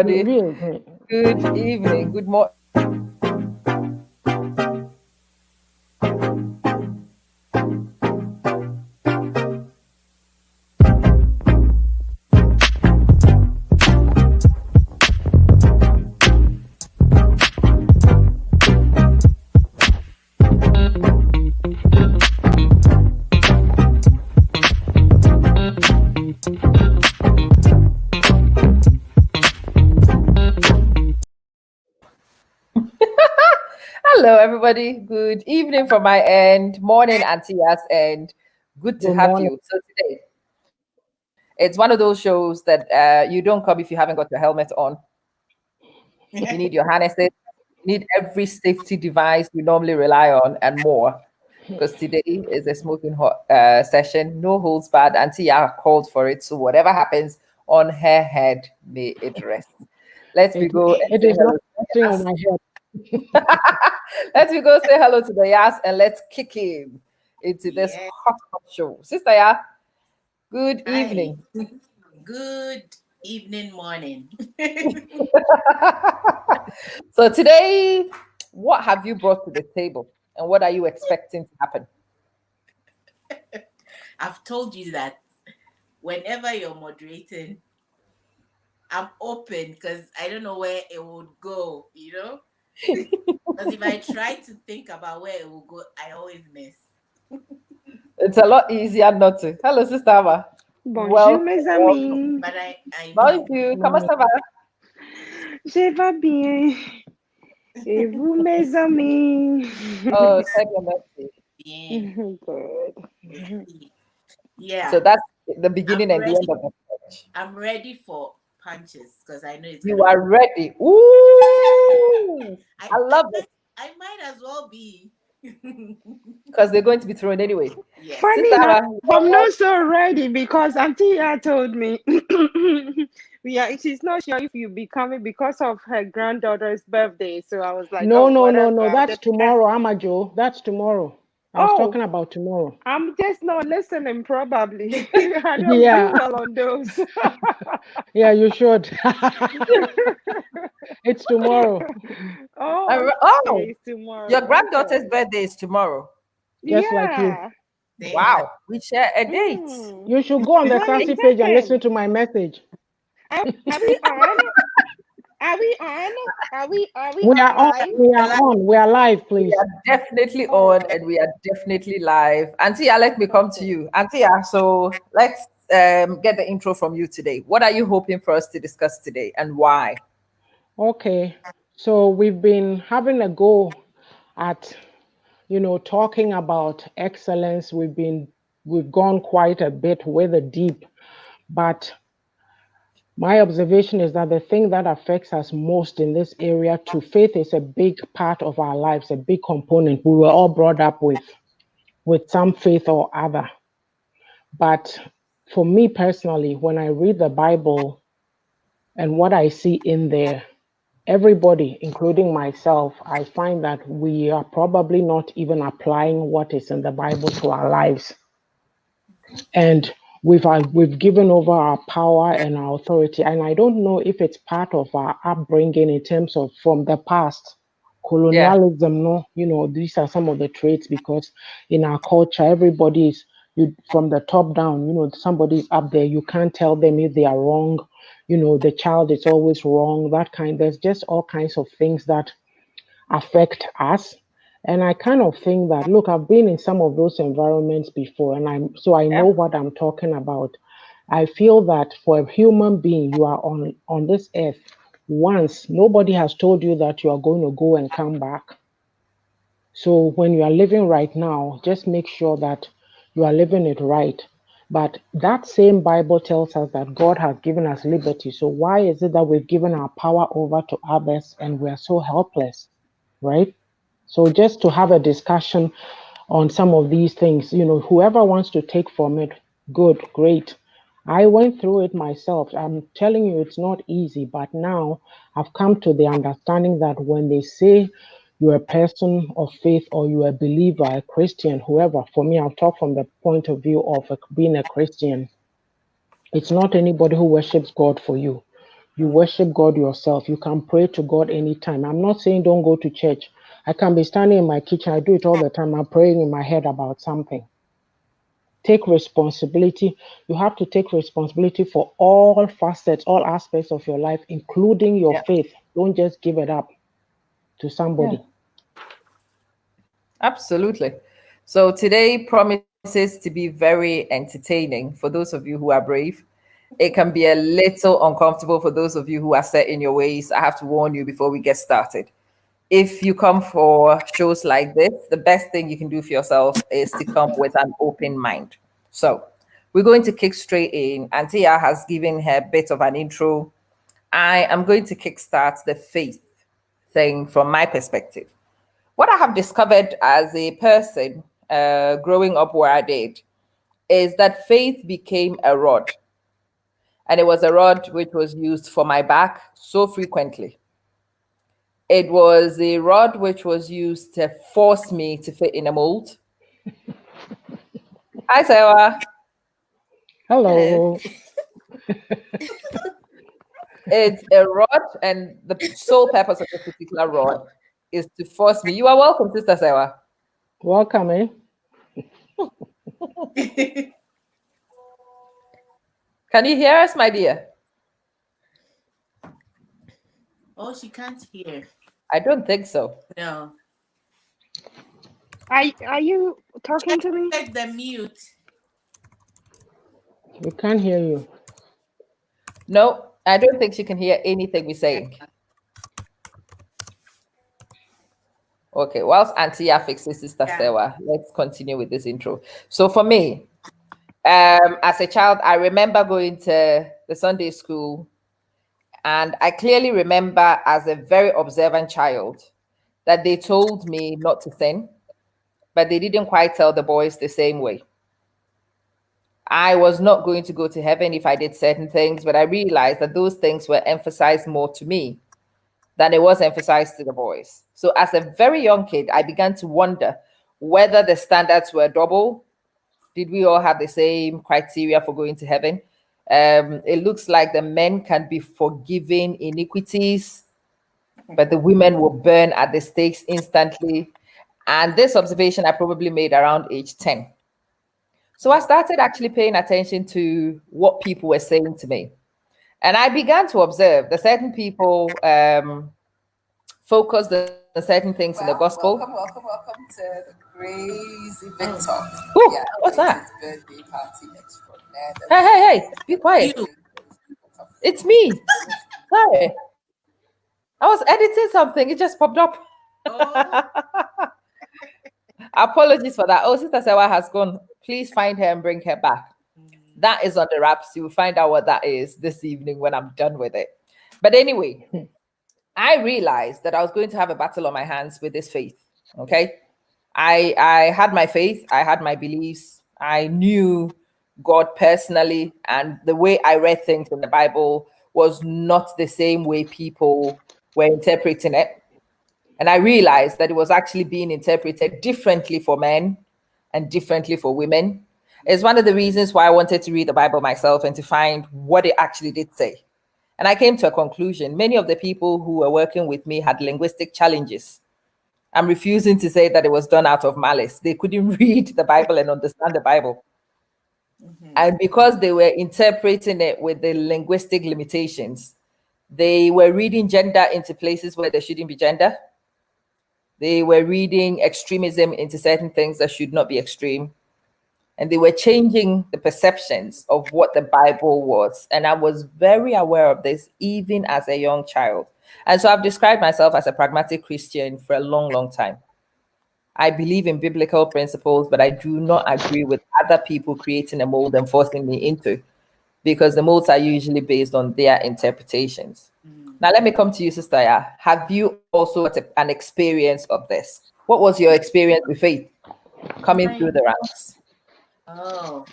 everybody. Good evening, good morning. Hello, everybody. Good evening from my end, morning, Auntie Yas, and good to Good have morning. you. So today, it's one of those shows that you don't come if you haven't got your helmet on. You need your harnesses, you need every safety device we normally rely on, and more. Because today is a smoking hot session, no holds barred. Auntie Ya called for it, so whatever happens on her head, may it rest. Let's we It, go and it say is not hello. resting on my head. Let's we go say hello to the Yas and let's kick in into this Yeah. hot show. Sister Ya, good Hi. evening. Good evening, morning. So today, what have you brought to the table and what are you expecting to happen? I've told you that whenever you're moderating, I'm open because I don't know where it would go, Because if I try to think about where it will go, I always miss. It's a lot easier not to. Hello, Sister Ava. Bonjour Welcome, mes welcome. amis, But I miss. Bonjour, comment ça va? je vais bien. Et vous mes amis? Oh, thank you, merci. Yeah. Good. So Yeah. that's the beginning I'm and the end ready. of the sketch. I'm ready for punches because I know it's You gonna are ready. Ooh, I love it. I might as well be. Because they're going to be thrown anyway. Yes. Funny Sister enough, Ava, I'm not so ready because Auntie Ya told me she's not sure if you'll be coming because of her granddaughter's birthday. So I was like, No, oh, no, no, whatever. no. That's tomorrow, Amajo. That's tomorrow. I was Oh, talking about tomorrow. I'm just not listening, probably. I don't do Yeah, well on those. yeah, you should. It's tomorrow. Oh, oh, okay, it's your tomorrow. Okay. granddaughter's birthday is tomorrow. Just like you. Yeah. Damn. Wow, we share a date. Mm. You should go on the Sassy page and 22nd. listen to my message. Are we on? Are we on? Are we We are on on. live? We are on. We are live, We please. are definitely on Oh, and we are definitely live. Auntie, let me come to okay. you. Auntie, so let's get the intro from you today. What are you hoping for us to discuss today and why? Okay. So we've been having a go at, talking about excellence. We've gone quite a bit with the deep, but my observation is that the thing that affects us most in this area to faith is a big part of our lives, a big component. We were all brought up with some faith or other. But for me personally, when I read the Bible and what I see in there, everybody, including myself, I find that we are probably not even applying what is in the Bible to our lives. And we've given over our power and our authority. And I don't know if it's part of our upbringing in terms of from the past. Yeah. Colonialism, no, these are some of the traits because in our culture, everybody is from the top down, somebody's up there. You can't tell them if they are wrong. The child is always wrong, that kind. There's just all kinds of things that affect us. And I kind of think that, look, I've been in some of those environments before, and I know Yeah. what I'm talking about. I feel that for a human being, you are on this earth once. Nobody has told you that you are going to go and come back. So when you are living right now, just make sure that you are living it right. But that same Bible tells us that God has given us liberty. So why is it that we've given our power over to others and we're so helpless, right? So just to have a discussion on some of these things, whoever wants to take from it, good, great. I went through it myself. I'm telling you, it's not easy, but now I've come to the understanding that when they say you're a person of faith or you're a believer, a Christian, whoever, for me, I'll talk from the point of view of being a Christian. It's not anybody who worships God for you. You worship God yourself. You can pray to God anytime. I'm not saying don't go to church. I can be standing in my kitchen. I do it all the time. I'm praying in my head about something. Take responsibility. You have to take responsibility for all facets, all aspects of your life, including your Yeah. faith. Don't just give it up to Yeah. somebody. Absolutely. So today promises to be very entertaining for those of you who are brave. It can be a little uncomfortable for those of you who are set in your ways. I have to warn you before we get started. If you come for shows like this, the best thing you can do for yourself is to come with an open mind. So we're going to kick straight in. Antia has given her bit of an intro. I am going to kickstart the faith thing from my perspective. What I have discovered as a person growing up where I did is that faith became a rod. And it was a rod which was used for my back so frequently. It was a rod which was used to force me to fit in a mold. Hi, Sarah. Hello. Hello. It's a rod, and the sole purpose of this particular rod is to force me. You are welcome, Sister Sarah. Welcome, eh? Can you hear us, my dear? Oh, she can't hear. I don't think so. No. Are you talking to me? Check the mute. We can't hear you. No, I don't think she can hear anything we're saying. Okay, whilst Auntie fixes Sister Yeah. Sarah, let's continue with this intro. So for me, as a child, I remember going to the Sunday school, and I clearly remember as a very observant child that they told me not to sin, but they didn't quite tell the boys the same way. I was not going to go to heaven if I did certain things, but I realized that those things were emphasized more to me than it was emphasized to the boys. So as a very young kid, I began to wonder whether the standards were double. Did we all have the same criteria for going to heaven? It looks like the men can be forgiven iniquities, but the women will burn at the stakes instantly. And this observation I probably made around age 10. So I started actually paying attention to what people were saying to me. And I began to observe that certain people focused on certain things in the gospel. Welcome to the crazy big Oh. talk. Ooh, Yeah, what's that? it's birthday party extraordinaire. Hey, be quiet. You. It's me. Sorry. I was editing something. It just popped up. Oh. Apologies for that. Oh, Sister Sewa has gone. Please find her and bring her back. That is on the wraps. You'll find out what that is this evening when I'm done with it. But anyway, I realized that I was going to have a battle on my hands with this faith. Okay. I had my faith, I had my beliefs, I knew God personally, and the way I read things in the Bible was not the same way people were interpreting it. And I realized that it was actually being interpreted differently for men and differently for women. It's one of the reasons why I wanted to read the Bible myself and to find what it actually did say. And I came to a conclusion. Many of the people who were working with me had linguistic challenges. I'm refusing to say that it was done out of malice. They couldn't read the Bible and understand the Bible. And because they were interpreting it with the linguistic limitations, they were reading gender into places where there shouldn't be gender. They were reading extremism into certain things that should not be extreme. And they were changing the perceptions of what the Bible was. And I was very aware of this even as a young child. And so I've described myself as a pragmatic Christian for a long, long time. I believe in biblical principles, but I do not agree with other people creating a mold and forcing me into, because the molds are usually based on their interpretations. Now, let me come to you, Sister Ya. Have you also had an experience of this? What was your experience with faith coming through the ranks? Oh,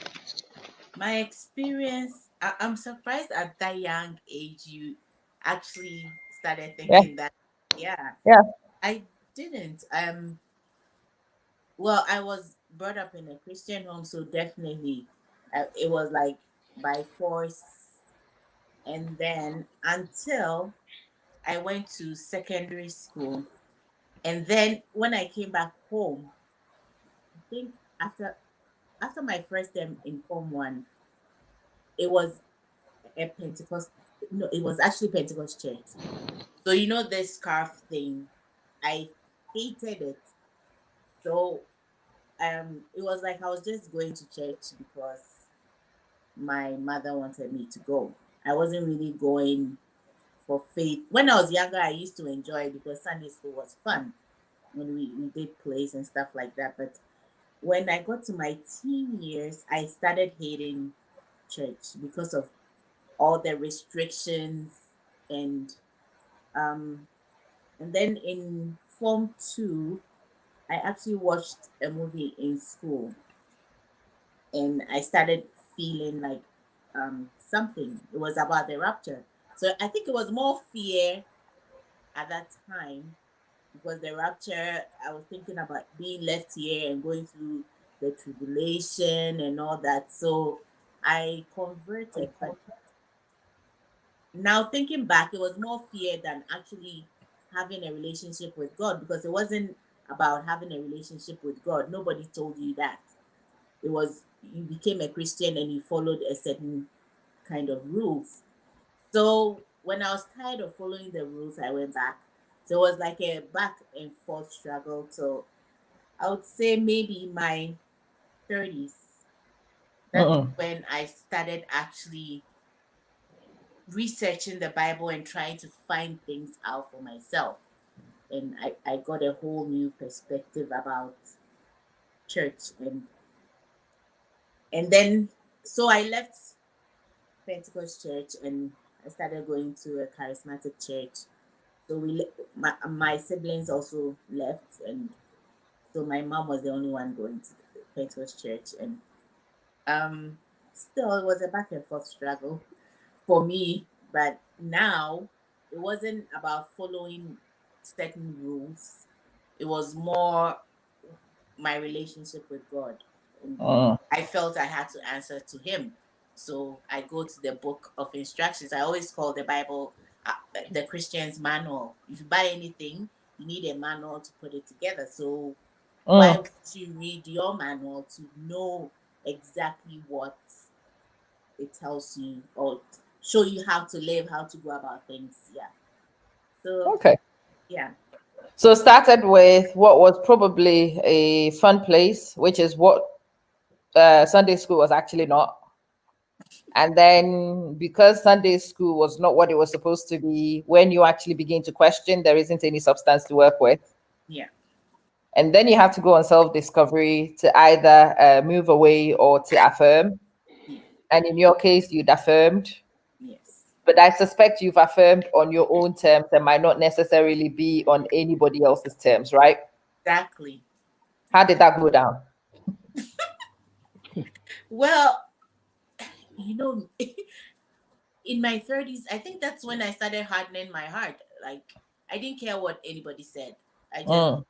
my experience. I'm surprised at that young age you actually started Yeah, thinking that. Yeah, yeah, I didn't. Well, I was brought up in a Christian home, so definitely, it was like by force. And then until I went to secondary school. And then when I came back home, I think after my first term in Form 1, it was a Pentecost. No, it was actually Pentecost church. So you know this scarf thing, I hated it. So it was like I was just going to church because my mother wanted me to go. I wasn't really going for faith. When I was younger, I used to enjoy it because Sunday school was fun when we did plays and stuff like that. But when I got to my teen years, I started hating church because of all the restrictions and um and then in Form 2, I actually watched a movie in school and I started feeling like something. It was about the rapture. So I think it was more fear at that time because the rapture, I was thinking about being left here and going through the tribulation and all that. So I converted. But now thinking back, it was more fear than actually having a relationship with God because it wasn't about having a relationship with God. Nobody told you that. It was you became a Christian and you followed a certain kind of rules. So when I was tired of following the rules, I went back. So it was like a back and forth struggle. So I would say maybe my 30s. That's Mm-mm. when I started actually researching the Bible and trying to find things out for myself. And I got a whole new perspective about church. And then, so I left Pentecost church and I started going to a charismatic church. So my siblings also left, and so my mom was the only one going to the Pentecost church, and um, still it was a back and forth struggle for me. But now it wasn't about following certain rules; it was more my relationship with God, and Mm. I felt I had to answer to Him. So I go to the book of instructions. I always call the Bible the Christian's manual. If you buy anything, you need a manual to put it together. So why Mm. would you read your manual to know exactly what it tells you or show you how to live, how to go about things? Yeah. So Okay. yeah, So started with what was probably a fun place, which is what Sunday school was actually not. And then because Sunday school was not what it was supposed to be, when you actually begin to question, there isn't any substance to work with. yeah, And then you have to go on self-discovery to either move away or to affirm. yeah, And in your case, you'd affirmed. yes, But I suspect you've affirmed on your own terms and might not necessarily be on anybody else's terms, right? exactly. How did that go down? Well, you know, in my 30s, I think that's when I started hardening my heart. Like, I didn't care what anybody said. I just Mm.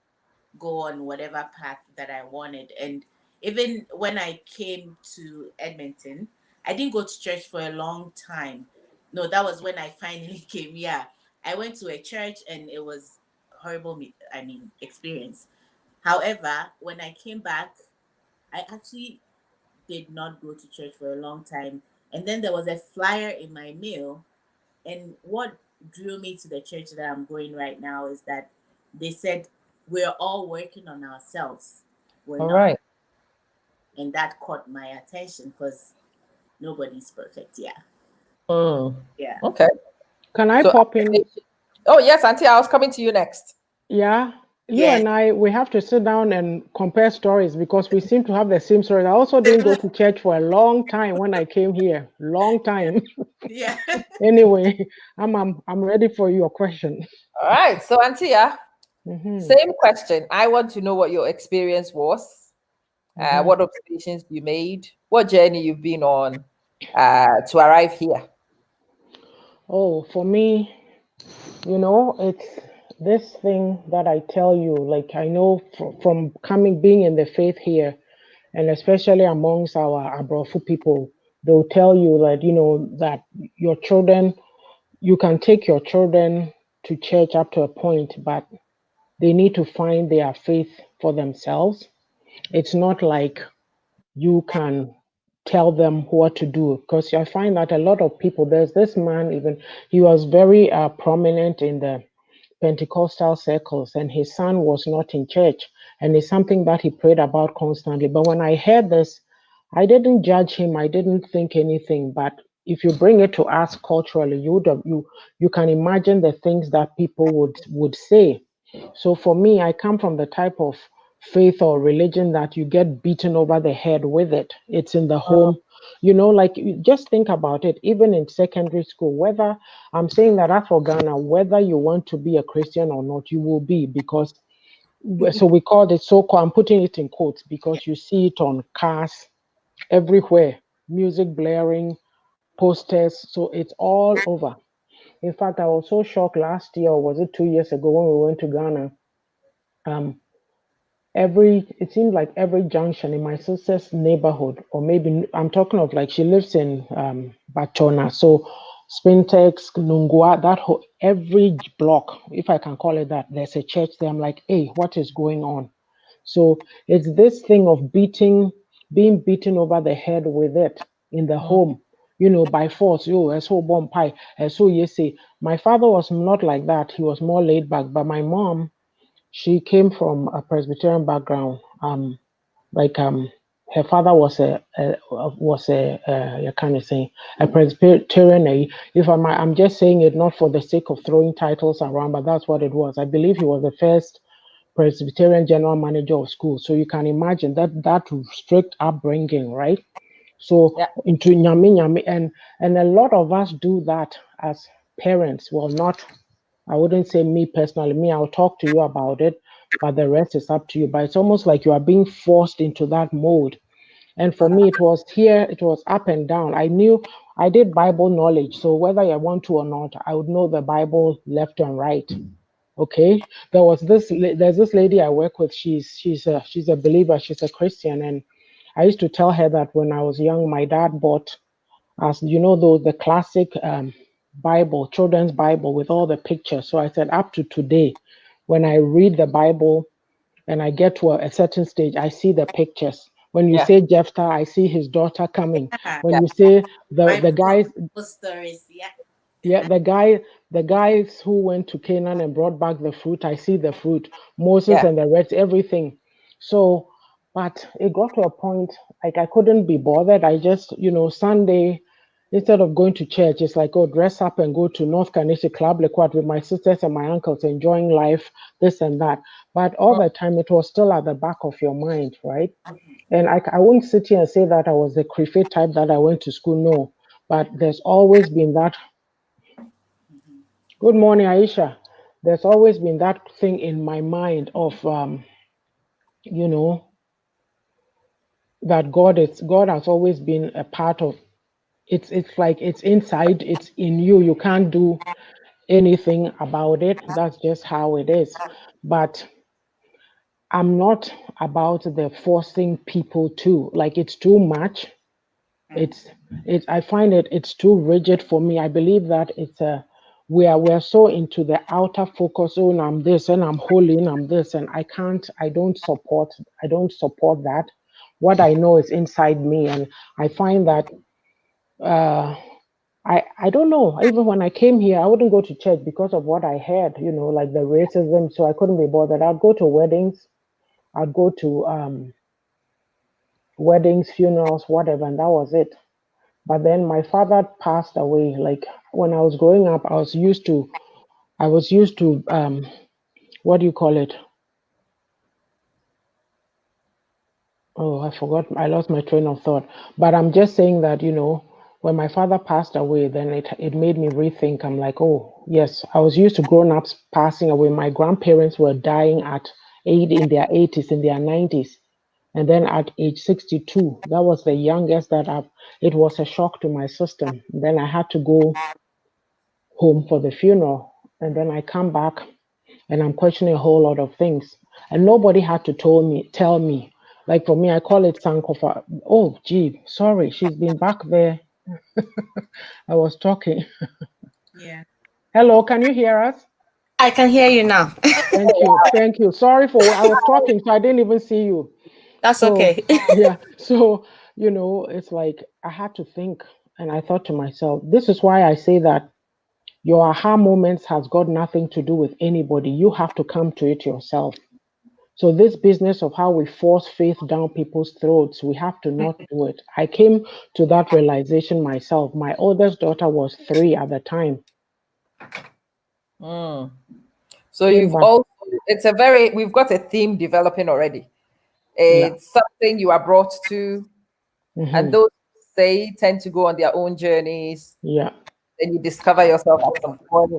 go on whatever path that I wanted. And even when I came to Edmonton, I didn't go to church for a long time. No, that was when I finally came. Yeah. I went to a church and it was horrible, experience. However, when I came back, I actually did not go to church for a long time. And then there was a flyer in my mail. And what drew me to the church that I'm going right now is that they said we're all working on ourselves. We're All not. right. And that caught my attention because nobody's perfect. Yeah. Mm. Yeah. Okay. Can I So, pop in? oh yes, Auntie, I was coming to you next. Yeah, you Yes. and I, we have to sit down and compare stories because we seem to have the same stories. I also didn't go to church for a long time when I came here. Long Yeah. time. Yeah. Anyway, I'm ready for your question. All right. So, Auntie, Hmm. same question. I want to know what your experience was, Hmm. what observations you made, what journey you've been on to arrive here. Oh, for me, it's this thing that I tell you, like I know from coming being in the faith here, and especially amongst our Abrofu people, they'll tell you that, that your children, you can take your children to church up to a point, but they need to find their faith for themselves. It's not like you can tell them what to do, because I find that a lot of people, there's this man, even he was very prominent in the Pentecostal circles, and his son was not in church, and it's something that he prayed about constantly. But when I heard this, I didn't judge him, I didn't think anything. But if you bring it to us culturally, you can imagine the things that people would say. So for me, I come from the type of faith or religion that you get beaten over the head with it. It's in the Mm, home. Like just think about it, even in secondary school, whether I'm saying that as for Ghana, whether you want to be a Christian or not, you will be, because so we called it so called, I'm putting it in quotes because you see it on cars everywhere, music blaring, posters, so it's all over. In fact, I was so shocked last year, or was it 2 years ago, when we went to Ghana. Um, it seems like every junction in my sister's neighborhood, or maybe I'm talking of, like, she lives in Bachona, so Spintex, Nungua, that whole, every block, if I can call it that, there's a church there. I'm like, hey, what is going on? So it's this thing of being beaten over the head with it in the mm, home, by force. Yo, so bomb pie, so you say. My father was not like that. He was more laid back. But my mom, she came from a Presbyterian background. Like her father was a you kind of saying a Presbyterian. If I'm just saying it not for the sake of throwing titles around, but that's what it was. I believe he was the first Presbyterian general manager of school. So you can imagine that strict upbringing, right? So yeah. into nyame nyame, and a lot of us do that as parents. Well, not, I wouldn't say me personally. Me, I'll talk to you about it, but the rest is up to you. But it's almost like you are being forced into that mode. And for me, it was up and down. I did Bible knowledge. So whether I want to or not, I would know the Bible left and right. Okay. There's this lady I work with. She's a believer. She's a Christian. And I used to tell her that when I was young, my dad bought, as you know, the classic Bible, children's Bible with all the pictures. So I said, up to today, when I read the Bible and I get to a certain stage, I see the pictures. When you Yeah. say Jephthah, I see his daughter coming. Yeah. When Yeah. you say the Bible guys, stories. Yeah. yeah, the guys who went to Canaan and brought back the fruit, I see the fruit, Moses Yeah. and the rest, everything. So, but it got to a point, like, I couldn't be bothered. I just, Sunday, instead of going to church, it's like, oh, dress up and go to North Canadian Club Lequat with my sisters and my uncles, enjoying life, this and that. But all Mm, the time, it was still at the back of your mind, right? And I won't sit here and say that I was the creepy type that I went to school. No, but there's always been that. Good morning, Aisha. There's always been that thing in my mind of, you know, that God has always been a part of. It's like it's inside. It's in you. You can't do anything about it. That's just how it is. But I'm not about the forcing people to. Like, it's too much. It's I find it's too rigid for me. I believe that we're so into the outer focus. Oh, and I'm this and I'm holy and I'm this, and I don't support that. What I know is inside me, and I find that uh I don't know. Even when I came here, I wouldn't go to church because of what I heard, like the racism. So I couldn't be bothered. I'd go to weddings, I'd go to weddings, funerals, whatever, and that was it. But then my father passed away. Like, when I was growing up, I was used to what do you call it? Oh, I forgot. I lost my train of thought. But I'm just saying that, when my father passed away, then it made me rethink. I'm like, oh yes, I was used to grown-ups passing away. My grandparents were dying at in their 80s, in their 90s. And then at age 62, that was the youngest that I've it was a shock to my system. Then I had to go home for the funeral. And then I come back and I'm questioning a whole lot of things. And nobody had to tell me, Like for me, I call it Sankofa. Oh, gee, sorry, she's been back there. I was talking. Yeah. Hello, can you hear us? I can hear you now. Thank you. Thank you. Sorry for I was talking, so I didn't even see you. That's So okay. yeah, so it's like I had to think, and I thought to myself, this is why I say that your aha moments has got nothing to do with anybody. You have to come to it yourself. So this business of how we force faith down people's throats, we have to not do it. I came to that realization myself. My oldest daughter was 3 at the time. Mm. So Came you've back. also, we've got a theme developing already. Yeah. It's something you are brought to, and Hmm. those who say tend to go on their own journeys. Yeah. Then you discover yourself at some point.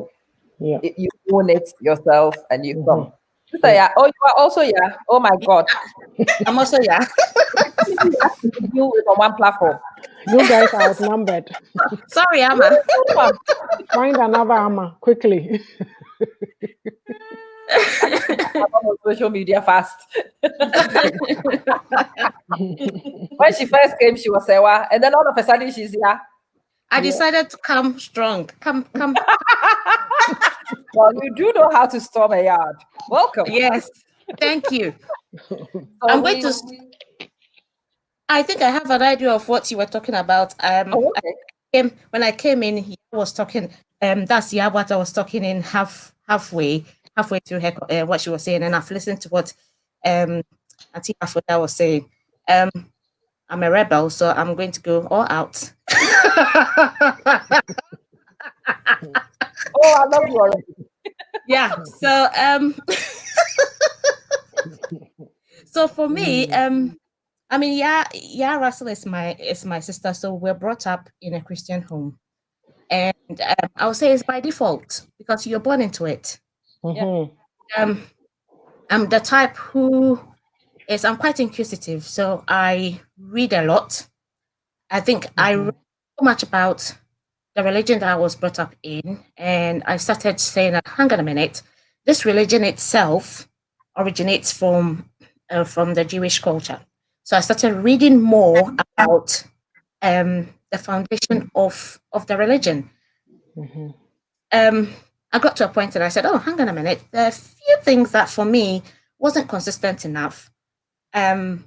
Yeah. You own it yourself, and you Hmm. come. Sister, Yeah. yeah. Oh, you are also, yeah. Oh my God. I'm also, yeah. You have to deal with on one platform. You guys are outnumbered. Sorry, Amma. Find another armor quickly. I'm on social media fast. When she first came, she was Sewa, and then all of a sudden she's here. I Yeah. decided to come strong. Come. Well, you do know how to storm a yard. Welcome. Yes. Thank you. So I'm going to. I think I have an idea of what you were talking about. Oh, okay. When I came in, he was talking. That's what I was talking in halfway through her, what she was saying, and I've listened to what Auntie Afoda was saying. I'm a rebel, so I'm going to go all out. Oh, I love you already. Yeah. So for me, I mean, yeah, Russell is my sister, so we're brought up in a Christian home, and I would say it's by default because you're born into it. Mhm. I'm the type who I'm quite inquisitive, so I read a lot. I think I read so much about the religion that I was brought up in, and I started saying, hang on a minute, this religion itself originates from the Jewish culture. So I started reading more about the foundation of the religion. Mhm. I got to a point and I said, oh, hang on a minute, there are a few things that for me wasn't consistent enough. I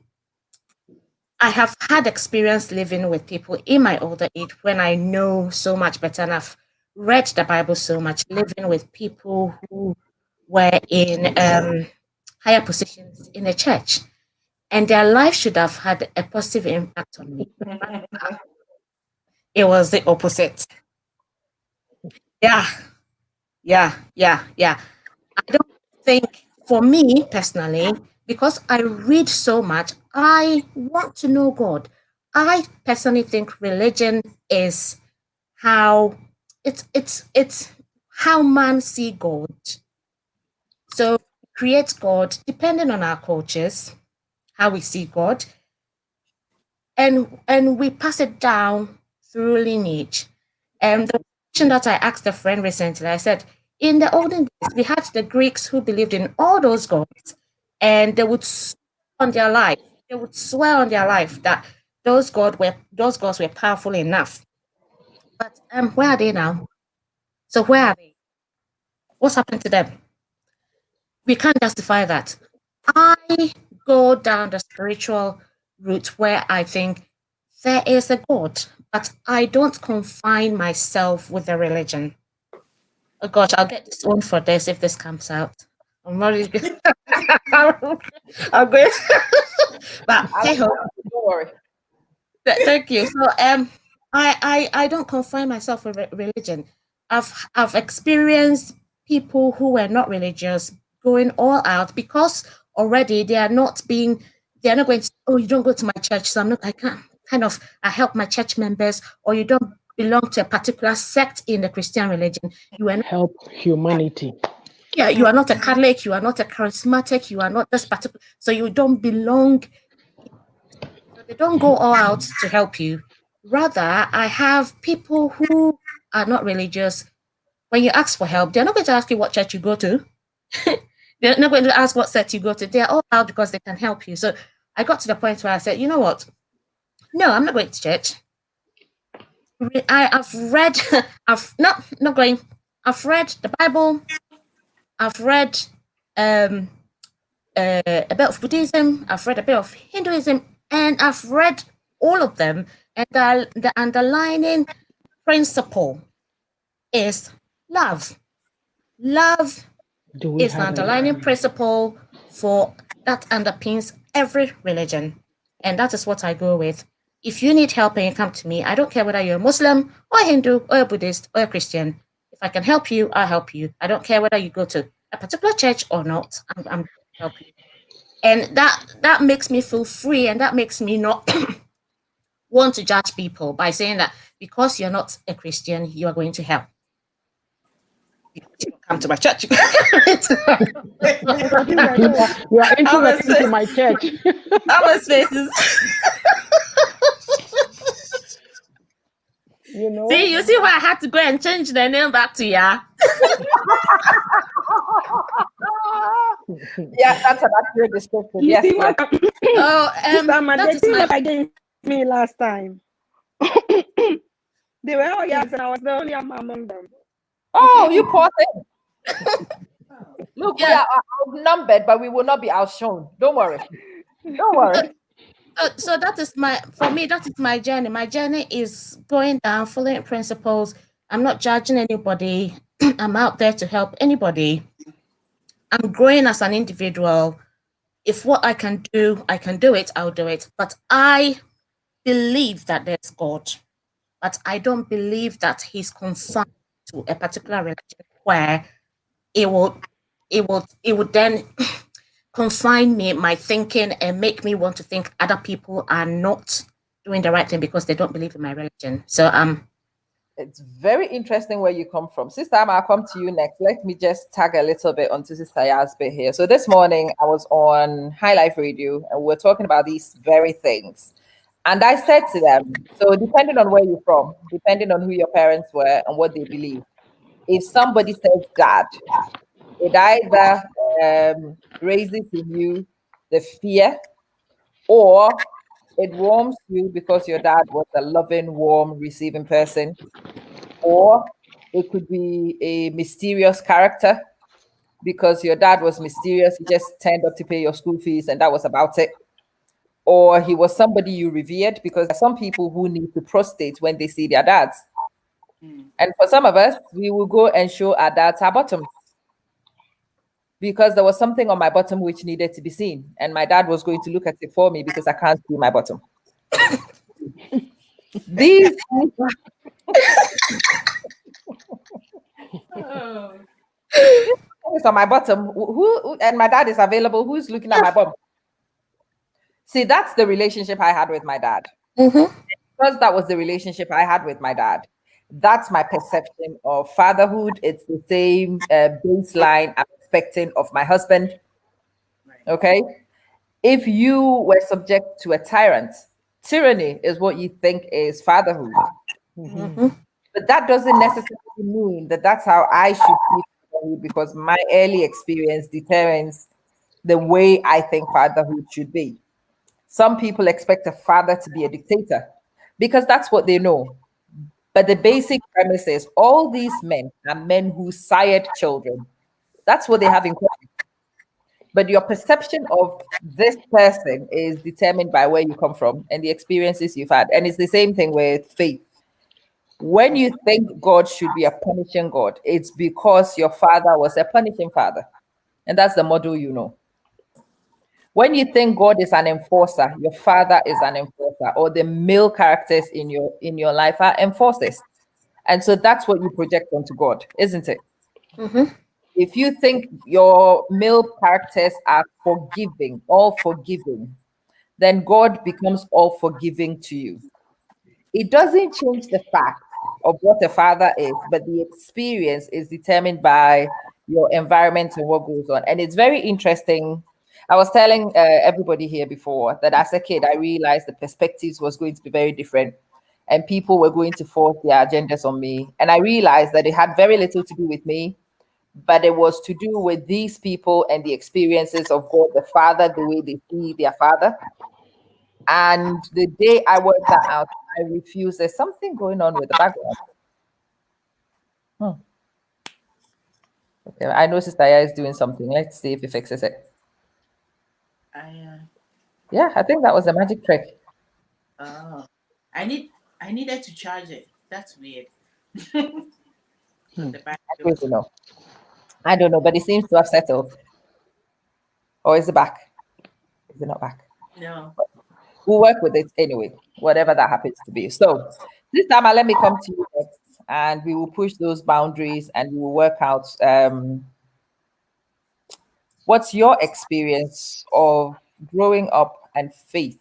have had experience living with people in my older age when I know so much better and I've read the Bible so much, living with people who were in higher positions in the church. And their life should have had a positive impact on me. It was the opposite. Yeah, yeah. I don't think, for me personally, because I read so much, I want to know God. I personally think religion is how it's how man see God. So create God depending on our cultures, how we see God, and we pass it down through lineage. And the question that I asked a friend recently, I said, in the olden days, we had the Greeks who believed in all those gods, and they would swear on their life. They would swear on their life that those gods were powerful enough. But where are they now? So where are they? What's happened to them? We can't justify that. I go down the spiritual route where I think there is a God, but I don't confine myself with a religion. Oh gosh, I'll get this one for this if this comes out. I'm already I'm going but hey ho, Don't worry. thank you. So I don't confine myself with religion. I've experienced people who were not religious going all out because already they are not going to, oh, you don't go to my church, so I can't kind of I help my church members, or you don't belong to a particular sect in the Christian religion. You are not, Help humanity. yeah, you are not a Catholic, you are not a charismatic, you are not this particular, so you don't belong. So they don't go all out to help you. Rather, I have people who are not religious. When you ask for help, they're not going to ask you what church you go to. They're not going to ask what sect you go to. They're all out because they can help you. So I got to the point where I said, you know what? No, I'm not going to church. I've read, I've not going. I've read the Bible. I've read a bit of Buddhism. I've read a bit of Hinduism, and I've read all of them. And the underlying principle is love. Love is the underlying principle that underpins every religion, and that is what I go with. If you need help and you come to me, I don't care whether you're a Muslim or a Hindu or a Buddhist or a Christian. If I can help you, I'll help you. I don't care whether you go to a particular church or not. I'm help you, and that makes me feel free, and that makes me not want to judge people by saying that because you're not a Christian, you are going to hell. You don't come to my church. You are interested in my church. Our spaces. You know. See, you see why I had to go and change the name back to Ya. Yeah, that's an accurate description. You Yes. see what? Oh, They teamed against me last time. They were all YAA'S and I was the only one among them. Oh, you poor thing. Look, we are outnumbered, but we will not be outshone. Don't worry. Don't worry. So that is that is my journey. My journey is going down, following principles. I'm not judging anybody. I'm out there to help anybody. I'm growing as an individual. If what I can do it, I'll do it. But I believe that there's God. But I don't believe that he's confined to a particular religion where it would then confine me, my thinking, and make me want to think other people are not doing the right thing because they don't believe in my religion. So it's very interesting where you come from. Sister Amma, I'll come to you next. Let me just tag a little bit onto Sister YAA'S bit here. So this morning I was on High Life Radio and we're talking about these very things. And I said to them, so depending on where you're from, depending on who your parents were and what they believe, if somebody says dad, it either raises in you the fear, or it warms you because your dad was a loving, warm, receiving person, or it could be a mysterious character because your dad was mysterious. He just turned up to pay your school fees and that was about it. Or he was somebody you revered, because there are some people who need to prostrate when they see their dads. And for some of us, we will go and show our dads our bottoms because there was something on my bottom which needed to be seen. And my dad was going to look at it for me because I can't see my bottom. These is on my bottom. Who and my dad is available. Who's looking at my bottom? See, that's the relationship I had with my dad. Because that was the relationship I had with my dad. That's my perception of fatherhood. It's the same baseline I'm expecting of my husband. Okay. If you were subject to a tyrant, tyranny is what you think is fatherhood. But that doesn't necessarily mean that that's how I should see fatherhood, because my early experience determines the way I think fatherhood should be. Some people expect a father to be a dictator because that's what they know. But the basic premise is all these men are men who sired children. That's what they have in common. But your perception of this person is determined by where you come from and the experiences you've had. And it's the same thing with faith. When you think God should be a punishing God, it's because your father was a punishing father. And that's the model you know. When you think God is an enforcer, your father is an enforcer, or the male characters in your life are enforcers. And so that's what you project onto God, isn't it? If you think your male characters are forgiving, all forgiving, then God becomes all forgiving to you. It doesn't change the fact of what a father is, but the experience is determined by your environment and what goes on. And it's very interesting. I was telling everybody here before that as a kid, I realized the perspectives was going to be very different and people were going to force their agendas on me. And I realized that it had very little to do with me, but it was to do with these people and the experiences of God the Father, the way they see their Father. And the day I worked that out, I refused. There's something going on with the background. Okay, I know Sister Aya is doing something. Let's see if it fixes it. I Yeah, I think that was a magic trick. oh, I needed to charge it. That's weird. The I battery don't was know. I don't know, but it seems to have settled. Or is it back? Is it not back? no. We'll work with it anyway, whatever that happens to be. So this time, let me come to you next, and we will push those boundaries and we will work out what's your experience of growing up and faith,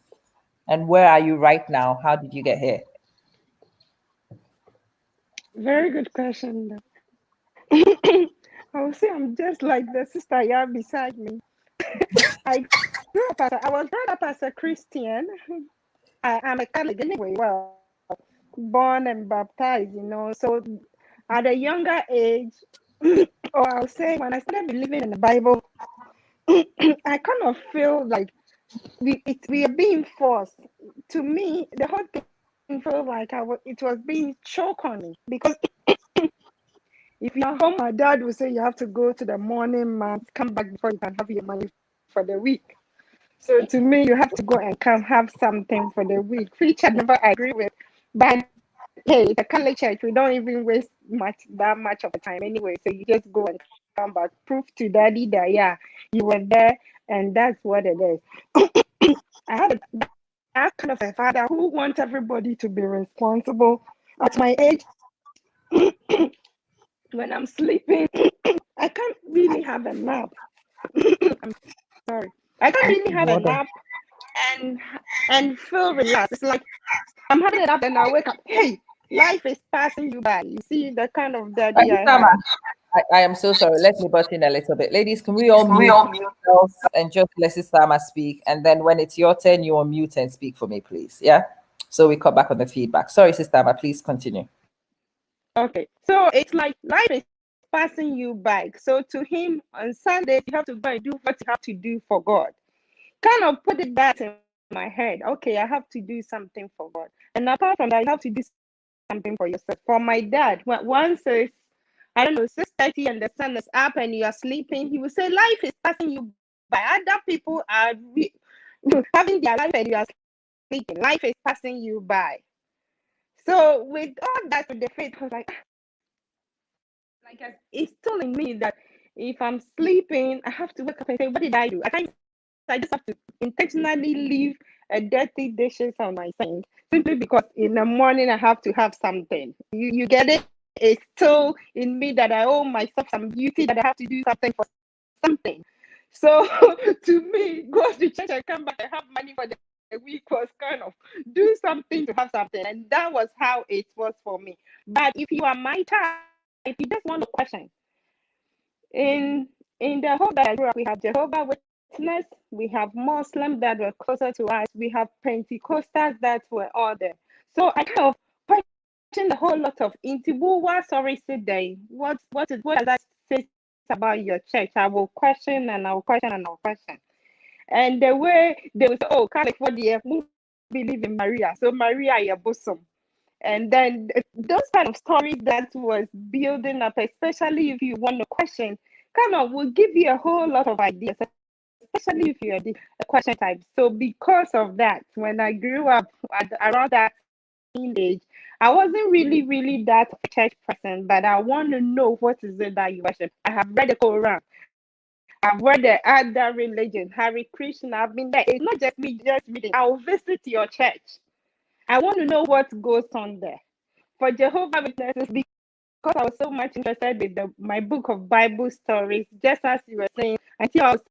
and where are you right now? How did you get here? Very good question. I would say I'm just like the sister here beside me. I was brought up as a Christian. I'm a Catholic anyway. Well, born and baptized, So at a younger age, or I'll say when I started believing in the Bible, I kind of feel like we are being forced. To me, the whole thing felt like it was being choked on me because if you're home, my dad would say you have to go to the morning mass, come back before you can have your money for the week. So to me, you have to go and come have something for the week, which I never agree with. But hey, it's a Catholic church. We don't even waste that much of the time anyway. So you just go and come back, prove to daddy that yeah, you were there, and that's what it is. I had that kind of a father who wants everybody to be responsible. At my age, when I'm sleeping, I can't really have a nap. I'm sorry. I can't really have a Water. nap and feel relaxed. It's like I'm having it up and I wake up. Hey, life is passing you by. You see the kind of daddy I Sama, have. I am so sorry. Let me butt in a little bit. Ladies, can we all mute ourselves and just let Sister Sama speak? And then when it's your turn, you unmute and speak for me, please. Yeah? So we cut back on the feedback. Sorry, Sister Sama, please continue. Okay, so it's like life is passing you by. So to him on Sundays, you have to go and do what you have to do for God. Kind of put it back in my head. Okay, I have to do something for God. And apart from that, you have to do something for yourself. For my dad, once it's, I don't know, 6:30 and the sun is up and you are sleeping, he will say, life is passing you by. Other people are having their life and you are sleeping. Life is passing you by. So with all that, with the faith, I was like it's telling me that if I'm sleeping, I have to wake up and say, what did I do? I just have to intentionally leave a dirty dishes on my sink simply because in the morning I have to have something. You get it? It's still in me that I owe myself some duty that I have to do something for something. So to me, go to church and come back and have money for the week was kind of do something to have something. And that was how it was for me. But if you are my type, if you just want to question, in the whole that I grew up, we have Jehovah Witness, we have Muslims that were closer to us, we have Pentecostals that were all there. So I kind of questioned a whole lot of Intibuwa, sorry, today. What does that say about your church? I will question and I will question and I will question. And the way they will say, oh, Catholic for the believe in Maria, so Maria, your bosom. And then those kind of stories that was building up, especially if you want to question, kind of will give you a whole lot of ideas, especially if you're a question type. So because of that, when I grew up around that age, I wasn't really that church person, but I want to know what is it that you worship. I have read the Quran. I've read the other religion, Hare Krishna. I've been there. It's not just me just reading. I'll visit your church. I want to know what goes on there. For Jehovah Witnesses, because I was so much interested with my book of Bible stories, just as you were saying, until I was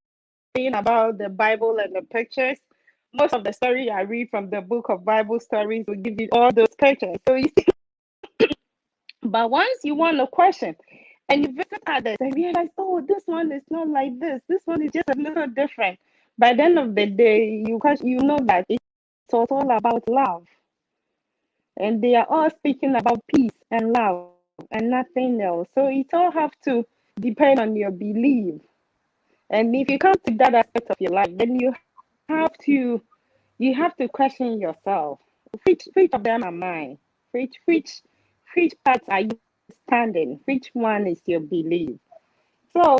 saying about the Bible and the pictures, most of the story I read from the book of Bible stories will give you all those pictures. So you see, but once you want a question and you visit others and realize, oh, this one is not like this one is just a little different. By the end of the day, you know that it's all about love. And they are all speaking about peace and love and nothing else. So it all have to depend on your belief. And if you can't take that aspect of your life, then you have to question yourself. Which of them am I? Which parts are you standing? Which one is your belief? So,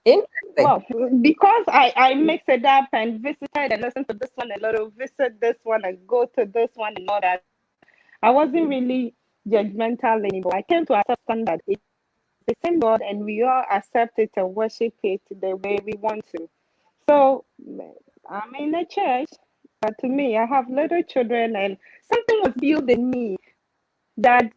Interesting. well, because I mix it up and visited and listened to this one a little, visit this one and go to this one and all that, I wasn't really judgmental anymore. I came to accept that it's the same God and we all accept it and worship it the way we want to. So I'm in a church, but to me, I have little children and something was built in me that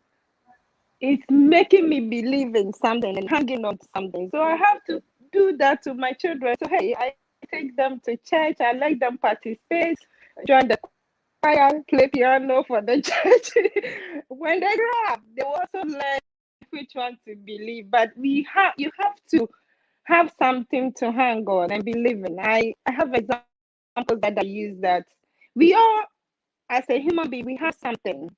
is making me believe in something and hanging on to something. So I have to do that to my children. So hey, I take them to church, I let them participate, join the choir, play piano for the church. When they grow up, they will also learn which one to believe. But you have to have something to hang on and believe in. I have examples that I use that we all, as a human being, we have something.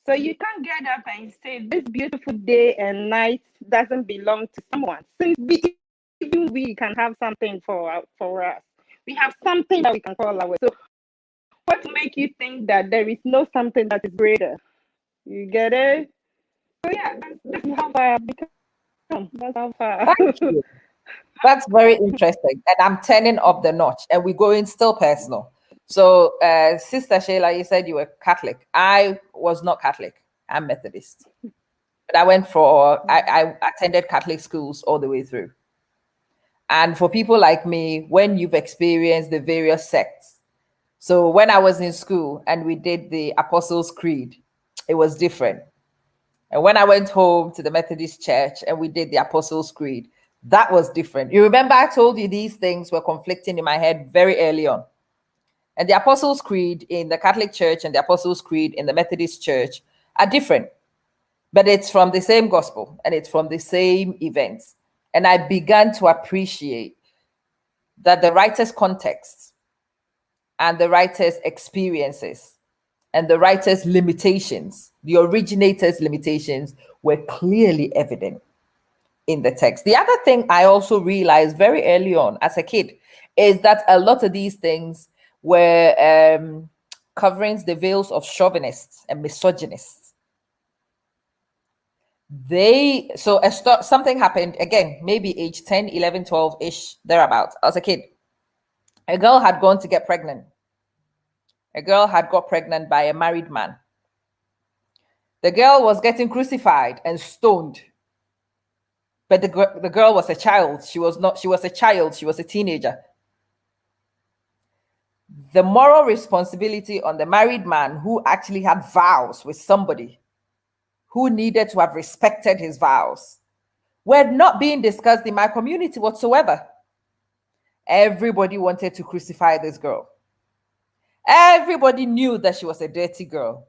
So you can't get up and say this beautiful day and night doesn't belong to someone. Since even we can have something for us. We have something that we can call our. So what make you think that there is no something that is greater? You get it? So yeah, that's how far I've become. That's how far. Thank you. That's very interesting. And I'm turning up the notch and we're going still personal. So, Sister Shayla, you said you were Catholic. I was not Catholic. I'm Methodist. But I attended Catholic schools all the way through. And for people like me, when you've experienced the various sects, so when I was in school and we did the Apostles' Creed, it was different. And when I went home to the Methodist Church and we did the Apostles' Creed, that was different. You remember I told you these things were conflicting in my head very early on. And the Apostles' Creed in the Catholic Church and the Apostles' Creed in the Methodist Church are different. But it's from the same gospel and it's from the same events. And I began to appreciate that the writer's context and the writer's experiences and the writer's limitations, the originator's limitations, were clearly evident in the text. The other thing I also realized very early on as a kid is that a lot of these things were coverings, the veils of chauvinists and misogynists. Something happened again, maybe age 10, 11, 12-ish, thereabouts. I was a kid. A girl had gone to get pregnant. A girl had got pregnant by a married man. The girl was getting crucified and stoned. But the girl was a child. She was a child. She was a teenager. The moral responsibility on the married man who actually had vows with somebody who needed to have respected his vows were not being discussed in my community whatsoever. Everybody wanted to crucify this girl. Everybody knew that she was a dirty girl.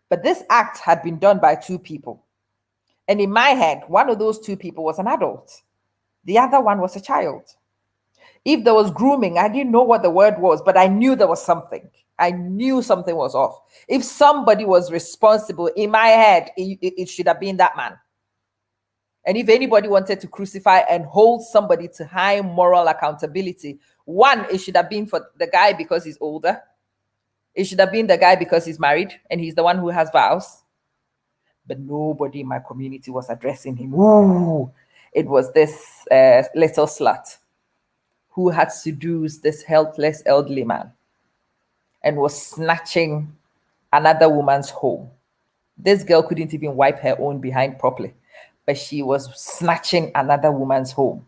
But this act had been done by two people. And in my head, one of those two people was an adult. The other one was a child. If there was grooming, I didn't know what the word was, but I knew there was something. I knew something was off. If somebody was responsible, in my head, it should have been that man. And if anybody wanted to crucify and hold somebody to high moral accountability, one, it should have been for the guy because he's older. It should have been the guy because he's married and he's the one who has vows. But nobody in my community was addressing him. Ooh, it was this little slut who had seduced this helpless elderly man and was snatching another woman's home. This girl couldn't even wipe her own behind properly, but she was snatching another woman's home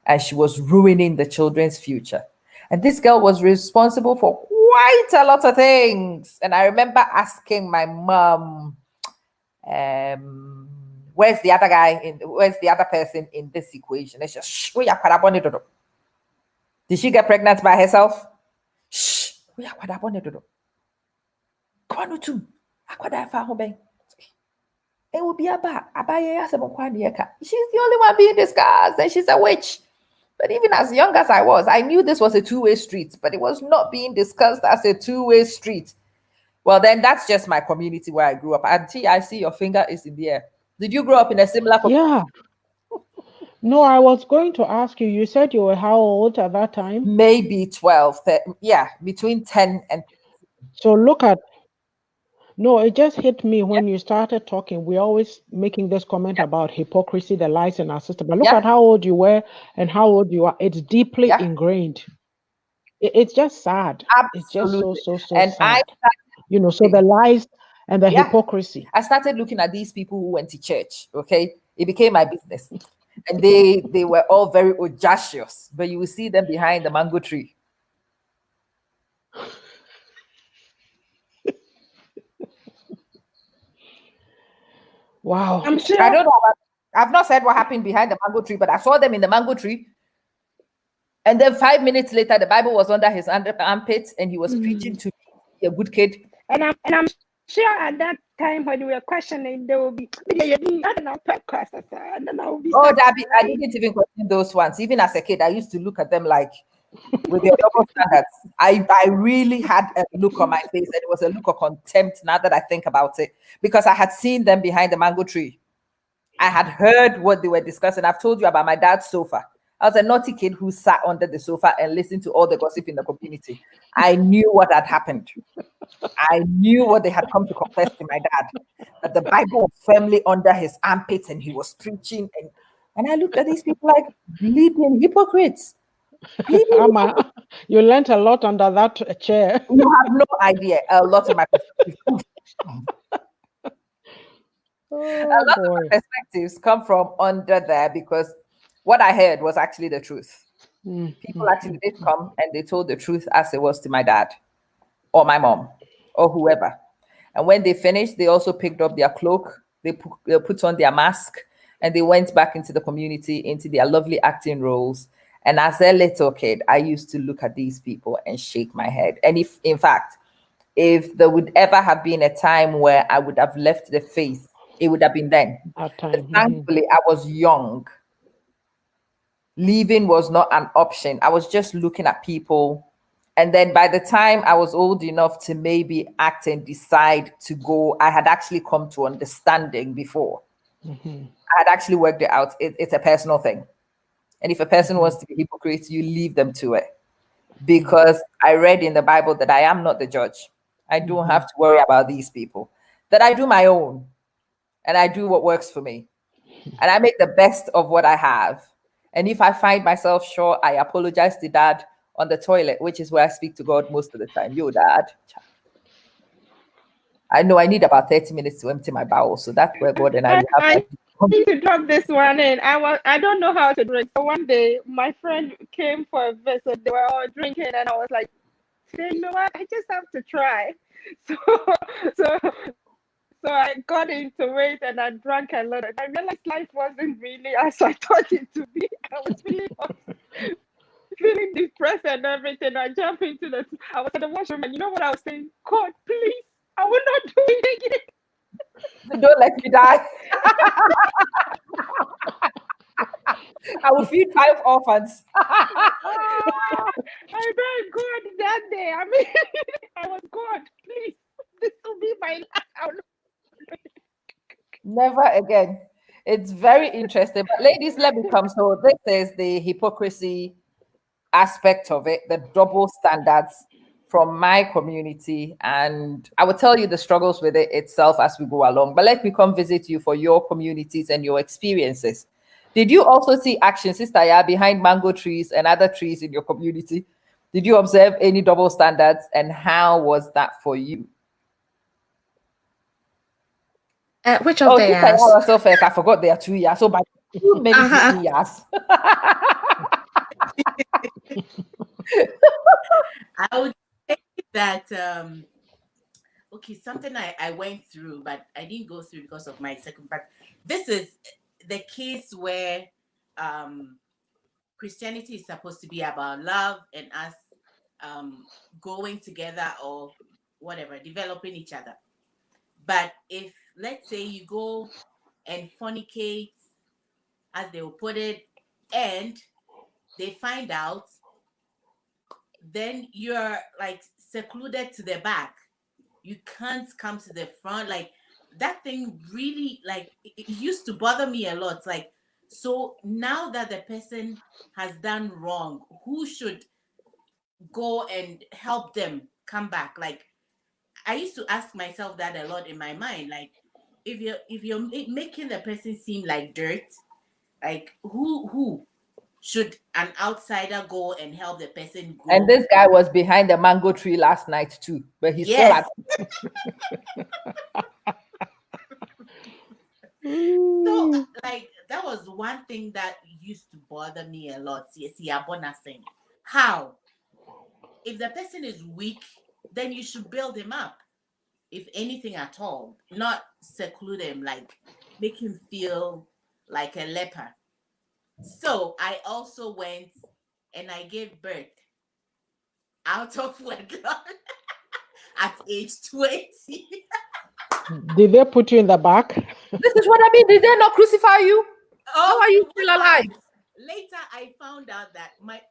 and she was ruining the children's future. And this girl was responsible for quite a lot of things. And I remember asking my mom, where's the other guy? Where's the other person in this equation? It's just, shh, did she get pregnant by herself? Shh, it will be about she's the only one being discussed, and she's a witch. But even as young as I was, I knew this was a two-way street, but it was not being discussed as a two-way street. Well, then that's just my community where I grew up. Auntie, I see your finger is in the air. Did you grow up in a similar community? Yeah. No, I was going to ask you. You said you were how old at that time? Maybe 12, yeah, between 10 and So look at, no, it just hit me when you started talking. We're always making this comment about hypocrisy, the lies in our system. But look yeah, at how old you were and how old you are. It's deeply yeah, ingrained. It's just sad. It's just so, absolutely. so, so And I sad. You know, so the lies and the yeah, hypocrisy. I started looking at these people who went to church. Okay, it became my business, and they were all very audacious. But you will see them behind the mango tree. Wow. I'm I sure. don't know. I've not said what happened behind the mango tree, but I saw them in the mango tree. And then 5 minutes later, the Bible was under his armpit, and he was preaching to me, a good kid. And I'm sure at that time when we were questioning, there will be I don't know podcast, and then I will be Oh, starting, I right? didn't even question those ones. Even as a kid, I used to look at them like with your double standards. I really had a look on my face, and it was a look of contempt now that I think about it, because I had seen them behind the mango tree. I had heard what they were discussing. I've told you about my dad's sofa. I was a naughty kid who sat under the sofa and listened to all the gossip in the community. I knew what had happened. I knew what they had come to confess to my dad, that the Bible was firmly under his armpits and he was preaching. And I looked at these people like bleeding hypocrites. Bleeding Ama, you learned a lot under that chair. You have no idea. A lot of my perspectives, Oh boy. perspectives come from under there, because what I heard was actually the truth. People actually did come and they told the truth as it was to my dad or my mom or whoever. And when they finished, they also picked up their cloak, they put on their mask, and they went back into the community, into their lovely acting roles. And as a little kid, I used to look at these people and shake my head. And if, in fact, if there would ever have been a time where I would have left the faith, it would have been then. That But time. thankfully, I was young. Leaving was not an option. I was just looking at people. And then by the time I was old enough to maybe act and decide to go, I had actually come to understanding before. I had actually worked it out. It's a personal thing. And if a person wants to be hypocrite, you leave them to it. Because I read in the Bible that I am not the judge. I don't have to worry about these people. That I do my own and I do what works for me. And I make the best of what I have. And if I find myself short, I apologize to dad on the toilet, which is where I speak to God most of the time. Yo, dad, I know I need about 30 minutes to empty my bowels. So that's where God and I will have I that. need to drop this one in. I don't know how to drink. So one day my friend came for a visit. They were all drinking, and I was like, today, you know what? I just have to try. So so so I got into it and I drank a lot. I realized life wasn't really as I thought it to be. I was feeling depressed and everything. I was in the washroom, and you know what I was saying? God, please, I will not do it again. Don't let me die. I will feed 5 orphans. I begged God that day. I mean, I was God, please, this will be my last. Never again. It's very interesting. But ladies, let me come. So this is the hypocrisy aspect of it, the double standards from my community. And I will tell you the struggles with it itself as we go along. But let me come visit you for your communities and your experiences. Did you also see action, Sister Ya, behind mango trees and other trees in your community? Did you observe any double standards, and how was that for you? Which of Oh, the Sister Ya YAA'S? was so first. I forgot there are 2 years. So by too many Uh-huh. years. I would say that okay, something I went through, but I didn't go through because of my second part. This is the case where Christianity is supposed to be about love and us going together or whatever, developing each other. But if, let's say, you go and fornicate, as they will put it, and they find out, then you're like secluded to the back. You can't come to the front. Like that thing really, like it used to bother me a lot. Like, So now that the person has done wrong, who should go and help them come back? Like, I used to ask myself that a lot in my mind. Like, if you're making the person seem like dirt, like who should an outsider go and help the person grow? And this guy was behind the mango tree last night too, but he still had. So, like, that was one thing that used to bother me a lot. How? If the person is weak, then you should build him up, if anything at all, not seclude him, like make him feel like a leper. So I also went and I gave birth out of wedlock at age 20. Did they put you in the back? This is what I mean. Did they not crucify you? How are you still alive? Later, I found out that my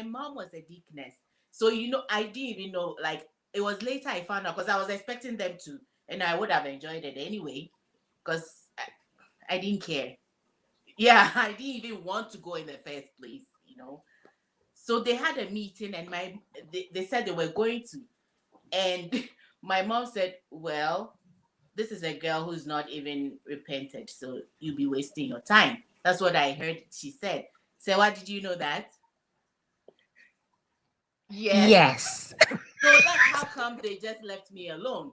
mom was a deaconess. So, I didn't even know, like, it was later I found out, because I was expecting them to, and I would have enjoyed it anyway, because I didn't care. Yeah, I didn't even want to go in the first place. So they had a meeting, and they said they were going to. And my mom said, well, this is a girl who's not even repented, so you'll be wasting your time. That's what I heard she said. So why did you know that? Yes. So that's how come they just left me alone.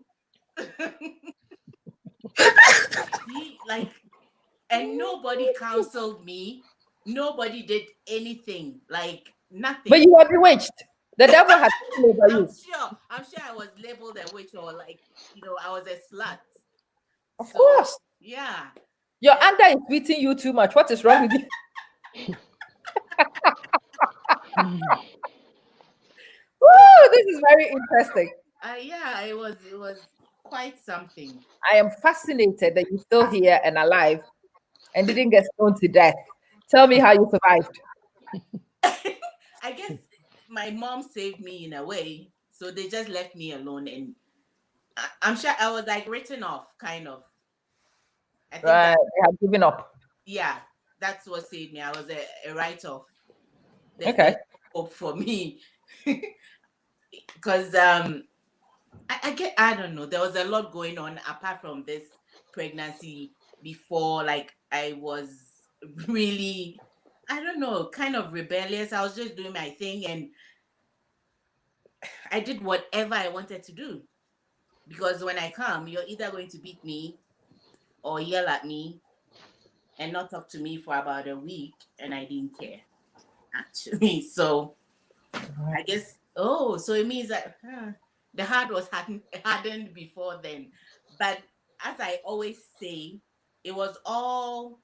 And nobody counseled me. Nobody did anything. Like, nothing. But you were bewitched. The devil had taken over you. I'm sure I was labeled a witch, or like, I was a slut. Of course. Yeah. Your anger is beating you too much. What is wrong with you? Woo, this is very interesting. Yeah, it was quite something. I am fascinated that you're still here and alive and didn't get stoned to death. Tell me how you survived. I guess my mom saved me in a way, so they just left me alone, and I'm sure I was like written off, kind of. I think Right, they have given up. Yeah, that's what saved me. I was a write-off. Okay. Hope for me, because I don't know. There was a lot going on apart from this pregnancy before. Like, I was really, I don't know, kind of rebellious. I was just doing my thing, and I did whatever I wanted to do. Because when I come, you're either going to beat me or yell at me and not talk to me for about a week, and I didn't care, actually. So I guess, so it means that the heart was hardened before then. But as I always say, it was all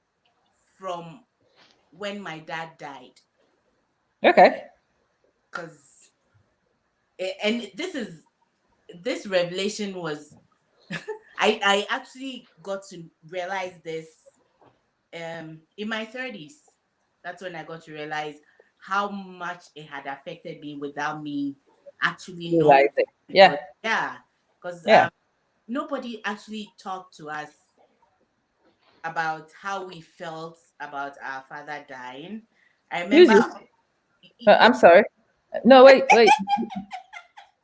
from when my dad died. Okay. Because, and this revelation was, I actually got to realize this in my 30s. That's when I got to realize how much it had affected me without me actually knowing. Yeah. Because Yeah. nobody actually talked to us about how we felt about our father dying. I remember. I'm sorry. No, wait.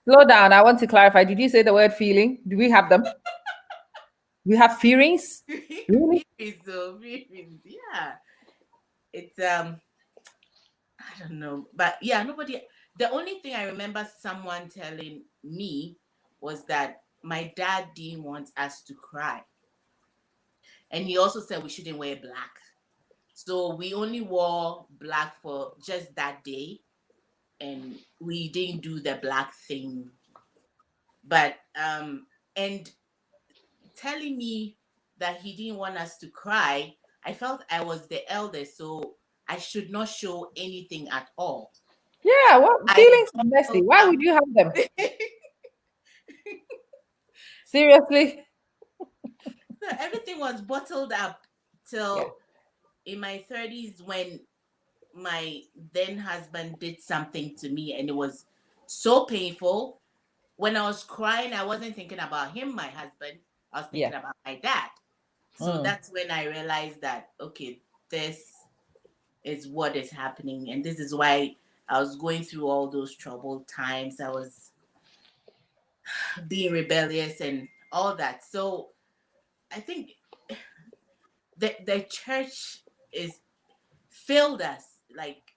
Slow down. I want to clarify. Did you say the word feeling? Do we have them? We have feelings? Really? Feelings, yeah. It's I don't know, but yeah, nobody. The only thing I remember someone telling me was that my dad didn't want us to cry, and he also said we shouldn't wear black. So we only wore black for just that day, and we didn't do the black thing. But and telling me that he didn't want us to cry, I felt I was the eldest, so I should not show anything at all. Yeah, well, feelings are messy. Why would you have them? Seriously? So everything was bottled up till in my 30s, when my then husband did something to me, and it was so painful. When I was crying, I wasn't thinking about him, my husband. I was thinking about my dad. So that's when I realized that, okay, this is what is happening. And this is why I was going through all those troubled times. I was being rebellious and all that. So I think the church is failed us. Like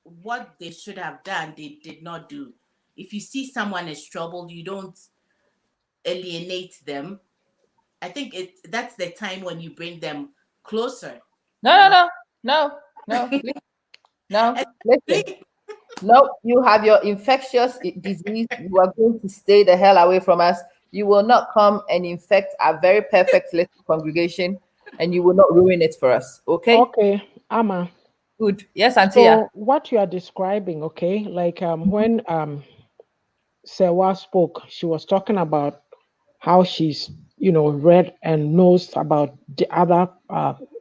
what they should have done, they did not do. If you see someone is troubled, you don't alienate them. I think that's the time when you bring them closer. No, please. No, listen. No, you have your infectious disease. You are going to stay the hell away from us. You will not come and infect our very perfect little congregation, and you will not ruin it for us. Okay? Okay, Amma. Good. Yes, Antia. So what you are describing, okay, like when Sewa spoke, she was talking about how she's, read and knows about the other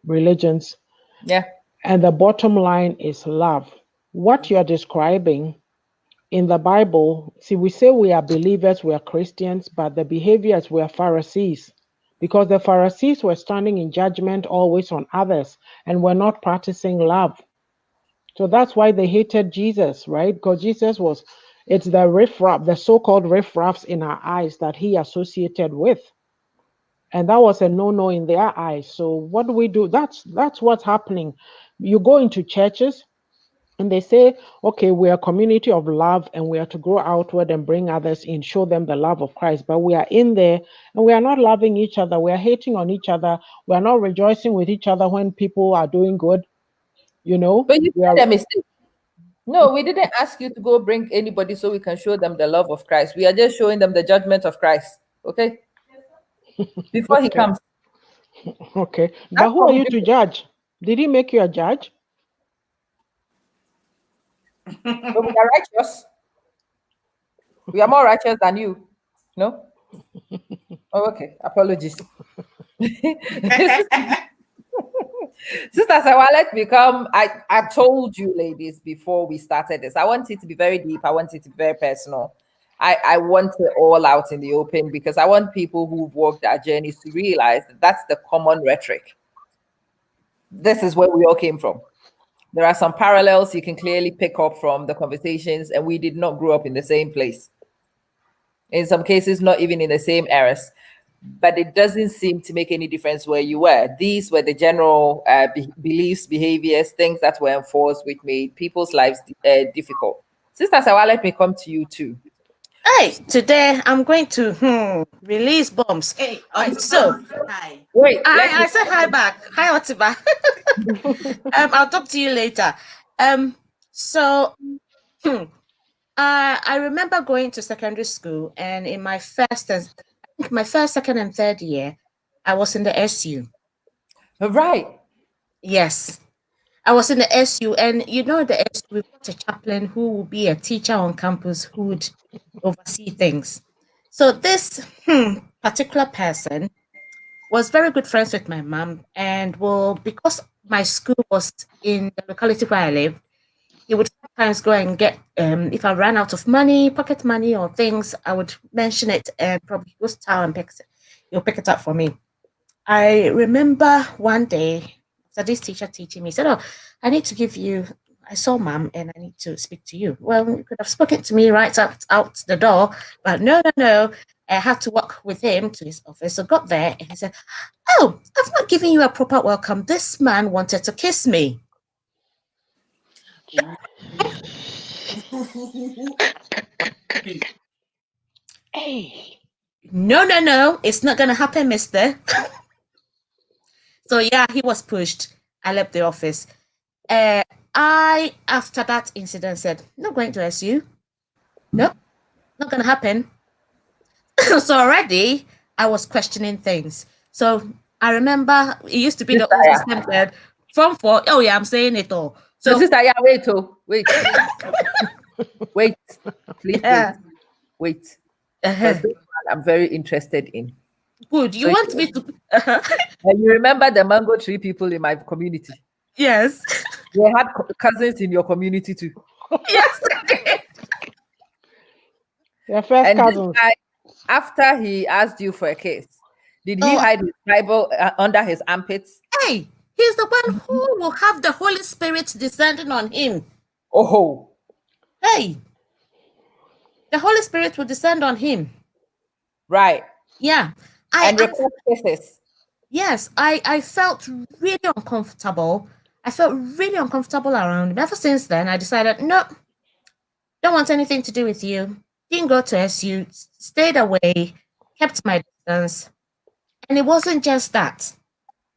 religions, Yeah. and the bottom line is love. What you're describing in the Bible, see, we say we are believers, we are Christians, but the behaviors were Pharisees, because the Pharisees were standing in judgment always on others and were not practicing love. So that's why they hated Jesus, right? Because Jesus it's the riffraff, the so-called riffraffs in our eyes that he associated with. And that was a no-no in their eyes. So what do we do? That's what's happening. You go into churches and they say, okay, we are a community of love and we are to go outward and bring others in, show them the love of Christ. But we are in there and we are not loving each other. We are hating on each other. We are not rejoicing with each other when people are doing good. But you We are said a mistake. No, we didn't ask you to go bring anybody so we can show them the love of Christ. We are just showing them the judgment of Christ. Okay? Before he okay. comes. Okay. That's But who what are we you do. to judge? Did he make you a judge? But we are righteous. We are more righteous than you. No? Oh, okay. Apologies. Sister Sawa, let me come. I told you, ladies, before we started this, I want it to be very deep. I want it to be very personal. I want it all out in the open because I want people who've walked our journeys to realize that that's the common rhetoric. This is where we all came from. There are some parallels you can clearly pick up from the conversations, and we did not grow up in the same place. In some cases, not even in the same eras. But it doesn't seem to make any difference where you were. These were the general beliefs, behaviors, things that were enforced, which made people's lives difficult. Sister Sawa, let me come to you too. Hey, today I'm going to release bombs. Hey, So hi. Wait, let me. I say hi back. Hi, Otiba. I'll talk to you later. So I remember going to secondary school, and in my first, second, and third year, I was in the SU. Right. Yes, I was in the SU, and the SU, we've got a chaplain who will be a teacher on campus who would oversee things. So this particular person was very good friends with my mom, and because my school was in the locality where I live, he would sometimes go and get if I ran out of money, pocket money or things, I would mention it and probably goes to town and he'll pick it up for me. I remember one day after this teacher teaching me, he said, "Oh, I need to give you. I saw mom and I need to speak to you." Well, you could have spoken to me right out the door, but no. I had to walk with him to his office. So got there and he said, "Oh, I've not given you a proper welcome. This man wanted to kiss me." Hey. No, it's not gonna happen, mister. So yeah, he was pushed. I left the office. I, after that incident, said, "Not going to SU. Nope, not gonna happen." So already I was questioning things. So I remember it used to be the Sister, old yeah. system that from for, oh yeah, I'm saying it all. So, So sister, yeah, wait, wait. Wait, please yeah, wait. Because this one I'm very interested in. good. You So want me to? you remember the mango tree people in my community? Yes, They had cousins in your community too. yes. Your first And this cousins. guy, after he asked you for a kiss, did he Oh, hide his Bible under his armpits? hey, He's the one who will have the Holy Spirit descending on him. Oh, Hey, the Holy Spirit will descend on him. right. Yeah. And record cases. Yes, I felt really uncomfortable. I felt really uncomfortable around him. Ever since then, I decided, no, don't want anything to do with you. Didn't go to SU, stayed away, kept my distance. And it wasn't just that.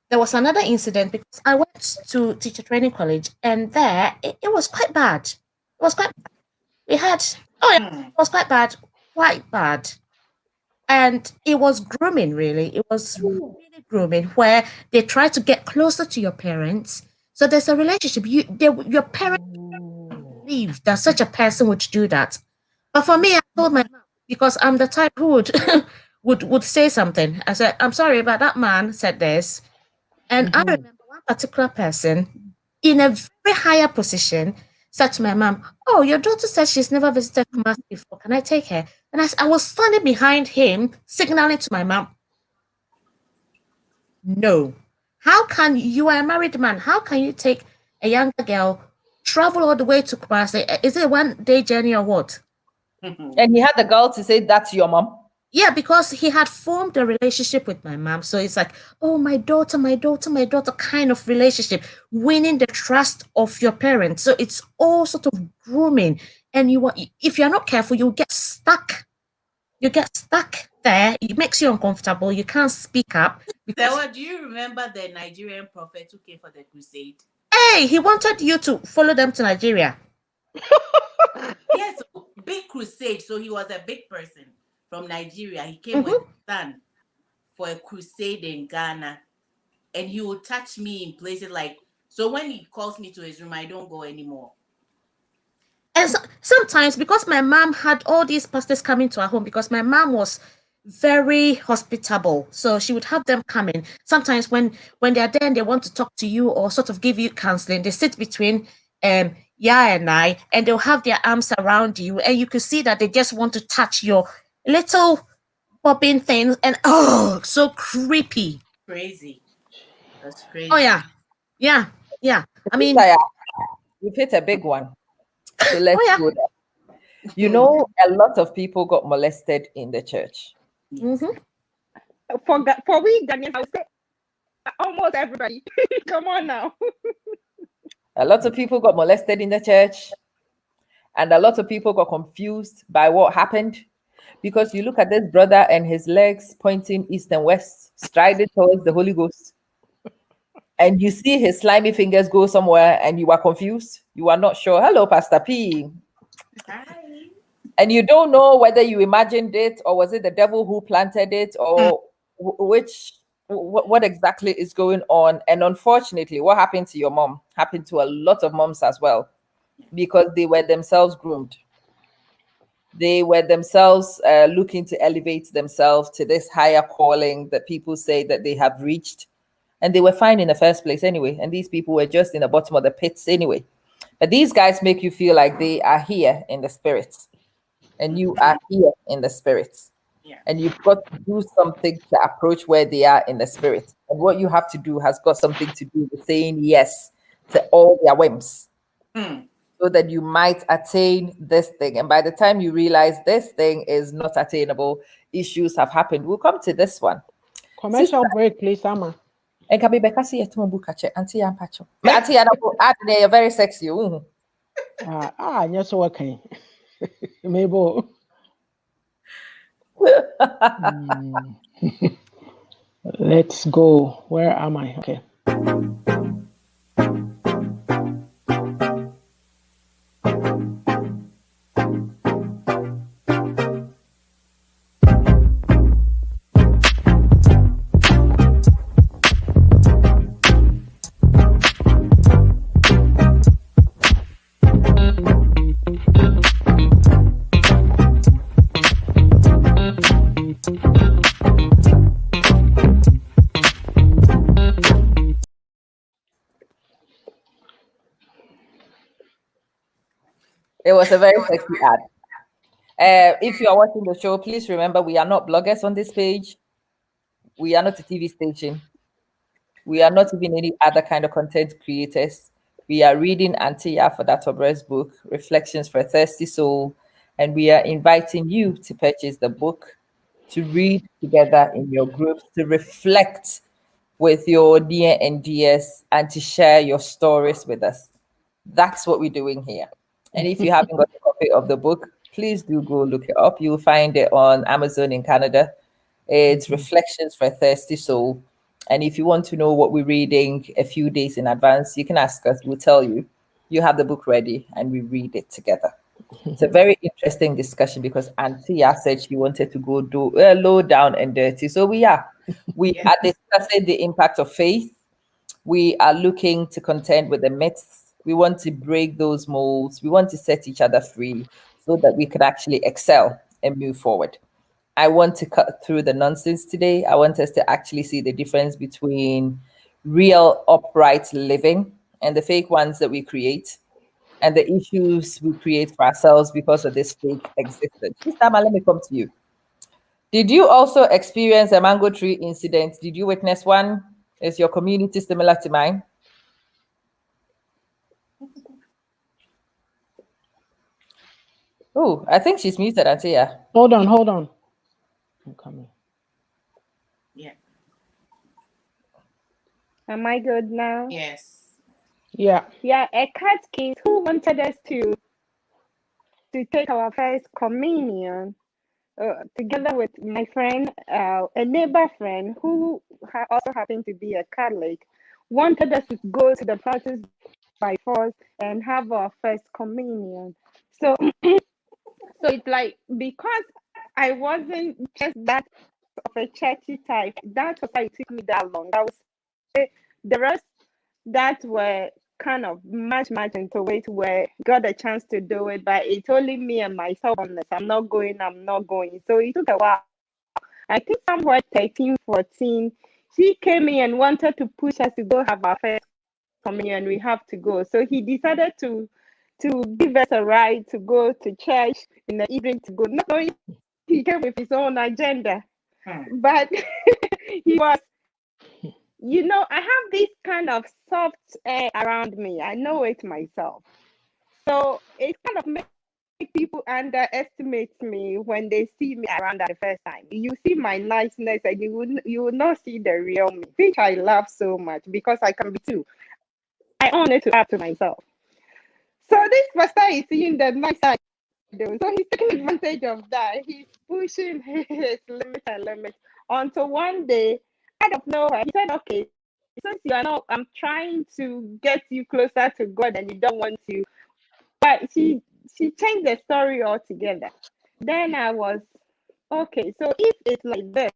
There was another incident because I went to teacher training college, and there it was quite bad. It was quite bad. We had, oh yeah, it was quite bad. And it was grooming, really. It was really grooming, where they try to get closer to your parents. So there's a relationship. Your parents believe that such a person would do that. But for me, I told my mom, because I'm the type who would would say something. I said, I'm sorry, but that man said this. And I remember one particular person in a very higher position said to my mom, oh, your daughter said she's never visited Kumasi before. Can I take her? And I was standing behind him, signaling to my mom, no. How can you are a married man? How can you take a younger girl, travel all the way to Kumasi? Is it a 1 day journey or what? And he had the girl to say, that's your mom. Yeah, because he had formed a relationship with my mom. So it's like, oh, my daughter kind of relationship, winning the trust of your parents. So it's all sort of grooming. And if you're not careful, you'll get stuck. You get stuck there. It makes you uncomfortable. You can't speak up. So, do you remember the Nigerian prophet who came for the crusade? Hey, he wanted you to follow them to Nigeria. Yes, big crusade. So he was a big person from Nigeria. He came with his son for a crusade in Ghana. And he will touch me in places like, so when he calls me to his room, I don't go anymore. And sometimes, because my mom had all these pastors coming to our home, because my mom was very hospitable, so she would have them come in. Sometimes when they're there and they want to talk to you or sort of give you counseling, they sit between Yaa and I, and they'll have their arms around you, and you can see that they just want to touch your little popping things, and oh, so creepy. Crazy. That's crazy. Oh yeah. I mean, You've hit a big one. So let's oh yeah. go there. You know, a lot of people got molested in the church. Mm-hmm. For we Ghanaians, I would say almost everybody. Come on now. A lot of people got molested in the church, and a lot of people got confused by what happened, because you look at this brother and his legs pointing east and west, striding towards the Holy Ghost, and you see his slimy fingers go somewhere, and you are confused. You are not sure. Hello, Pastor P. Hi. And you don't know whether you imagined it, or was it the devil who planted it, or what exactly is going on. And unfortunately, what happened to your mom happened to a lot of moms as well, because they were themselves groomed. They were themselves looking to elevate themselves to this higher calling that people say that they have reached, and they were fine in the first place anyway, and these people were just in the bottom of the pits anyway. But these guys make you feel like they are here in the spirit, and you are here in the spirit. Yeah. And you've got to do something to approach where they are in the spirit. And what you have to do has got something to do with saying yes to all their whims, so that you might attain this thing. And by the time you realize this thing is not attainable, issues have happened. We'll come to this one. Commercial break, please, Amma. And can be Becca see it Auntie Ampacho. Auntie Anna, you're very sexy. Yes, so okay. Maybe. Let's go. Where am I? Okay. It was a very sexy ad. If you are watching the show, please remember we are not bloggers on this page. We are not a TV station. We are not even any other kind of content creators. We are reading Antia for that Obra's book, Reflections for a Thirsty Soul, and we are inviting you to purchase the book, to read together in your groups, to reflect with your near and dears, and to share your stories with us. That's what we're doing here. And if you haven't got a copy of the book, please do go look it up. You'll find it on Amazon in Canada. It's Reflections for a Thirsty Soul. And if you want to know what we're reading a few days in advance, you can ask us. We'll tell you. You have the book ready and we read it together. It's a very interesting discussion because Antia said she wanted to go do low down and dirty. So we are. We Yeah. are discussing the impact of faith. We are looking to contend with the myths. We want to break those molds. We want to set each other free so that we can actually excel and move forward. I want to cut through the nonsense today. I want us to actually see the difference between real upright living and the fake ones that we create, and the issues we create for ourselves because of this fake existence. This time, let me come to you. Did you also experience a mango tree incident? Did you witness one? Is your community similar to mine? Oh, I think she's muted, Antia. Hold on. I'm coming. Yeah. Am I good now? Yes. Yeah. Yeah, a cat kid who wanted us to take our first communion together with my friend, a neighbor friend who also happened to be a Catholic, wanted us to go to the practice by force and have our first communion. So, so it's like because I wasn't just that of a churchy type, that was why it took me that long. I would say the rest that were kind of much into it where got a chance to do it, but it's only me and myself on this. I'm not going. So it took a while. I think somewhere 13, 14, she came in and wanted to push us to go have our first communion. We have to go. So he decided to give us a ride to go to church in the evening to go. Not knowing he came with his own agenda, but he was, I have this kind of soft air around me. I know it myself. So it kind of makes people underestimate me when they see me around at the first time. You see my niceness and you will not see the real me, which I love so much because I can be too. I own it to add to myself. So this pastor is seeing the nice side. So he's taking advantage of that. He's pushing his limits until one day, out of nowhere, he said, okay, since you are not, I'm trying to get you closer to God and you don't want to. But she changed the story altogether. Then I was, okay, so if it's like this,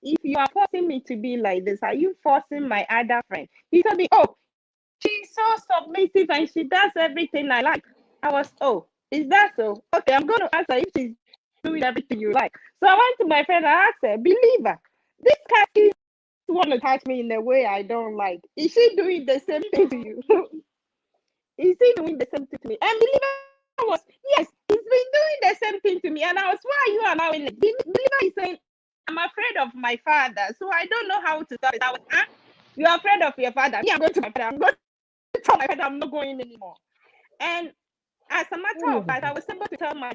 if you are forcing me to be like this, are you forcing my other friend? He told me, oh, she's so submissive and she does everything I like. I was, oh, is that so? Okay, I'm going to ask her if she's doing everything you like. So I went to my friend and asked her, believer, this cat is want to touch me in a way I don't like. Is she doing the same thing to you? Is he doing the same thing to me? And believer was, yes, he's been doing the same thing to me. And I was, why are you allowing it? Believer is saying, I'm afraid of my father, so I don't know how to stop it. I was, you're afraid of your father. Me, I'm going to my father. I'm going to tell my father I'm not going anymore. And as a matter of fact, I was able to tell my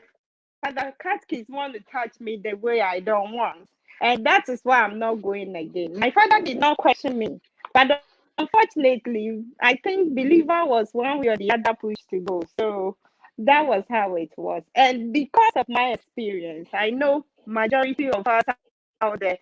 father, cat kids want to touch me the way I don't want. And that is why I'm not going again. My father did not question me. But unfortunately, I think believer was one way or the other pushed to go. So that was how it was. And because of my experience, I know majority of us out there,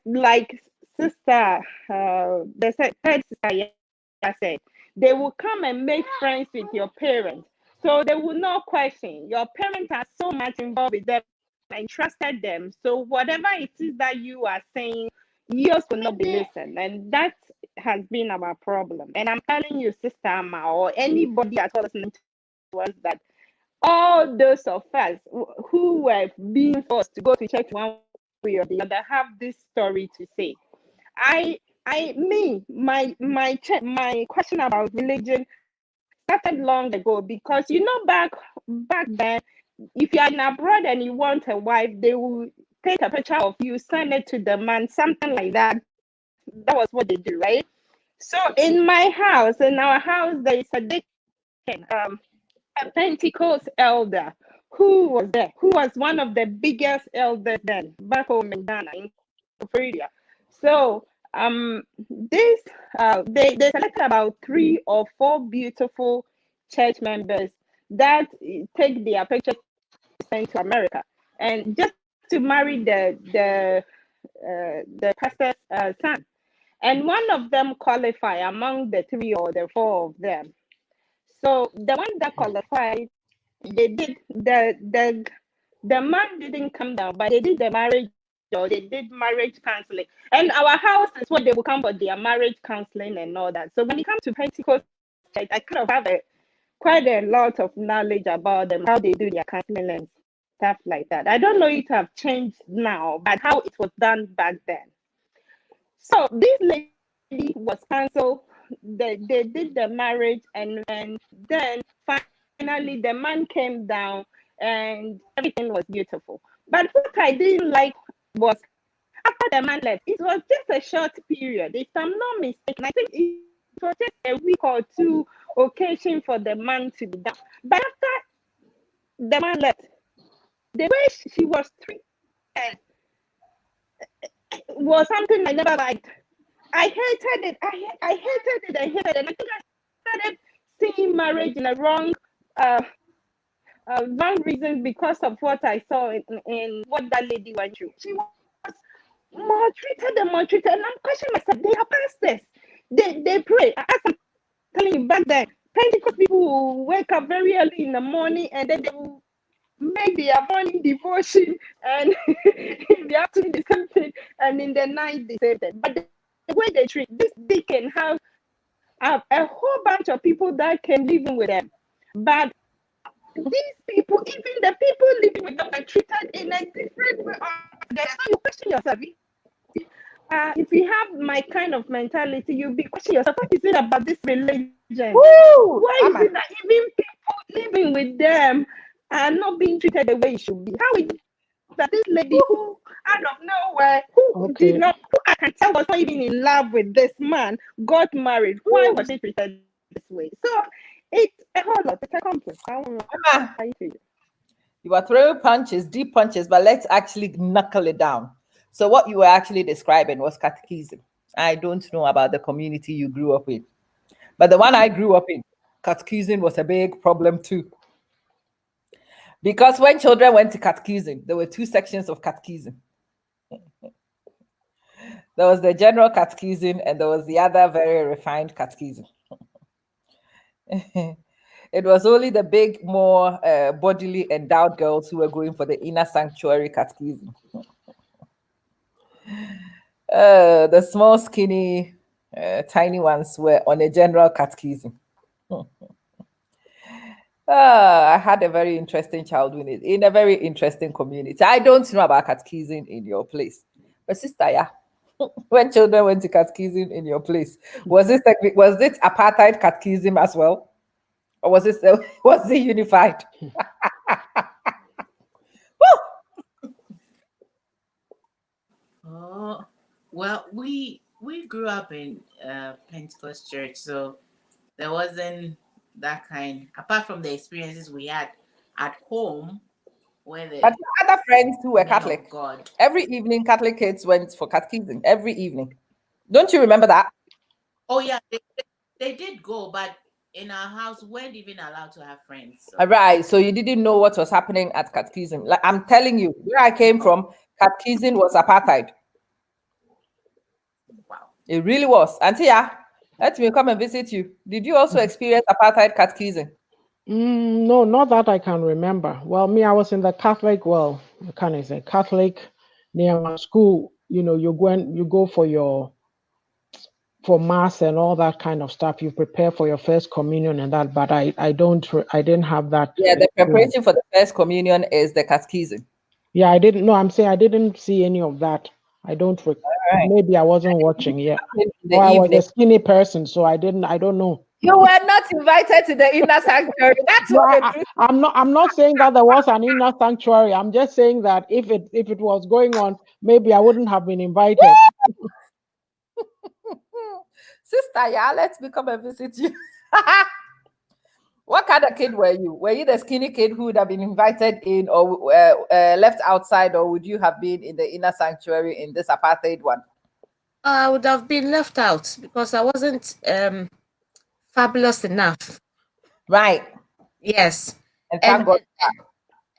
like sister, the third sister said, they will come and make friends with your parents. So they will not question. Your parents are so much involved with them and trusted them. So whatever it is that you are saying, yours will not be listened. And that has been our problem. And I'm telling you, Sister Amma, or anybody at all listening to us, that all those of us who were being forced to go to church one way or the other have this story to say. My question about religion started long ago because back then, if you are in abroad and you want a wife, they will take a picture of you, send it to the man, something like that. That was what they do, right? So in my house, in our house, there is a deacon, a Pentecost elder who was there, who was one of the biggest elders then back home in Ghana, in Korea. So this they selected about 3 or 4 beautiful church members that take their pictures to send to America, and just to marry the pastor's son. And one of them qualify among the 3 or the 4 of them. So the one that qualified, they did the man didn't come down, but they did the marriage, or they did marriage counseling. And our house is where they will come for their marriage counseling and all that. So when it comes to Pentecost church, I kind of have quite a lot of knowledge about them, how they do their counseling and stuff like that. I don't know if it have changed now, but how it was done back then. So this lady was cancelled. They did the marriage, and then finally the man came down, and everything was beautiful. But what I didn't like was after the man left, it was just a short period. If I'm not mistaken, I think it was just a week or 2 occasion for the man to be down. But after the man left, the way she was treated was something I never liked. I hated it. I hated it. I hated it. And I think I started seeing marriage in a wrong reasons because of what I saw in what that lady went through. She was maltreated and maltreated. And I'm questioning myself. They are pastors. They pray. As I'm telling you back then, Pentecost people will wake up very early in the morning, and then they will make their morning devotion, and in the afternoon the same thing, and in the night the same thing. But the way they treat this, they can have a whole bunch of people that can live in with them. But these people, even the people living with them, are treated in a different way altogether. So you question yourself. If you have my kind of mentality, you'll be questioning yourself, what is it about this religion? Woo! Why is it that even people living with them are not being treated the way it should be? How is it that this lady who out of nowhere, who did not, who I can tell was not even in love with this man, got married? Why was she treated this way? So it's a whole lot. It's a complex. I won't lie to you. You are throwing punches, deep punches, but let's actually knuckle it down. So what you were actually describing was catechism. I don't know about the community you grew up in, but the one I grew up in, catechism was a big problem too. Because when children went to catechism, there were 2 sections of catechism. There was the general catechism, and there was the other very refined catechism. It was only the big, more bodily endowed girls who were going for the inner sanctuary catechism. The small, skinny, tiny ones were on a general catechism. I had a very interesting childhood in a very interesting community. I don't know about catechism in your place, but sister, yeah, when children went to catechism in your place, was it apartheid catechism as well, or was it unified? Oh, well, we grew up in Pentecost church, so there wasn't that kind. Apart from the experiences we had at home, where the But other friends who were name of Catholic, God. every evening Catholic kids went for catechism every evening. Don't you remember that? Oh yeah, they did go, but in our house, we weren't even allowed to have friends. So Right. So you didn't know what was happening at catechism. Like I'm telling you, where I came from, catechism was apartheid. wow. It really was. Auntie, yeah, let me come and visit you. Did you also experience apartheid catechism? No, not that I can remember. Well, me, I was in the Catholic, well, can I say Catholic near my school, you go for mass and all that kind of stuff. You prepare for your first communion and that, but I didn't have that. Yeah, the preparation for the first communion is the catechism. Yeah, I didn't know. I'm saying I didn't see any of that. I don't. Right. Maybe I wasn't watching. Yeah, In the or I was evening. a skinny person, so I didn't. I don't know. You were not invited to the inner sanctuary. That's No, what the truth. I'm not. I'm not saying that there was an inner sanctuary. I'm just saying that if it was going on, maybe I wouldn't have been invited. Sister, yeah, let me come and visit you. What kind of kid were you? Were you the skinny kid who would have been invited in or left outside, or would you have been in the inner sanctuary in this apartheid one? I would have been left out because I wasn't fabulous enough. Right. Yes. And And thank God.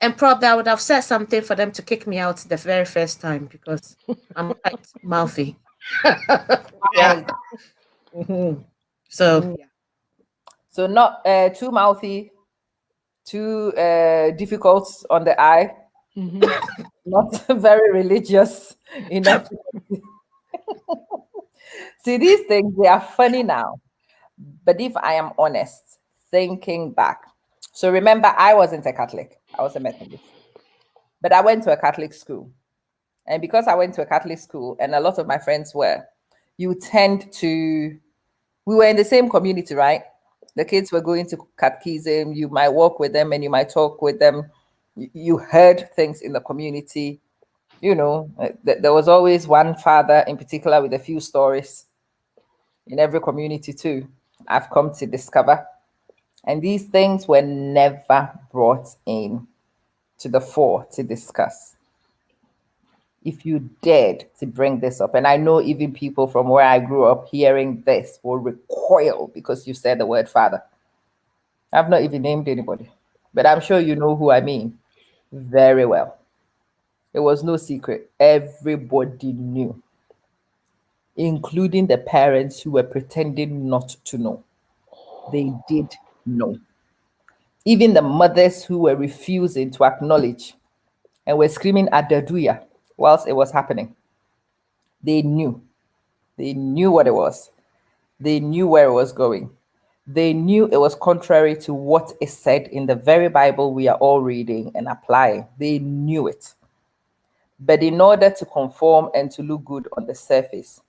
and probably I would have said something for them to kick me out the very first time because I'm quite mouthy. Yeah. Right. Mhm. So yeah. So not too mouthy, too difficult on the eye, Mhm. not very religious enough. See, these things, they are funny now. But if I am honest, thinking back, so remember, I wasn't a Catholic, I was a Methodist, but I went to a Catholic school. And because I went to a Catholic school and a lot of my friends were, you tend to, we were in the same community, right? The kids were going to catechism, you might walk with them and you might talk with them. You heard things in the community. There was always one father in particular with a few stories in every community, too. I've come to discover. And these things were never brought in to the fore to discuss. If you dared to bring this up, and I know even people from where I grew up hearing this will recoil because you said the word father. I've not even named anybody, but I'm sure you know who I mean very well. It was no secret. Everybody knew, including the parents who were pretending not to know. They did know. Even the mothers who were refusing to acknowledge and were screaming Adaduya whilst it was happening. They knew. They knew what it was. They knew where it was going. They knew it was contrary to what is said in the very Bible we are all reading and applying. They knew it. But in order to conform and to look good on the surface,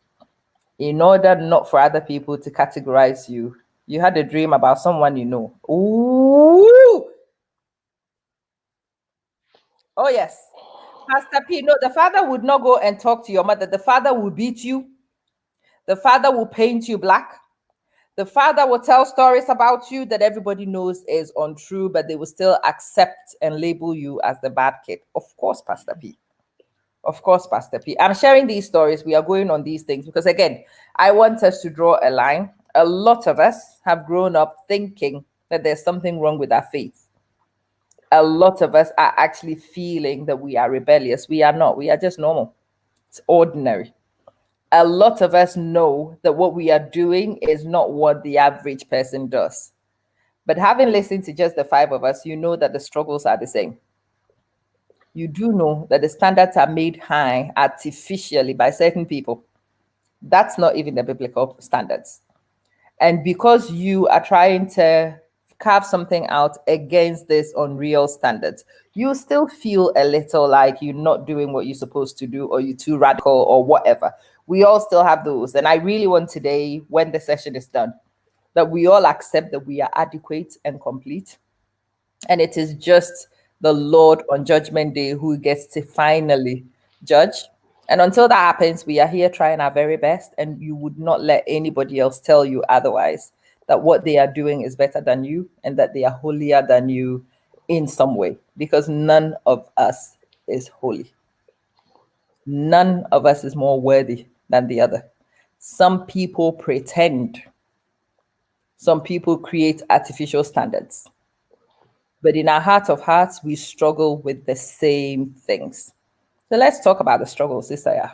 in order not for other people to categorize you, you had a dream about someone you know. Ooh! Oh, yes. Pastor P, no, the father would not go and talk to your mother. The father will beat you. The father will paint you black. The father will tell stories about you that everybody knows is untrue, but they will still accept and label you as the bad kid. Of course, Pastor P. Of course, Pastor P. I'm sharing these stories. We are going on these things because, again, I want us to draw a line. A lot of us have grown up thinking that there's something wrong with our faith. A lot of us are actually feeling that we are rebellious. We are not. We are just normal. It's ordinary. A lot of us know that what we are doing is not what the average person does. But having listened to just the five of us, you know that the struggles are the same. You do know that the standards are made high artificially by certain people. That's not even the biblical standards. And because you are trying to carve something out against this unreal standards, you still feel a little like you're not doing what you're supposed to do, or you're too radical, or whatever. We all still have those. And I really want today, when the session is done, that we all accept that we are adequate and complete. And it is just the Lord on Judgment Day who gets to finally judge. And until that happens, we are here trying our very best. And you would not let anybody else tell you otherwise, that what they are doing is better than you and that they are holier than you in some way, because none of us is holy. None of us is more worthy than the other. Some people pretend, some people create artificial standards. But in our heart of hearts, we struggle with the same things. So let's talk about the struggles, Sister. Ya.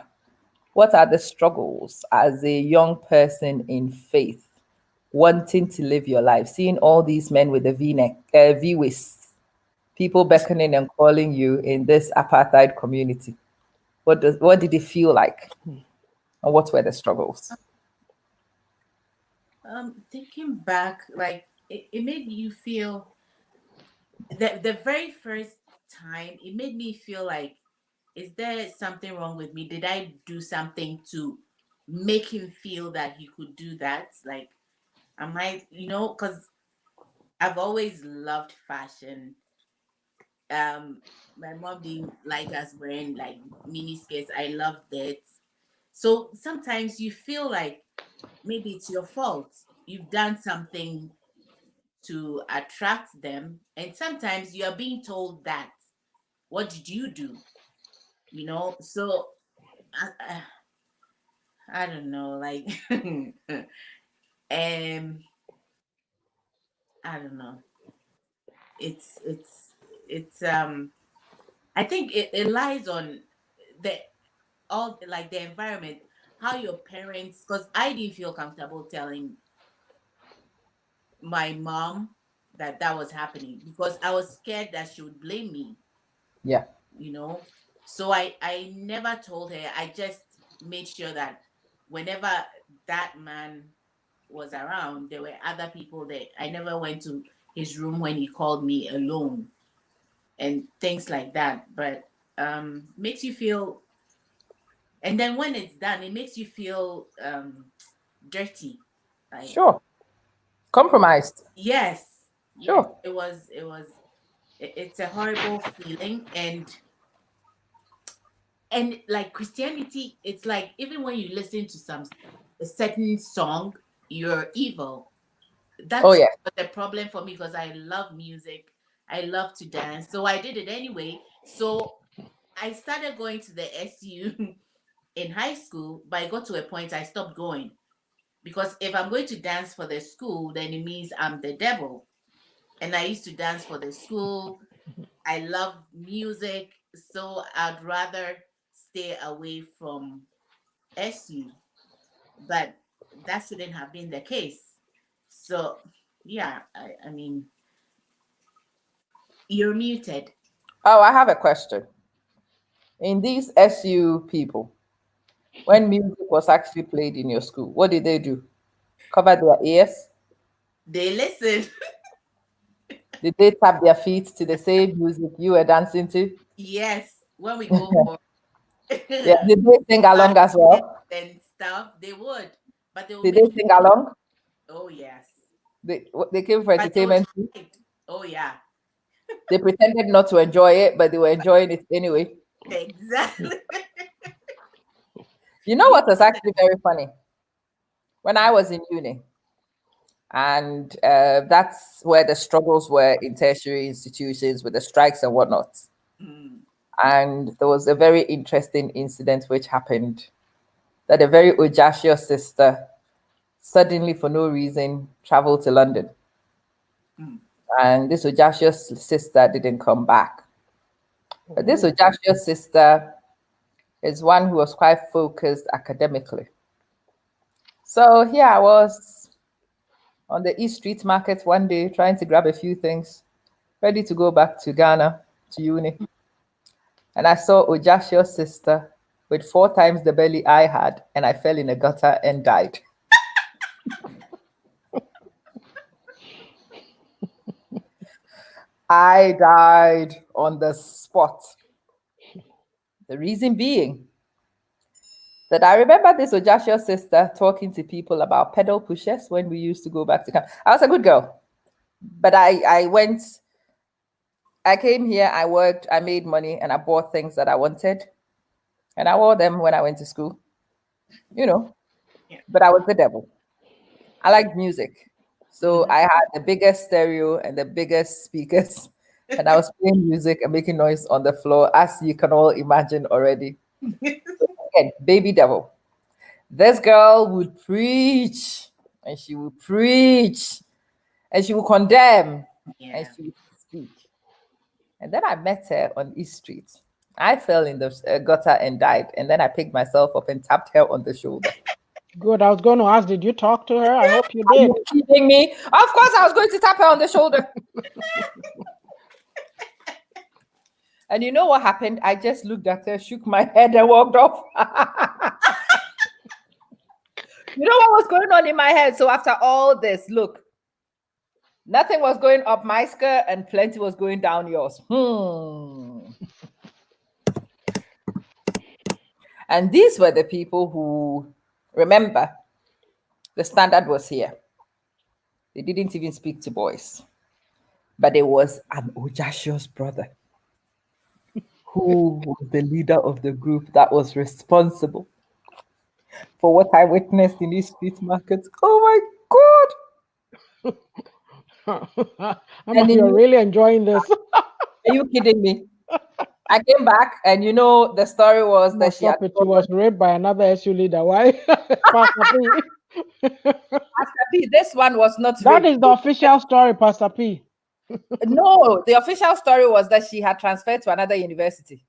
What are the struggles as a young person in faith, wanting to live your life, seeing all these men with the V-neck, V-waist, people beckoning and calling you in this apartheid community? What did it feel like? And what were the struggles? Thinking back, like it made you feel the very first time, it made me feel like, is there something wrong with me? Did I do something to make him feel that he could do that? Like, am I, because I've always loved fashion. My mom didn't like us wearing like mini skirts. I loved it. So sometimes you feel like maybe it's your fault. You've done something to attract them. And sometimes you are being told that. What did you do? So I don't know, like, I don't know. It's I think it lies on the like the environment, how your parents, because I didn't feel comfortable telling my mom that that was happening because I was scared that she would blame me, Yeah. you know. So I never told her. I just made sure that whenever that man was around, there were other people there. I never went to his room when he called me alone and things like that. But makes you feel, and then when it's done, it makes you feel dirty. Like, Sure. Compromised. yes, yes, Sure. it's a horrible feeling. And like Christianity, it's like even when you listen to a certain song, you're evil. Oh That's yeah. the problem for me because I love music. I love to dance. So I did it anyway. So I started going to the SU in high school, but I got to a point I stopped going because if I'm going to dance for the school, then it means I'm the devil. And I used to dance for the school. I love music, so I'd rather stay away from SU. But that shouldn't have been the case. So, yeah, I mean, you're muted. Oh, I have a question. In these SU people, when music was actually played in your school, what did they do? Cover their ears? They listen. Did they tap their feet to the same music you were dancing to? Yes, when we go for Yeah. Did they sing along as parties well? and stuff, they would. But they would Did make they you sing feel, along? oh, yes. They came for But they would entertainment too. hide. Oh, yeah. They pretended not to enjoy it, but they were enjoying it anyway. Exactly. You know You what was actually very funny? When I was in uni, and that's where the struggles were in tertiary institutions with the strikes and whatnot. mm, And there was a very interesting incident which happened that a very audacious sister suddenly, for no reason, traveled to London. mm, And this audacious sister didn't come back. But this Oh, audacious sister is one who was quite focused academically. So here I was on the East Street Market one day trying to grab a few things, ready to go back to Ghana, to uni. And I saw audacious sister with 4 times the belly I had, and I fell in a gutter and died. I died on the spot. The reason being that I remember this audacious sister talking to people about pedal pushers when we used to go back to camp. I was a good girl, but I came here, I worked, I made money, and I bought things that I wanted, and I wore them when I went to school, you know. yeah. But I was the devil. I liked music, so Mhm. I had the biggest stereo and the biggest speakers, and I was playing music and making noise on the floor, as you can all imagine already. Again, baby devil. This girl would preach and she would preach and she would condemn and Yeah. she would speak. And then I met her on East Street. I fell in the gutter and died. And then I picked myself up and tapped her on the shoulder. good. I was going to ask, did you talk to her? I hope you Are you did. kidding me? Of course, I was going to tap her on the shoulder. And you know what happened? I just looked at her, shook my head, and walked off. You know what was going on in my head? So after all this, look, nothing was going up my skirt and plenty was going down yours. And these were the people who, remember, the standard was here. They didn't even speak to boys. But there was an audacious brother who was the leader of the group that was responsible for what I witnessed in these street markets. Oh my God. Amma, And in you're really enjoying this. Are you kidding me? I came back, and the story was Amma, that she had stop it. She was gone. raped by another SU leader. Why? Pastor P. Pastor P, this one was not That raped. is the official story, Pastor P. No, the official story was that she had transferred to another university,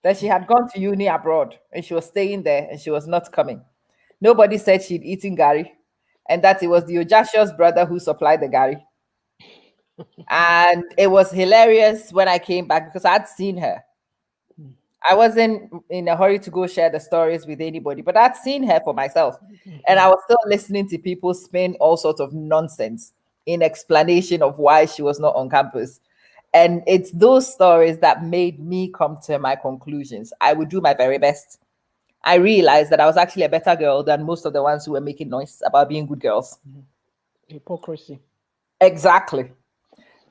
that she had gone to uni abroad, and she was staying there, and she was not coming. Nobody said she'd eaten Gary, and that it was the Ojasho's brother who supplied the Gary. And it was hilarious when I came back because I'd seen her. I wasn't in a hurry to go share the stories with anybody, but I'd seen her for myself. And I was still listening to people spin all sorts of nonsense in explanation of why she was not on campus. And it's those stories that made me come to my conclusions. I would do my very best. I realized that I was actually a better girl than most of the ones who were making noise about being good girls. Hypocrisy. Exactly.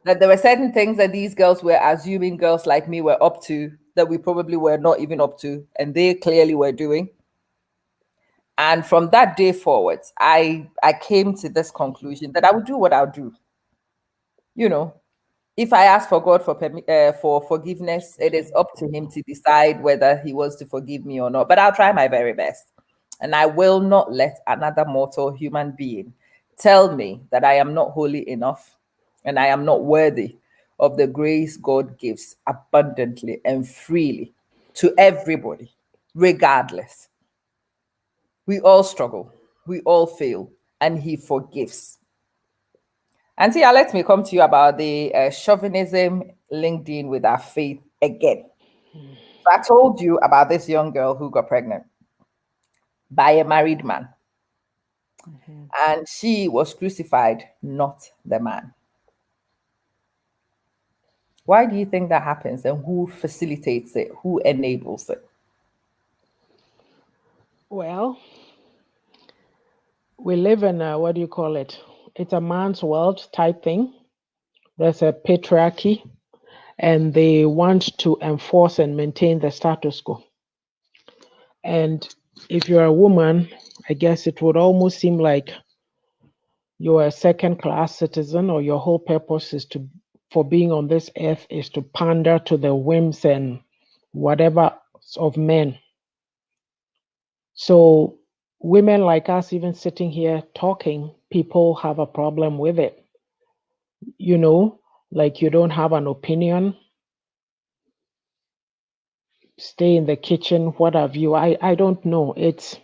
That there were certain things that these girls were assuming girls like me were up to that we probably were not even up to, and they clearly were doing. And from that day forwards, I came to this conclusion that I would do what I'll do. You know, if I ask for God for forgiveness, it is up to Him to decide whether He wants to forgive me or not. But I'll try my very best, and I will not let another mortal human being tell me that I am not holy enough and I am not worthy of the grace God gives abundantly and freely to everybody, regardless. We all struggle, we all fail, and He forgives. And Tia, let me come to you about the chauvinism linked in with our faith again. So I told you about this young girl who got pregnant by a married man, and she was crucified, not the man. Why do you think that happens, and who facilitates it? Who enables it? Well, we live in a, what do you call it? It's a man's world type thing. There's a patriarchy, and they want to enforce and maintain the status quo. And if you're a woman, I guess it would almost seem like you're a second class citizen, or your whole purpose is to, for being on this earth, is to pander to the whims and whatever of men. So women like us, even sitting here talking, people have a problem with it. You know, like you don't have an opinion, stay in the kitchen, what have you. I don't know. It's,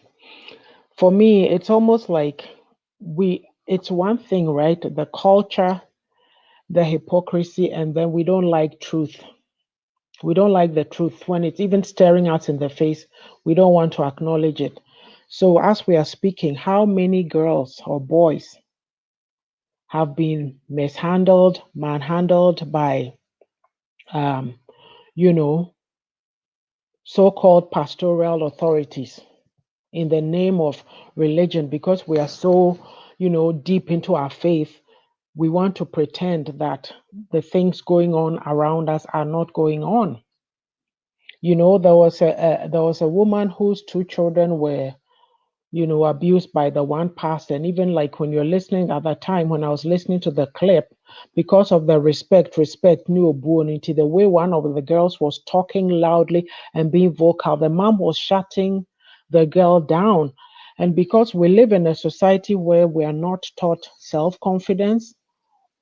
for me, it's almost like it's one thing, right? The culture, the hypocrisy, and then we don't like truth. We don't like the truth when it's even staring us in the face. We don't want to acknowledge it. So, as we are speaking, how many girls or boys have been mishandled, manhandled by, um, you know, so-called pastoral authorities in the name of religion, because we are so, deep into our faith. We want to pretend that the things going on around us are not going on. There was a woman whose two children were, abused by the one pastor. And even like when you're listening at that time, when I was listening to the clip, because of the respect, new into the way one of the girls was talking loudly and being vocal, the mom was shutting the girl down. And because we live in a society where we are not taught self-confidence,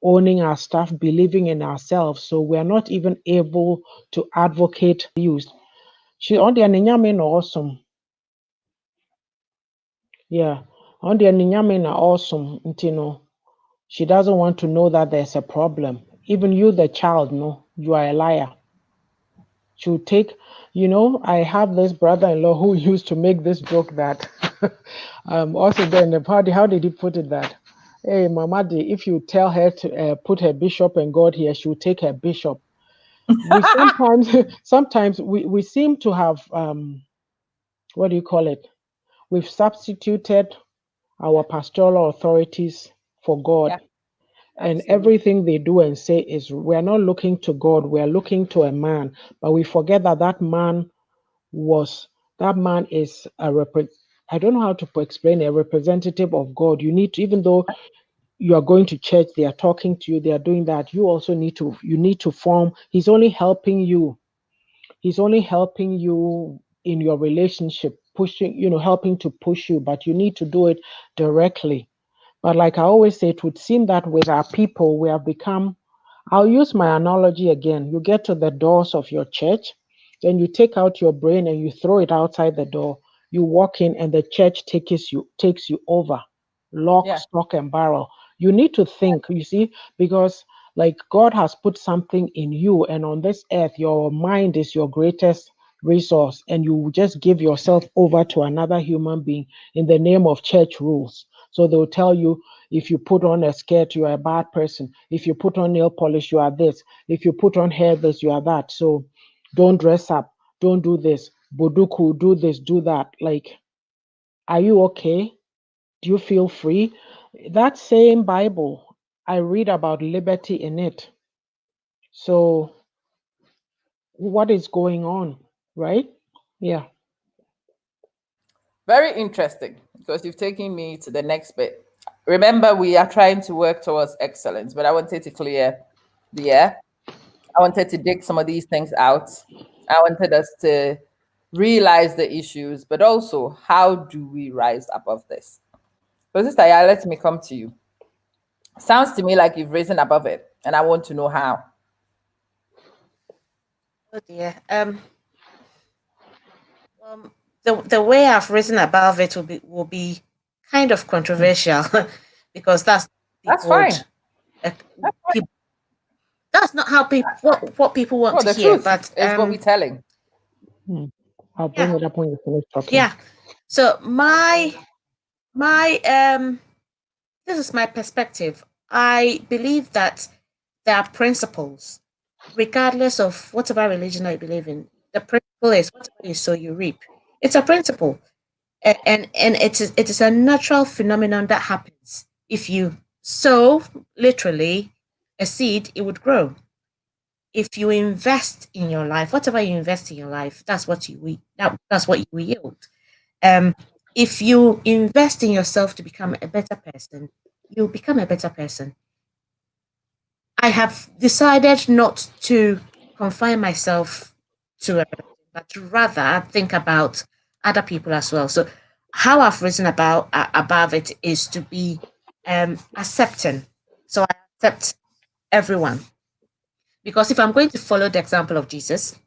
owning our stuff, believing in ourselves, so we are not even able to advocate use. She on the Ninyame no awesome. Yeah. On the Ninyame na awesome. She doesn't want to know that there's a problem. Even you, the child, no, you are a liar. She'll take, I have this brother-in-law who used to make this joke that also there in the party, how did he put it that? Hey, Mamadi, if you tell her to put her bishop and God here, she'll take her bishop. We sometimes we seem to have what do you call it? We've substituted our pastoral authorities for God. Yeah, And absolutely. everything they do and say is, we're not looking to God, we're looking to a man. But we forget that that man that man is I don't know how to explain, a representative of God. You need to, even though you are going to church, they are talking to you, they are doing that. You also need to form. He's only helping you. He's only helping you in your relationship, pushing, helping to push you, but you need to do it directly. But like I always say, it would seem that with our people, we have become, I'll use my analogy again. You get to the doors of your church, then you take out your brain and you throw it outside the door. You walk in and the church takes you over, lock, Yeah. stock, and barrel. You need to think, you see, because like God has put something in you, and on this earth, your mind is your greatest resource, and you just give yourself over to another human being in the name of church rules. So they'll tell you, if you put on a skirt, you are a bad person. If you put on nail polish, you are this. If you put on hair this, you are that. So don't dress up. Don't do this. Boduku, do this, do that. Like, are you okay? Do you feel free? That same Bible, I read about liberty in it. So what is going on, right? Yeah. Very interesting, because you've taken me to the next bit. Remember, we are trying to work towards excellence, but I wanted to clear the air. I wanted to dig some of these things out. I wanted us to realize the issues, but also how do we rise above this? So, Sister, yeah, let me come to you. Sounds to me like you've risen above it, and I want to know how. Oh dear. The way I've risen above it will be kind of controversial because that's That's people would fine. people, that's not how people what people want Well, to the hear. truth But is what we're telling. Hmm. I'll bring yeah, it up when you finish talking. yeah. So my this is my perspective. I believe that there are principles, regardless of whatever religion I believe in. The principle is whatever you sow, you reap. It's a principle, and it is a natural phenomenon that happens. If you sow literally a seed, it would grow. If you invest in your life, whatever you invest in your life, that's what you will. That's what you will yield. Um, if you invest in yourself to become a better person, you'll become a better person. I have decided not to confine myself to a religion, but to rather think about other people as well. So, how I've risen above it is to be accepting. So I accept everyone, because if I'm going to follow the example of Jesus,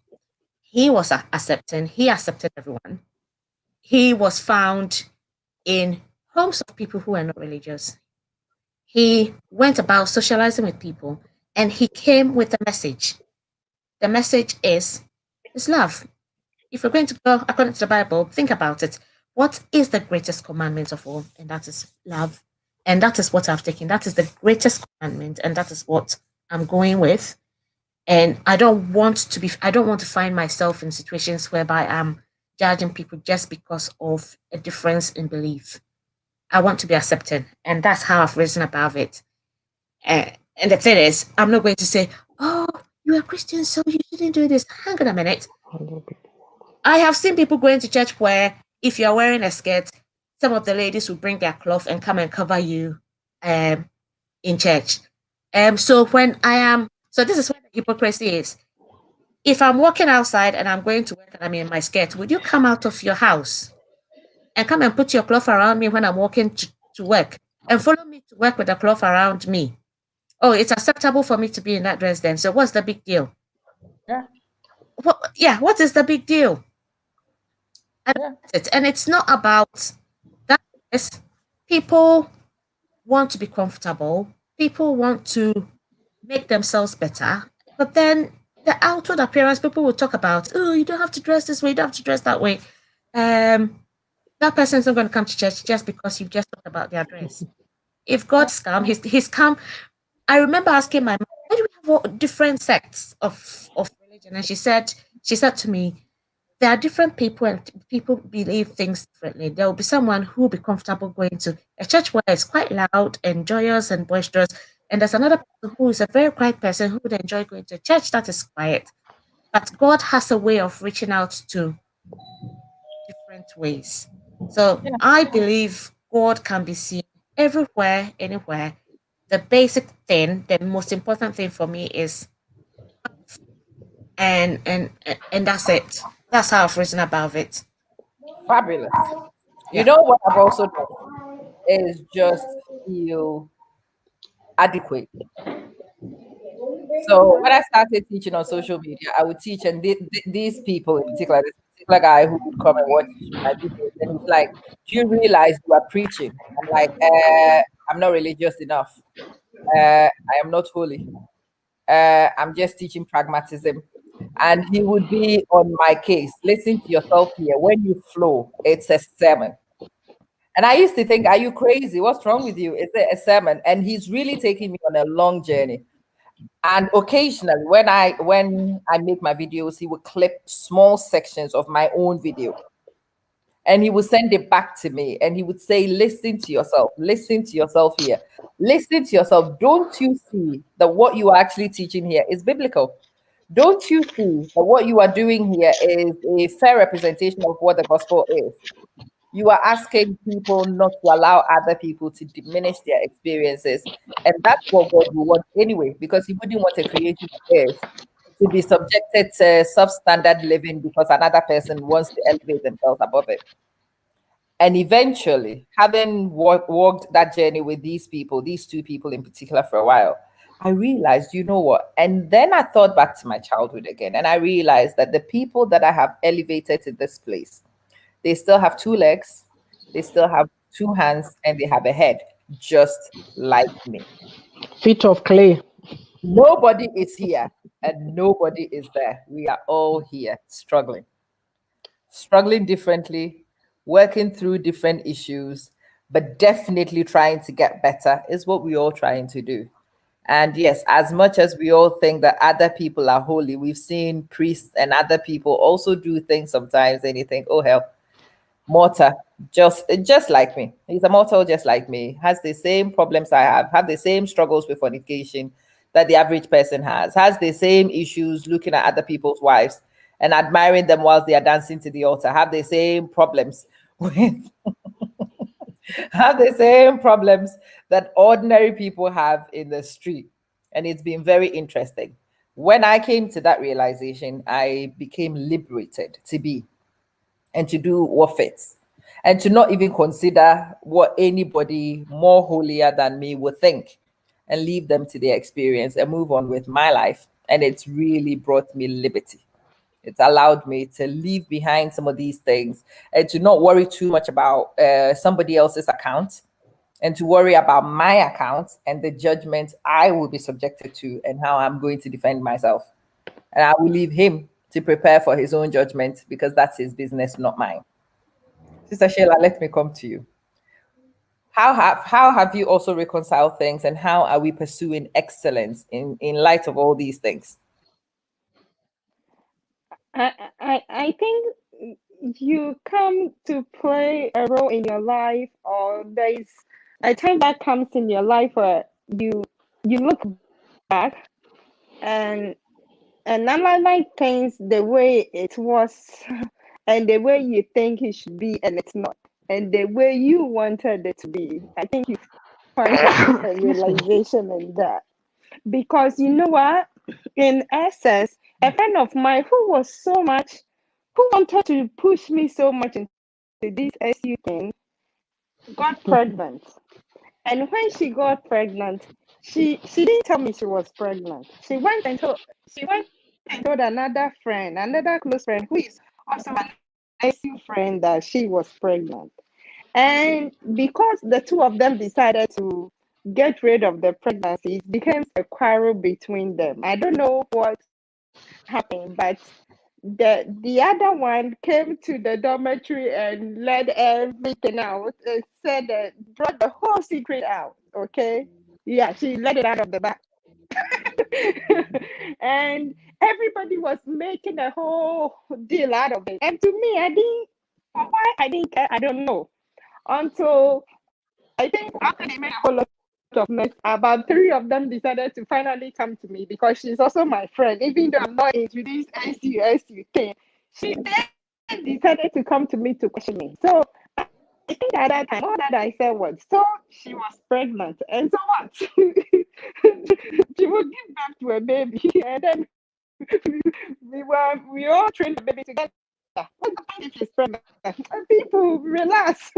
he was accepting. He accepted everyone. He was found in homes of people who were not religious. He went about socializing with people, and he came with a message. The message is love. If you're going to go according to the Bible, think about it. What is the greatest commandment of all? And that is love. And that is what I've taken. That is the greatest commandment, and that is what I'm going with. And I don't want to find myself in situations whereby I'm judging people just because of a difference in belief. I want to be accepted, and that's how I've risen above it. And the thing is, I'm not going to say, "Oh, you are Christian, so you shouldn't do this." Hang on a minute. I have seen people going to church where if you're wearing a skirt, some of the ladies will bring their cloth and come and cover you um, in church. So this is where the hypocrisy is. If I'm walking outside and I'm going to work and I'm in my skirt, would you come out of your house and come and put your cloth around me when I'm walking to work and follow me to work with the cloth around me? Oh, it's acceptable for me to be in that dress then. So what's the big deal? Yeah. What is the big deal? I don't Yeah. get it. And it's not about that. Is people want to be comfortable. People want to make themselves better. But then the outward appearance, people will talk about, oh, you don't have to dress this way, you don't have to dress that way. That person's not going to come to church just because you've just talked about their dress. If God's come, he's come. I remember asking my mom, why do we have all different sects of religion? And she said to me, there are different people and people believe things differently. There will be someone who will be comfortable going to a church where it's quite loud and joyous and boisterous. And there's another person who is a very quiet person who would enjoy going to a church that is quiet. But God has a way of reaching out to different ways. So I believe God can be seen everywhere, anywhere. The basic thing, the most important thing for me is, and that's it. That's how I've written about it. Fabulous. You Yeah. know what I've also done is just feel adequate. So when I started teaching on social media, I would teach, and these people in particular, this particular guy who would come and watch my videos, and he's like, "Do you realize you are preaching?" I'm like, "I'm not religious enough. I am not holy. I'm just teaching pragmatism." And he would be on my case. Listen to yourself here. When you flow, it's a sermon. And I used to think, "Are you crazy? What's wrong with you? Is it a sermon?" And he's really taking me on a long journey. And occasionally, when I make my videos, he would clip small sections of my own video, and he would send it back to me, and he would say, "Listen to yourself. Listen to yourself here. Listen to yourself. Don't you see that what you are actually teaching here is biblical? Don't you see that what you are doing here is a fair representation of what the gospel is? You are asking people not to allow other people to diminish their experiences. And that's what God will want anyway, because He wouldn't want a creation of His to be subjected to substandard living because another person wants to elevate themselves above it." And eventually, having walked that journey with these people, these two people in particular, for a while, I realized, you know what? And then I thought back to my childhood again, and I realized that the people that I have elevated to this place, they still have two legs, they still have two hands, and they have a head, just like me. Feet of clay. Nobody is here and nobody is there. We are all here struggling differently, working through different issues, but definitely trying to get better is what we're all trying to do. And yes, as much as we all think that other people are holy, we've seen priests and other people also do things sometimes, and you think, "Oh hell, mortal, just like me. He's a mortal just like me, has the same problems I have the same struggles with fornication that the average person has the same issues looking at other people's wives and admiring them whilst they are dancing to the altar, have the same problems with have the same problems that ordinary people have in the street." And it's been very interesting. When I came to that realization, I became liberated to be and to do what fits, and to not even consider what anybody more holier than me would think, and leave them to their experience and move on with my life. And it's really brought me liberty. It's allowed me to leave behind some of these things and to not worry too much about somebody else's account, and to worry about my account and the judgment I will be subjected to and how I'm going to defend myself. And I will leave him to prepare for his own judgment, because that's his business, not mine. Sister Sheila, let me come to you. How have you also reconciled things, and how are we pursuing excellence in light of all these things? I think you come to play a role in your life, or there's a time that comes in your life where you look back and analyze things the way it was and the way you think it should be and it's not, and the way you wanted it to be. I think you find a Excuse me. realization in that. Because you know what? In essence, a friend of mine who wanted to push me so much into this SU thing got pregnant. And when she got pregnant, she didn't tell me she was pregnant. She went and told another friend, another close friend who is also an SU friend, that she was pregnant. And because the two of them decided to get rid of the pregnancy, it became a quarrel between them. I don't know what happened, but the other one came to the dormitory and let everything out. It said that brought the whole secret out. Okay, yeah, she let it out of the back. And everybody was making a whole deal out of it. And to me, why I didn't care, I don't know. Until I think after they made a whole lot of mess, about three of them decided to finally come to me, because she's also my friend, even though I'm not into this SU thing. They decided to come to me to question me. So I think at that time, all that I said was, so she was pregnant, and so what? She would give birth to a baby, and then we all trained the baby together. What's the point if she's pregnant? People relax.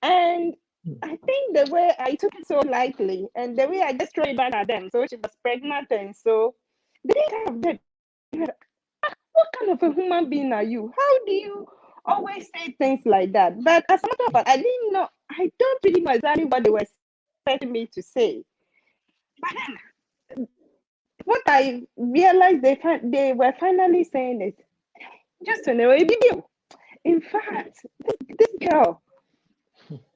And I think the way I took it so lightly, and the way I just threw it back at them. So she was pregnant, and so they didn't kind of what kind of a human being are you? How do you always say things like that? But as a matter of fact, I didn't know. I don't really know exactly what they were expecting me to say. But then, what I realized they were finally saying is, just to know a video. In fact, this girl,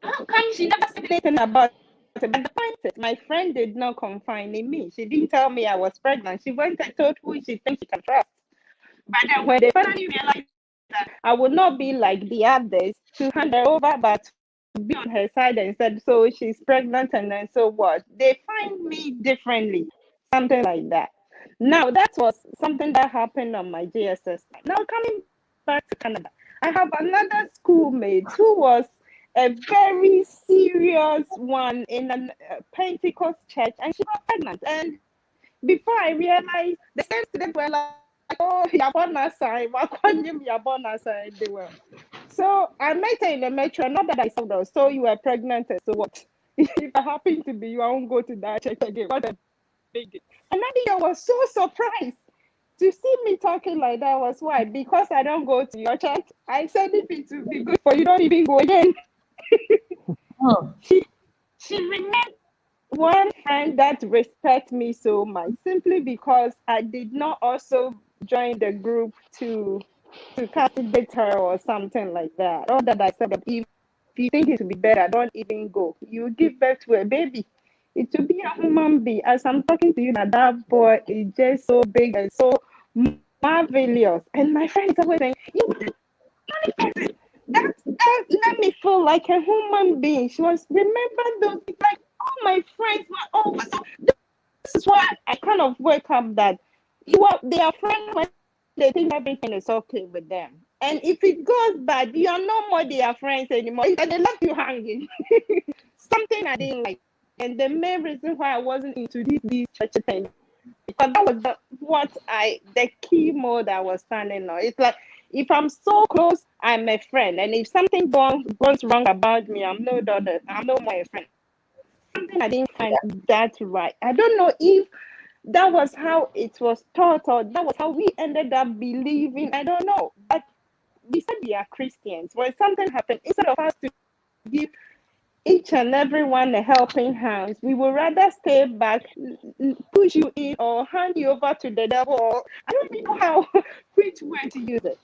how come she never said anything about it? But the point is, my friend did not confide in me. She didn't tell me I was pregnant. She went and told who she thinks she can trust. But then when they finally realized that I would not be like the others to hand her over, but to be on her side and said, so she's pregnant, and then so what? They find me differently, something like that. Now, that was something that happened on my JSS. Now, coming back to Canada, I have another schoolmate who was a very serious one in a Pentecost church, and she got pregnant. And before I realized, the same students were like, oh, you're born outside. Why can't you be born outside? They were. So I met her in the metro. Not that I saw her. So you were pregnant. So what? If I happen to be you, I won't go to that church again. What a big deal. And I was so surprised to see me talking like that. Was why? Because I don't go to your church. I said if it would be good for you, don't even go again. She remained one friend that respects me so much simply because I did not also join the group to castigate her or something like that. All that I said, if you think it would be better, don't even go. You give birth to a baby. It will be a human being. As I'm talking to you now, that boy is just so big and so marvelous. And my friend is always saying, you that let me feel like a human being. She was remember those like all my friends were over. So this is why I kind of wake up that they are friends when they think everything is okay with them. And if it goes bad, you are no more their friends anymore. And they left you hanging. Something I didn't like. And the main reason why I wasn't into these church things, because that was the key mode I was standing on. It's like if I'm so close, I'm a friend. And if something goes wrong about me, I'm no more a friend. Something I didn't find that right. I don't know if that was how it was taught or that was how we ended up believing. I don't know. But we said we are Christians. When something happened, instead of us to give each and every one a helping hand, we would rather stay back, push you in, or hand you over to the devil. Or I don't even know how which way to use it.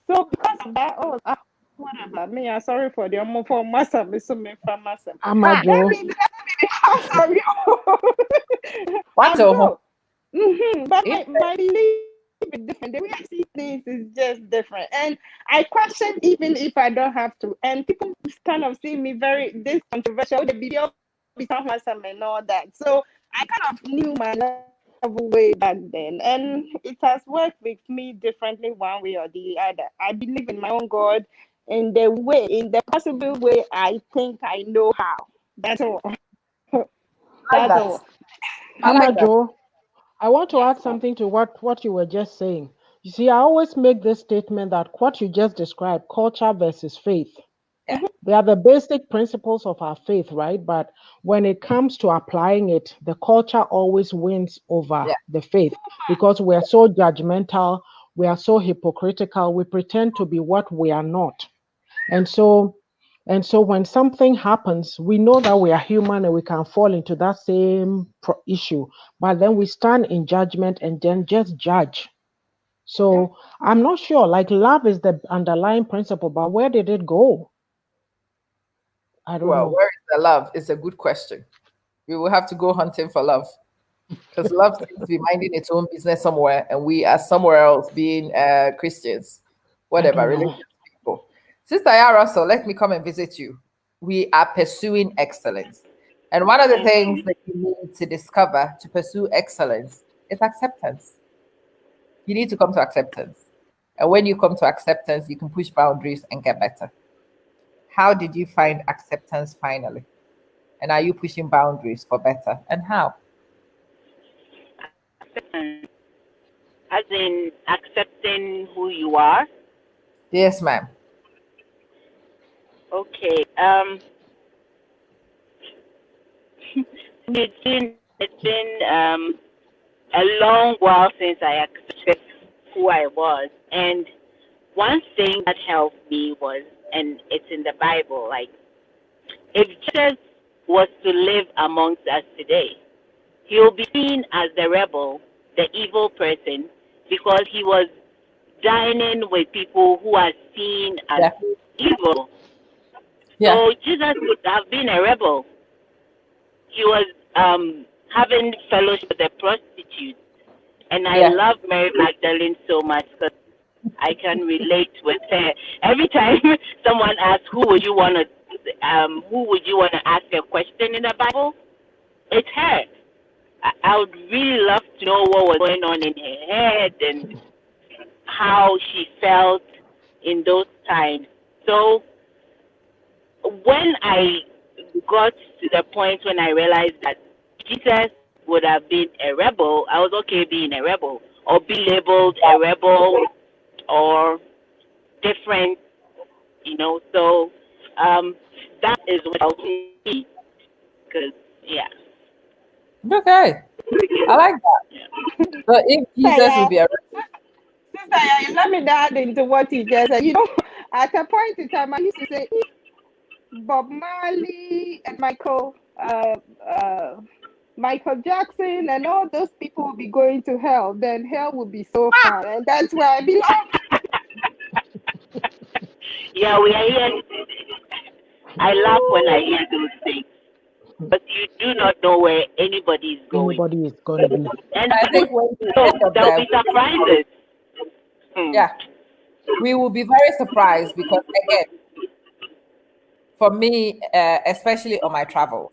So because of that, whatever. Me, I'm sorry for the for massa, me so me for massa. Amajo. I'm sorry. What? But my belief is different. The way I see things is just different. And I question even if I don't have to. And people kind of see me this controversial, the video become handsome and all that. So I kind of knew my level way back then. And it has worked with me differently one way or the other. I believe in my own God in the possible way I think I know how. That's all. That's all. I like that. Amajo, I want to add something to what you were just saying. You see, I always make this statement that what you just described, culture versus faith, Yeah. they are the basic principles of our faith, right? But when it comes to applying it, the culture always wins over Yeah. the faith because we are so judgmental, we are so hypocritical, we pretend to be what we are not. And so when something happens, we know that we are human and we can fall into that same issue, but then we stand in judgment and then just judge. So I'm not sure, like love is the underlying principle, but where did it go? I don't Well, know. where is the love? It's a good question. We will have to go hunting for love because love seems to be minding its own business somewhere, and we are somewhere else being Christians, I whatever, don't know. religious people. Sister Yara, so let me come and visit you. We are pursuing excellence. And one of the things that you need to discover to pursue excellence is acceptance. You need to come to acceptance. And when you come to acceptance, you can push boundaries and get better. How did you find acceptance finally? And are you pushing boundaries for better? And how? Acceptance, as in accepting who you are. Yes, ma'am. Okay. It's been a long while since I accepted who I was, and one thing that helped me was, and it's in the Bible, like if Jesus was to live amongst us today, he will be seen as the rebel, the evil person, because he was dining with people who are seen as Yeah. evil. Yeah. So Jesus would have been a rebel. He was having fellowship with a prostitute. And I Yeah. love Mary Magdalene so much because I can relate with her. Every time someone asks, who would you want to ask a question in the Bible? It's her. I would really love to know what was going on in her head and how she felt in those times. So when I got to the point when I realized that Jesus would have been a rebel, I was okay being a rebel or be labeled a rebel or different, So that is what I'll see. Because, yeah. Okay. I like that. So if Jesus will Yeah, be a sister, yeah, let me add into what you just said. At a point in time, I used to say, if Bob Marley and Michael Jackson and all those people will be going to hell, then hell will be so fun, and that's where I belong. Yeah, we are here. I laugh when I hear those things. But you do not know where anybody is going. Anybody is gonna be. And I think when we so end up there'll there, be surprises. Hmm. yeah, we will be very surprised because again, for me, especially on my travels,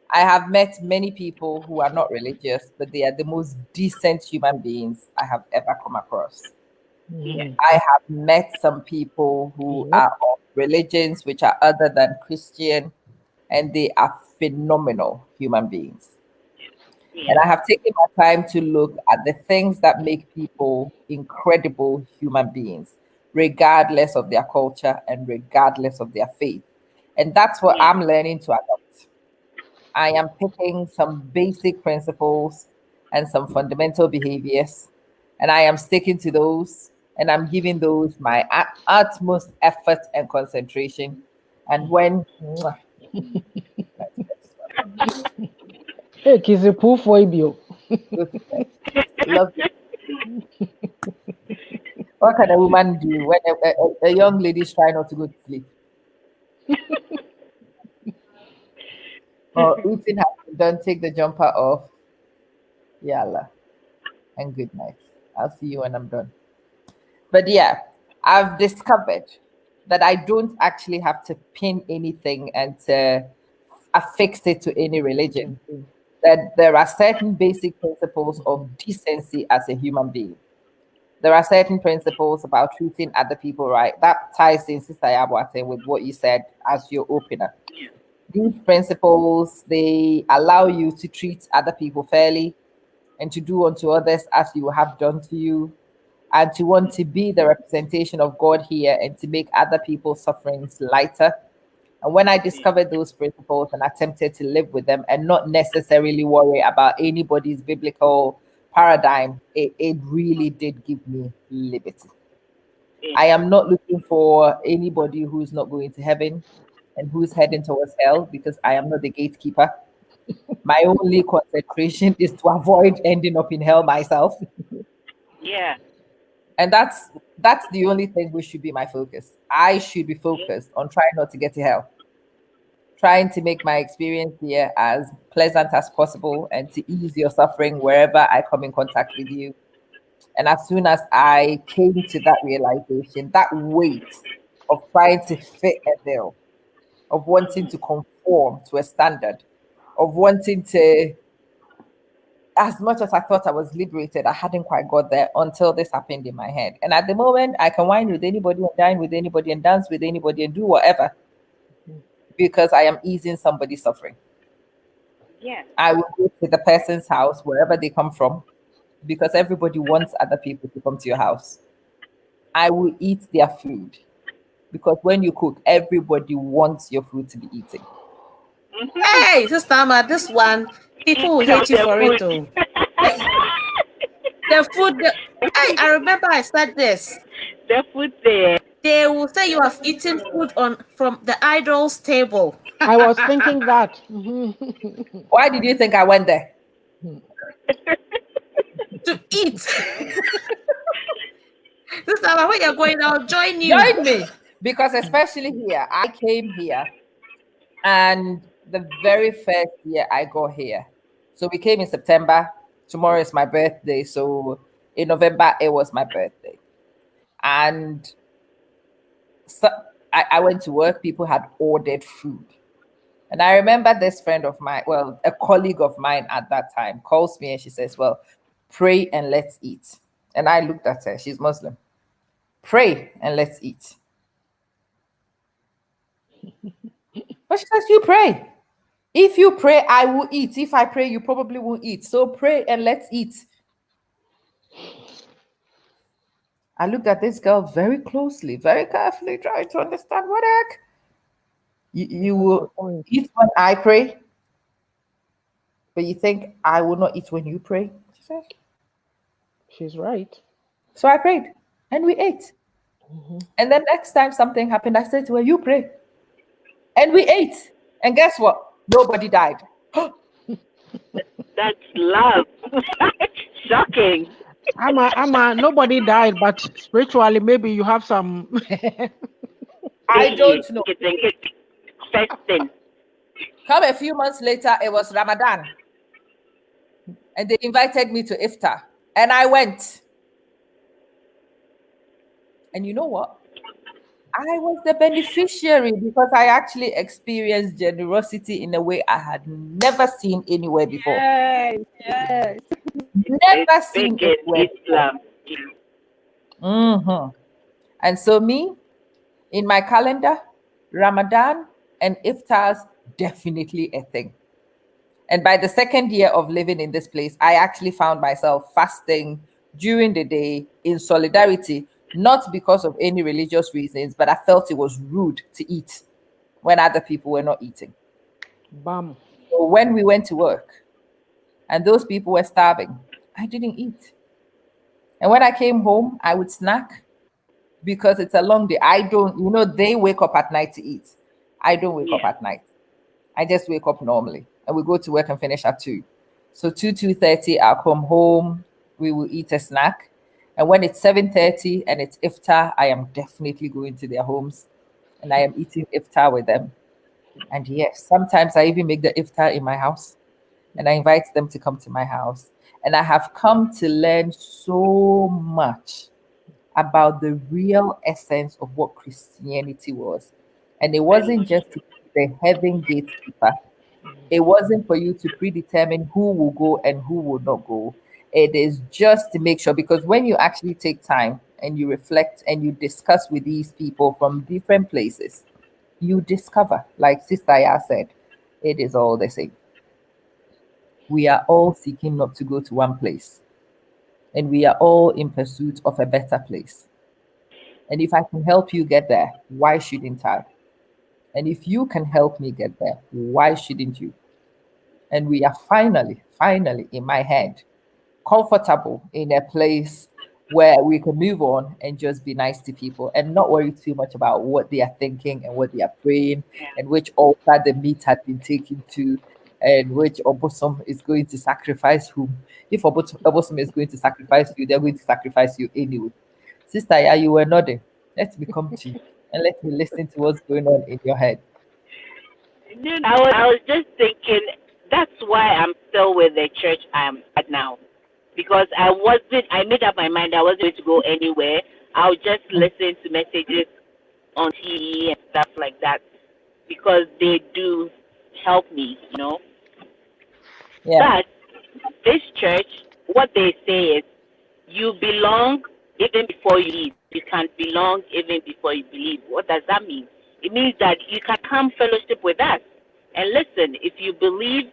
I have met many people who are not religious, but they are the most decent human beings I have ever come across. Yeah. Mhm. I have met some people who Yep. are of religions which are other than Christian, and they are phenomenal human beings. And Yeah. I have taken my time to look at the things that make people incredible human beings, regardless of their culture and regardless of their faith. And that's what Yeah. I'm learning to adopt. I am picking some basic principles and some fundamental behaviors, and I am sticking to those, and I'm giving those my utmost effort and concentration. And when mwah, Hey, Kizipu for Ibio. go to bed, love you. What can a woman do when a young lady is trying not to go to sleep? Or eating has been done, take the jumper off. Yalla. And good night. I'll see you when I'm done. But yeah, I've discovered that I don't actually have to pin anything and to affix it to any religion. That there are certain basic principles of decency as a human being. There are certain principles about treating other people right. That ties in, Sister Yabwate, with what you said as your opener. These principles, they allow you to treat other people fairly and to do unto others as you have done to you, and to want to be the representation of God here and to make other people's sufferings lighter. And when I discovered those principles and attempted to live with them and not necessarily worry about anybody's biblical paradigm, it really did give me liberty. I Yeah. am not looking for anybody who's not going to heaven and who's heading towards hell because I am not the gatekeeper. My only concentration is to avoid ending up in hell myself. Yeah. And that's the only thing which should be my focus. I should be focused on trying not to get to hell, trying to make my experience here as pleasant as possible and to ease your suffering wherever I come in contact with you. And as soon as I came to that realization, that weight of trying to fit a bill, of wanting to conform to a standard, of wanting to as much as I thought I was liberated, I hadn't quite got there until this happened in my head. And at the moment, I can wine with anybody and dine with anybody and dance with anybody and do whatever because I am easing somebody's suffering. Yeah. I will go to the person's house, wherever they come from, because everybody wants other people to come to your house. I will eat their food because when you cook, everybody wants your food to be eaten. Hey, Sister Amma, this one, people will hate you The for food. it too. The food, I remember I said this. The food there. They will say you have eaten food from the idol's table I was thinking that. Why did you think I went there? to eat. Sister Amma, when you're going, I'll join you. Join me. Because especially here, I came here and the very first year I got here. So we came in September. Tomorrow is my birthday. So in November, it was my birthday. And so I went to work. People had ordered food. And I remember this friend of mine, well, a colleague of mine at that time, calls me and she says, well, pray and let's eat. And I looked at her. She's Muslim. Pray and let's eat. But she says, you pray. If you pray, I will eat. If I pray, you probably won't eat. So pray and let's eat. I looked at this girl very closely, very carefully, trying to understand what the heck. You will eat when I pray, but you think I will not eat when you pray? She said. She's right. So I prayed and we ate. And then next time something happened, I said to her, you pray. And we ate. And guess what? Nobody died. That's love. Shocking. Amma, nobody died, but spiritually, maybe you have some. I don't know. Festing. Come a few months later, it was Ramadan. And they invited me to iftar. And I went. And you know what? I was the beneficiary because I actually experienced generosity in a way I had never seen anywhere before. Yes. Never seen Big in anywhere before. Islam. And so me, in my calendar, Ramadan and iftars, definitely a thing. And by the second year of living in this place, I actually found myself fasting during the day in solidarity, not because of any religious reasons, but I felt it was rude to eat when other people were not eating. Bam. So when we went to work and those people were starving, I didn't eat. And when I came home, I would snack because it's a long day. I don't, they wake up at night to eat. I don't wake up at night. I just wake up normally and we go to work and finish at 2. So 2:30, I'll come home. We will eat a snack. And when it's 7:30 and it's iftar, I am definitely going to their homes and I am eating iftar with them. And yes, sometimes I even make the iftar in my house and I invite them to come to my house. And I have come to learn so much about the real essence of what Christianity was. And it wasn't just to be the heaven gatekeeper. It wasn't for you to predetermine who will go and who will not go. It is just to make sure, because when you actually take time and you reflect and you discuss with these people from different places, you discover, like Sister YAA'S said, it is all the same. We are all seeking not to go to one place, and we are all in pursuit of a better place. And if I can help you get there, why shouldn't I? And if you can help me get there, why shouldn't you? And we are finally, in my head, comfortable in a place where we can move on and just be nice to people and not worry too much about what they are thinking and what they are praying and which altar the meat had been taken to and which obosom is going to sacrifice whom. If obosom is going to sacrifice you, they're going to sacrifice you anyway. Sister, yeah, you were nodding. Let me come to you and let me listen to what's going on in your head. I was just thinking that's why I'm still with the church I am at now. Because I made up my mind I wasn't going to go anywhere. I'll just listen to messages on TV and stuff like that because they do help me, Yeah. But this church, what they say is, you belong even before you leave. You can belong even before you believe. What does that mean? It means that you can come fellowship with us. And listen, if you believe.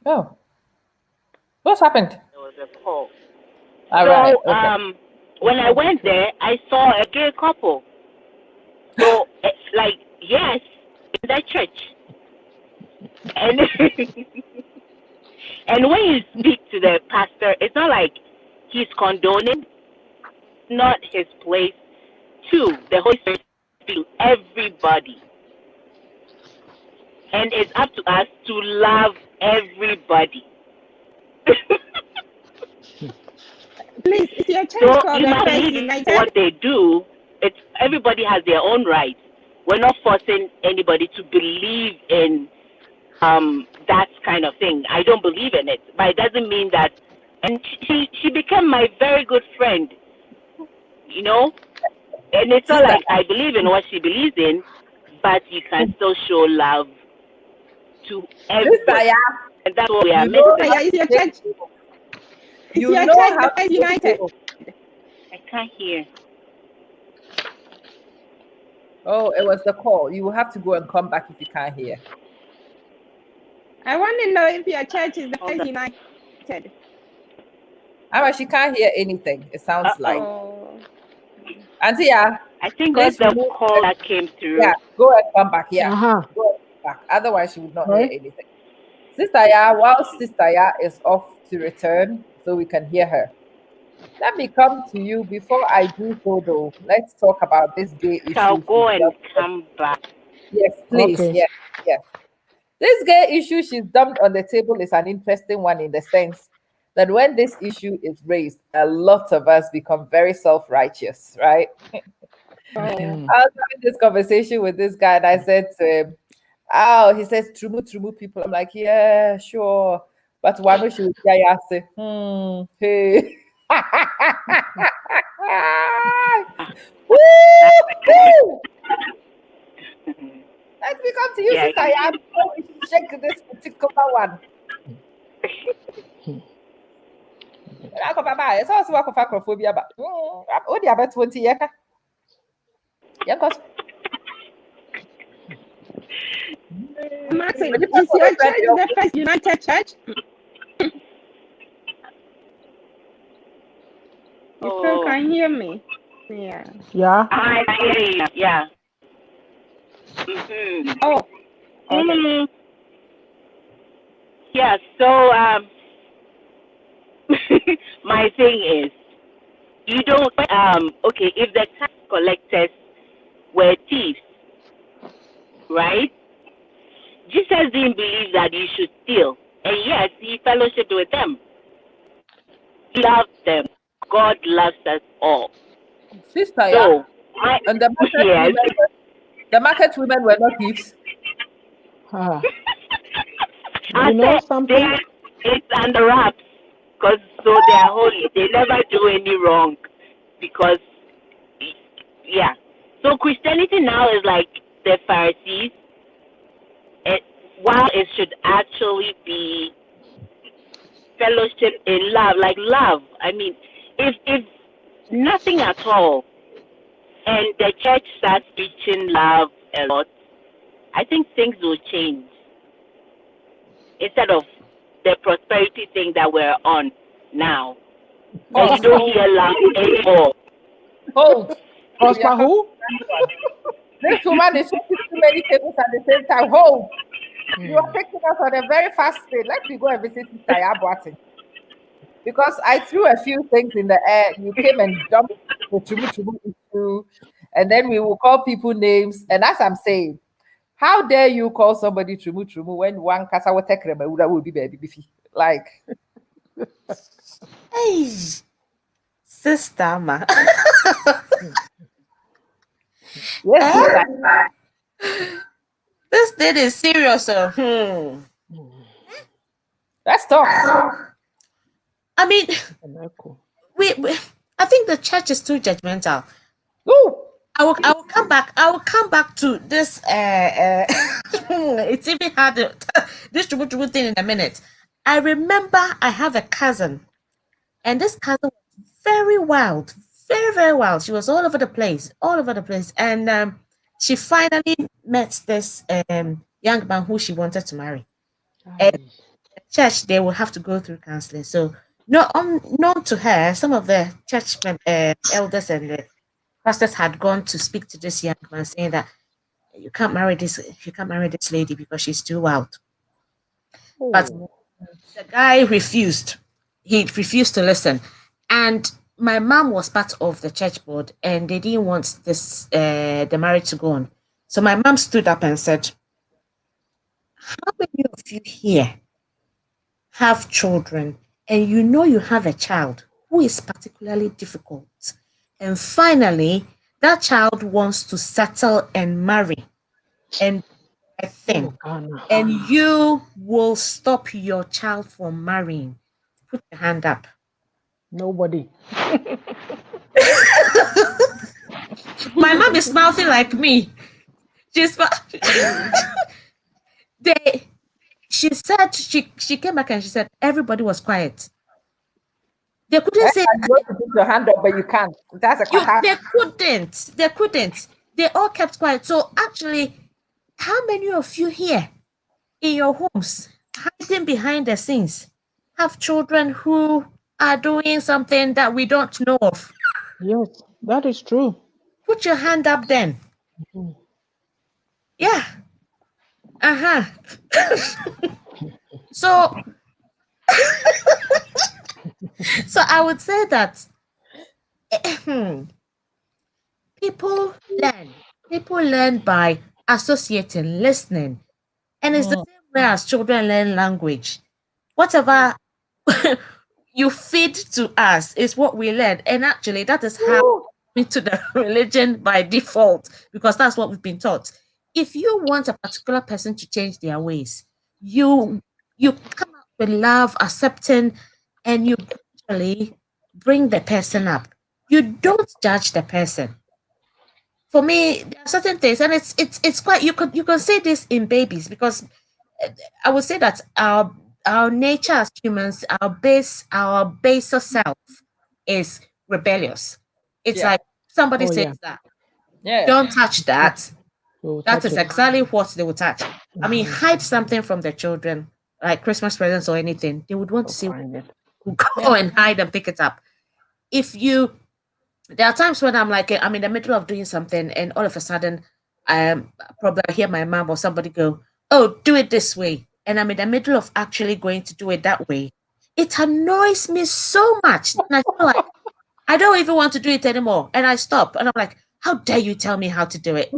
Oh, what's happened? There was a call. All So, right. Okay. when I went there, I saw a gay couple. So, it's like, yes, in that church. And and when you speak to the pastor, it's not like he's condoning, not his place. Two, the Holy Spirit speaks to everybody. And it's up to us to love everybody. Please, is your church So called you the might First believe United? what they do. It's everybody has their own rights. We're not forcing anybody to believe in that kind of thing. I don't believe in it, but it doesn't mean that. And she became my very good friend, you know. And it's not Sister, like I believe in what she believes in, but you can still show love to sister, everybody, yeah, and that's what we are you know missing. how Is to your take church? Is you your know church how the to First take United? I can't hear. Oh, it was the call. You will have to go and come back if you can't hear. I want to know if your church is the Hold First on. United. She can't hear anything. It sounds like. Oh, Auntie, yeah, I think this because is the call that came through. yeah, go and come back. Yeah, Uh-huh. go and come back. Otherwise, she would not hear Right? anything. Sister Ya, while Sister Ya is off to return, so we can hear her. Let me come to you before I do so, though. Let's talk about this gay I'll issue. go and come back. Yes, please. Okay. Yes, yes. This gay issue she's dumped on the table is an interesting one in the sense that when this issue is raised, a lot of us become very self-righteous, right? oh. Mm. I was having this conversation with this guy, and I said to him, "Oh," he says, "Trumu people." I'm like, "Yeah, sure." But one she would yeah, say, hey. Woo! Let me come to you, Yeah. Sister Yam. Before we check this particular one. I go bye. It's also work of acrophobia, but only about 20 years. Yeah, because I'm asking, is your church the First United Church? You still Oh, can hear me? Yeah. Yeah. I hear you. Yeah. Mm-hmm. Oh, okay. Yeah. So my thing is, you don't okay, if the tax collectors were thieves, right? Jesus didn't believe that you should steal, and yes, he fellowshiped with them. He loved them. God loves us all. Sister, yeah. So my And yes. the market women were not thieves. Ah. I You know said something? it's under wraps because so they are holy. They never do any wrong because yeah. So Christianity now is like the Pharisees. While it should actually be fellowship in love, like love. I mean, if nothing at all, and the church starts preaching love a lot, I think things will change instead of the prosperity thing that we're on now. And you don't hear love anymore. Hold. Prosper who? This woman is shaking too many tables at the same time. Hold. You are taking us on a very fast speed. Let me go and visit Sister Yabuati. Because I threw a few things in the air. You came and dumped the Chumu issue. And then we will call people names. And as I'm saying, how dare you call somebody Chumu when one casa will take will be baby beefy? Like, Hey, sister, ma. yes, sister. This thing is serious. Let's talk. I mean, An echo. we I think the church is too judgmental. Ooh. I will come back. I will come back to this. It's even hard to this true thing in a minute. I remember I have a cousin, and this cousin was very wild, very very wild. She was all over the place, all over the place, and she finally met this young man who she wanted to marry. And Aye. at church, they will have to go through counseling. So, no, unknown to her, some of the church elders and the pastors had gone to speak to this young man, saying that you can't marry this lady because she's too wild. But Oh, the guy refused. He refused to listen. And my mom was part of the church board and they didn't want this the marriage to go on. So my mom stood up and said, how many of you here have children and you know you have a child who is particularly difficult? And finally, that child wants to settle and marry and I think, oh, Ghana. and you will stop your child from marrying. Put your hand up. Nobody. My mom is mouthing like me. She's they. She said she came back and she said everybody was quiet. They couldn't say And you want to put your hand up, but you can't. That's a you. attack. They couldn't. They couldn't. They all kept quiet. So actually, how many of you here in your homes hiding behind the scenes have children who are doing something that we don't know of? Yes, that is true. Put your hand up then. Mhm. Yeah. Uh-huh. So so I would say that people learn. People learn by associating, listening. And it's the Mm. same way as children learn language. Whatever you feed to us is what we learn. And actually that is how into the religion by default, because that's what we've been taught. If you want a particular person to change their ways, you come out with love, accepting, and you gradually bring the person up. You don't judge the person. For me, there are certain things, and it's quite you can say this in babies because I would say that our nature as humans, our baser self is rebellious. It's Yeah. like somebody Oh, says yeah. that Yeah. don't touch that. We will That touch is it. exactly what they would touch. I mean, Mhm. hide something from their children, like Christmas presents or anything. They would want to We'll see find it. who go and hide and pick it up. If you There are times when I'm like I'm in the middle of doing something and all of a sudden probably I hear my mom or somebody go, oh, do it this way, and I'm in the middle of actually going to do it that way. It annoys me so much and I feel like I don't even want to do it anymore, and I stop and I'm like, how dare you tell me how to do it?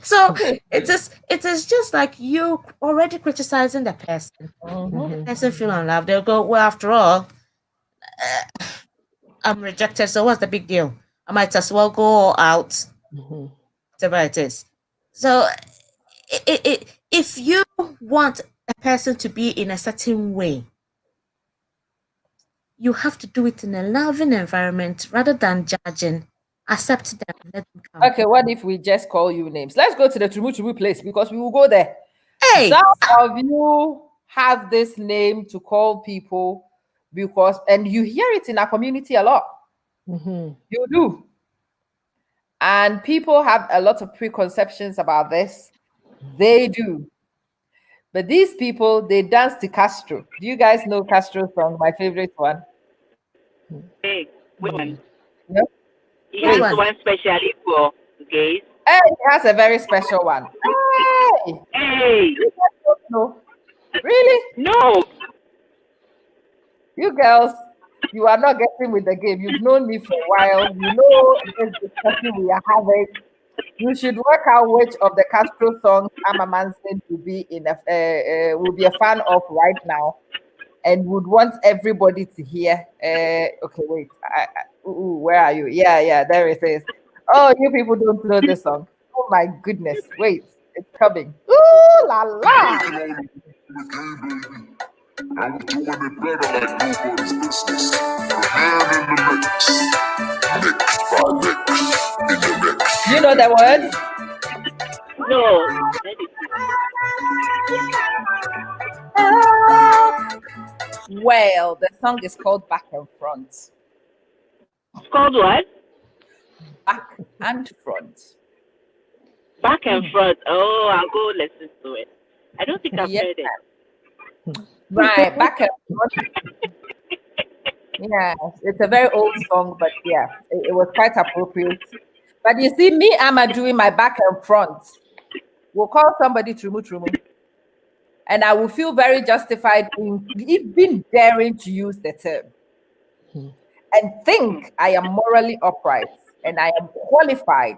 So it is just like you already criticizing the person. The Mhm. Mhm. person feel unloved. They'll go, well, after all, I'm rejected, so what's the big deal? I might as well go all out, Mhm. whatever it is. So, if you want a person to be in a certain way, you have to do it in a loving environment rather than judging. Accept them, let them come. Okay, what if we just call you names? Let's go to the Tumu Tumu place because we will go there. Hey, Some of you have this name to call people because, and you hear it in our community a lot. Mhm. You do. And people have a lot of preconceptions about this. They do. But these people, they dance to Castro. Do you guys know Castro's song? My favorite one. Hey, which one? No? He which has Wait. one? one specially for gays. Hey, he has a very special one. Hey, Hey, you guys don't know. Really? no. You girls, you are not getting with the game. You've known me for a while. You know this discussion we are having. You should work out which of the Castro songs Amma Manson will be a fan of right now, and would want everybody to hear. Okay, wait. Where are you? Yeah, yeah, there it is. Oh, you people don't know this song. Oh my goodness. Wait, it's coming. Ooh la la. And we're doing it better like nobody's business. The man in the mix. Mix by mix in the mix. You know the words? No. Let me see. Well, the song is called Back and Front. It's called what? Back and Front. Back and front. Oh, I'll go listen to it. I don't think I've Yes, heard it. right. Back and Front. Yeah, it's a very old song, but yeah, it was quite appropriate. But you see, me, I'm doing my back and front. We'll call somebody Trumu Trumu, and I will feel very justified in even daring to use the term and think I am morally upright and I am qualified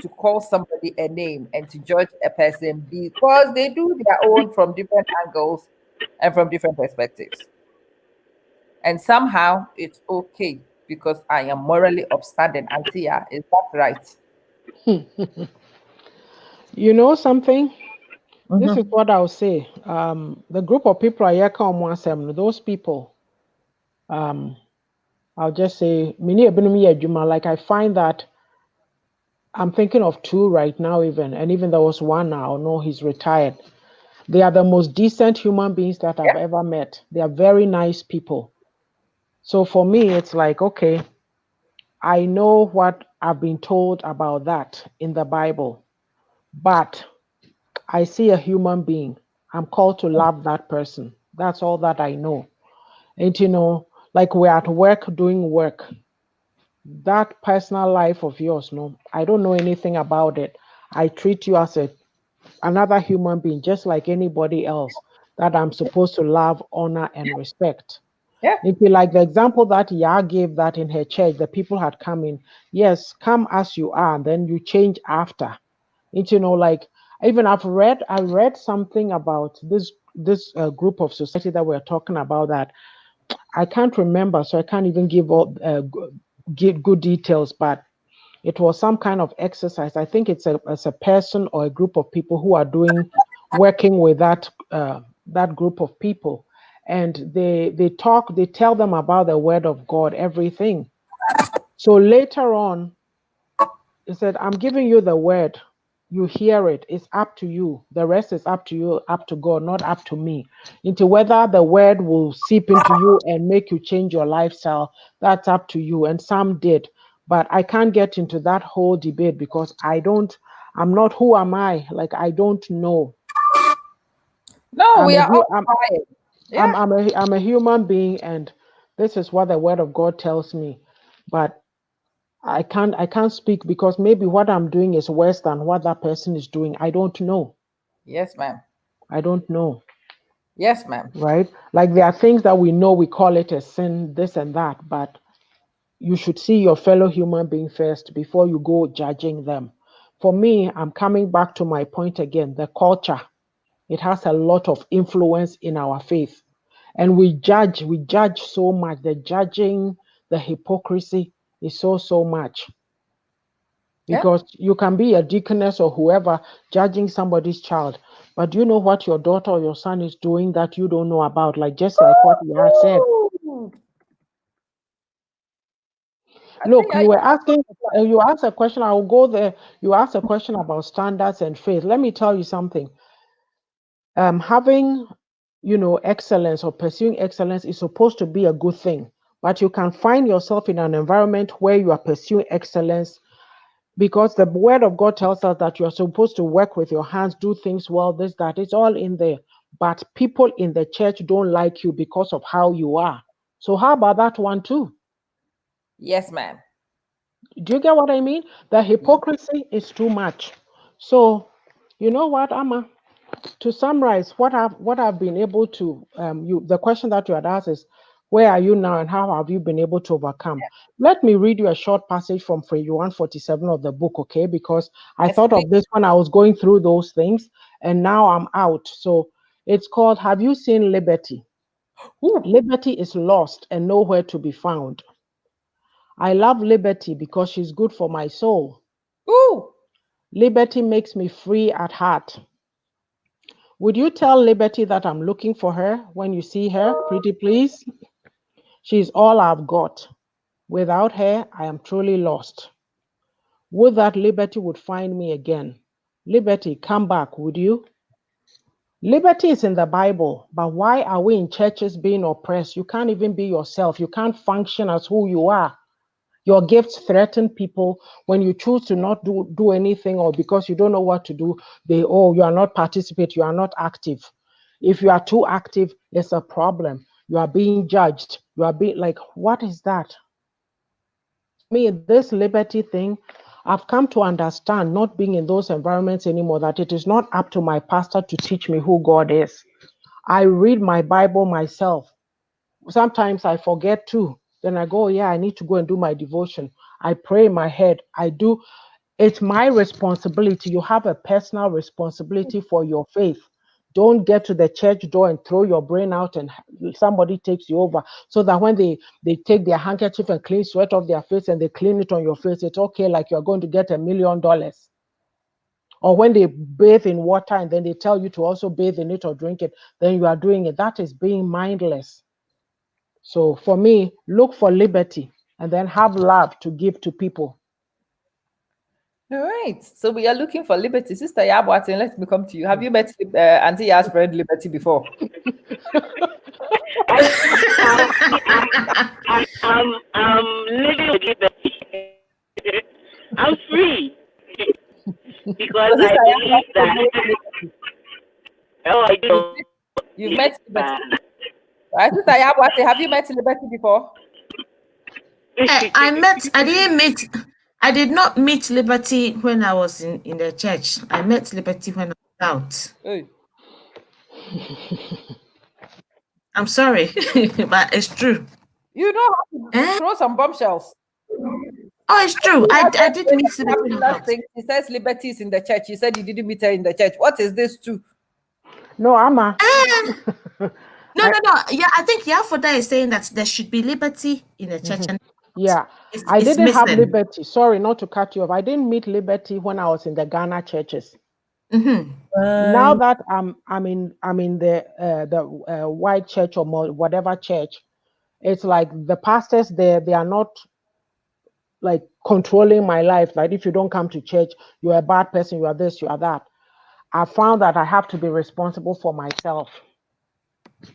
to call somebody a name and to judge a person because they do their own from different angles and from different perspectives. And somehow it's okay because I am morally upstanding. Antia, is that right? You know something? This is Mhm. what I'll say. The group of people I hear come once, those people, I'll just say, like I find that I'm thinking of two right now, and even there was one now. No, he's retired. They are the most decent human beings that I've ever met. They are very nice people. So for me, it's like, okay, I know what I've been told about that in the Bible, but I see a human being. I'm called to love that person. That's all that I know. And like we're at work doing work. That personal life of yours, no, I don't know anything about it. I treat you as another human being, just like anybody else that I'm supposed to love, honor, and respect. Yeah. If you like the example that YAA gave that in her church, the people had come in. Yes, come as you are, and then you change after. Like even I read something about this group of society that we're talking about that I can't remember, so I can't even give good details, but it was some kind of exercise. I think it's a person or a group of people who are working with that group of people, and they tell them about the word of God, everything. So later on, he said, I'm giving you the word. You hear it. It's up to you. The rest is up to you, up to God, not up to me. Into whether the word will seep into you and make you change your lifestyle, that's up to you. And some did. But I can't get into that whole debate because I'm not, who am I? Like, I don't know. No, I'm we a, are all hu- quiet. Yeah. I'm a human being, and this is what the word of God tells me. But I can't speak because maybe what I'm doing is worse than what that person is doing. I don't know. Yes, ma'am. I don't know. Yes, ma'am. Right? Like there are things that we know, we call it a sin, this and that, but you should see your fellow human being first before you go judging them. For me, I'm coming back to my point again, the culture. It has a lot of influence in our faith. And we judge so much. The judging, the hypocrisy is so much. Yeah. Because you can be a deaconess or whoever judging somebody's child, but do you know what your daughter or your son is doing that you don't know about? Like just like what you have said. Ooh, I Look, think I, you asked a question. I will go there. You asked a question about standards and faith. Let me tell you something. Having excellence or pursuing excellence is supposed to be a good thing, but you can find yourself in an environment where you are pursuing excellence because the word of God tells us that you're supposed to work with your hands, do things well, this, that, it's all in there. But people in the church don't like you because of how you are. So how about that one too? yes, ma'am. Do you get what I mean? The hypocrisy is too much. So you know what, Amma? To summarize, what I've been able to the question that you had asked is, where are you now and how have you been able to overcome? Let me read you a short passage from page 147 of the book, okay? Because I Yes, thought please. of this when I was going through those things, and now I'm out. So it's called, Have You Seen Liberty? Ooh, Liberty is lost and nowhere to be found. I love liberty because she's good for my soul. ooh. Liberty makes me free at heart. Would you tell Liberty that I'm looking for her when you see her, pretty please? She's all I've got. Without her, I am truly lost. Would that Liberty would find me again. Liberty, come back, would you? Liberty is in the Bible, but why are we in churches being oppressed? You can't even be yourself. You can't function as who you are. Your gifts threaten people when you choose to not do anything, or because you don't know what to do, you are not participate, you are not active. If you are too active, it's a problem. You are being judged. You are being like, what is that? Me, this liberty thing, I've come to understand, not being in those environments anymore, that it is not up to my pastor to teach me who God is. I read my Bible myself. Sometimes I forget too. Then I go, oh, yeah, I need to go and do my devotion. I pray in my head. I do. It's my responsibility. You have a personal responsibility for your faith. Don't get to the church door and throw your brain out and somebody takes you over. So that when they take their handkerchief and clean sweat off their face and they clean it on your face, it's okay, like you're going to get $1 million. Or when they bathe in water and then they tell you to also bathe in it or drink it, then you are doing it. That is being mindless. So for me, look for liberty and then have love to give to people. All right. So we are looking for Liberty. Sister Yabwatin, let me come to you. Have you met Auntie Ya's friend Liberty before? I'm living with liberty. I'm free because So I Sister believe that. Oh, I do. You've met Liberty. Right, Sister Yabwatin, have you met Liberty before? I did not meet Liberty when I was in the church. I met Liberty when I was out. Hey. I'm sorry, but it's true. You know how to throw some bombshells. Oh, it's true. I did meet Liberty when I was out. She says Liberty is in the church. You said you didn't meet her in the church. What is this too? No, Amma. No. Yeah, I think Yafoda is saying that there should be liberty in the church. And yeah, I didn't have liberty. Sorry, not to cut you off. I didn't meet liberty when I was in the Ghana churches. Now that I'm in the white church or whatever church, it's like the pastors there, they are not like controlling my life. Like, if you don't come to church, you're a bad person, you are this, you are that. I found that I have to be responsible for myself.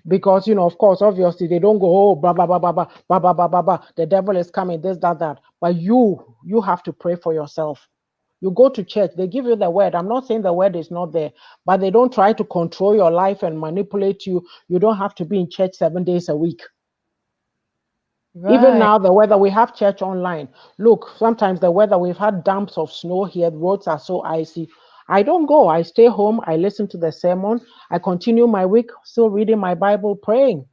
Because, of course, obviously they don't go, oh, blah, blah, blah, blah, blah, blah, blah, blah, blah, blah. The devil is coming, this, that. But you have to pray for yourself. You go to church, they give you the word. I'm not saying the word is not there, but they don't try to control your life and manipulate you. You don't have to be in church 7 days a week. Right. Even now, the weather, we have church online. Look, sometimes the weather, we've had dumps of snow here. The roads are so icy. I don't go. I stay home. I listen to the sermon. I continue my week still reading my Bible, praying.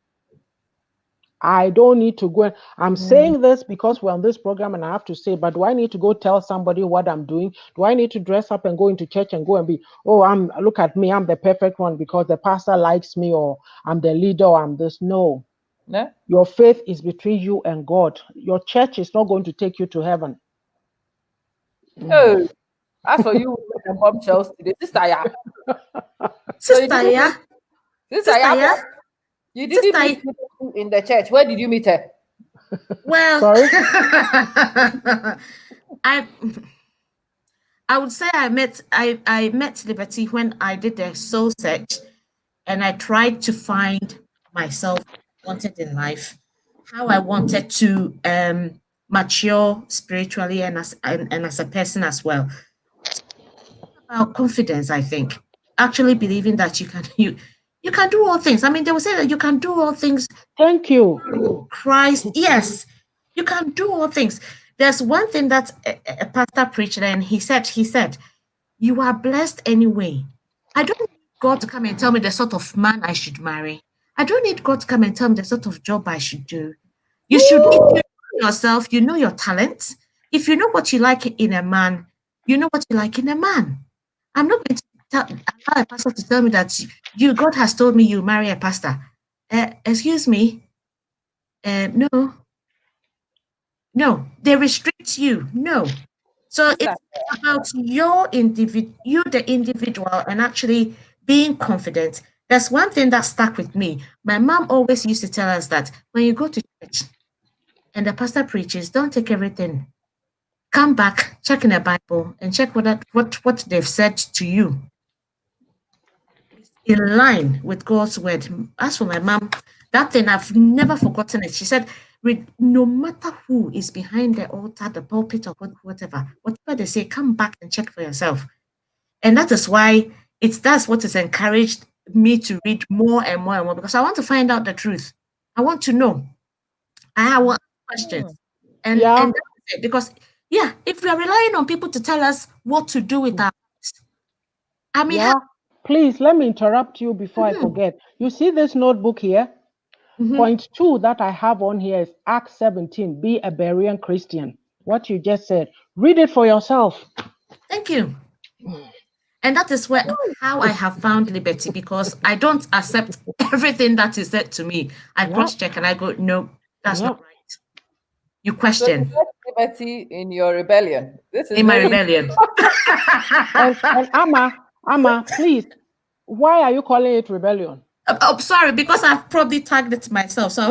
I don't need to go. I'm saying this because we're on this program and I have to say, but do I need to go tell somebody what I'm doing? Do I need to dress up and go into church and go and be, look at me, I'm the perfect one because the pastor likes me, or I'm the leader, or I'm this? No. Yeah. Your faith is between you and God. Your church is not going to take you to heaven. Oh, as for you, the bombshells today, Sister Ya. Sister Ya. You didn't meet her in the church. Where did you meet her? Well, sorry. I would say I met Liberty when I did the soul search, and I tried to find myself wanted in life, how I wanted to mature spiritually and as a person as well. About confidence, I think, actually believing that you can do all things. I mean, they will say that you can do all things. Thank you, Christ. Yes, you can do all things. There's one thing that a pastor preached, and he said, you are blessed anyway. I don't need God to come and tell me the sort of man I should marry. I don't need God to come and tell me the sort of job I should do. You should, if you know yourself, you know your talents. If you know what you like in a man, you know what you like in a man. I'm not going to allow a pastor to tell me that God has told me you marry a pastor. Excuse me. No, they restrict you. No. So it's about you, the individual, and actually being confident. There's one thing that stuck with me. My mom always used to tell us that when you go to church and the pastor preaches, don't take everything. Come back, check in the Bible, and check what they've said to you is in line with God's word. As for my mom, that thing I've never forgotten it. She said, no matter who is behind the altar, the pulpit, or whatever they say, come back and check for yourself. And that is why that's what has encouraged me to read more and more and more, because I want to find out the truth. I want to know. I want questions. And that's it. Because if we are relying on people to tell us what to do with our lives, I mean, please let me interrupt you before I forget. You see this notebook here? Point 2 that I have on here is Acts 17. Be a Berean Christian. What you just said. Read it for yourself. Thank you. And that is how I have found liberty, because I don't accept everything that is said to me. I cross-check and I go, no, that's not right. You question. So you get liberty in your rebellion. This is in my rebellion. and Amma, please, why are you calling it rebellion? I'm sorry, because I've probably tagged it myself. So I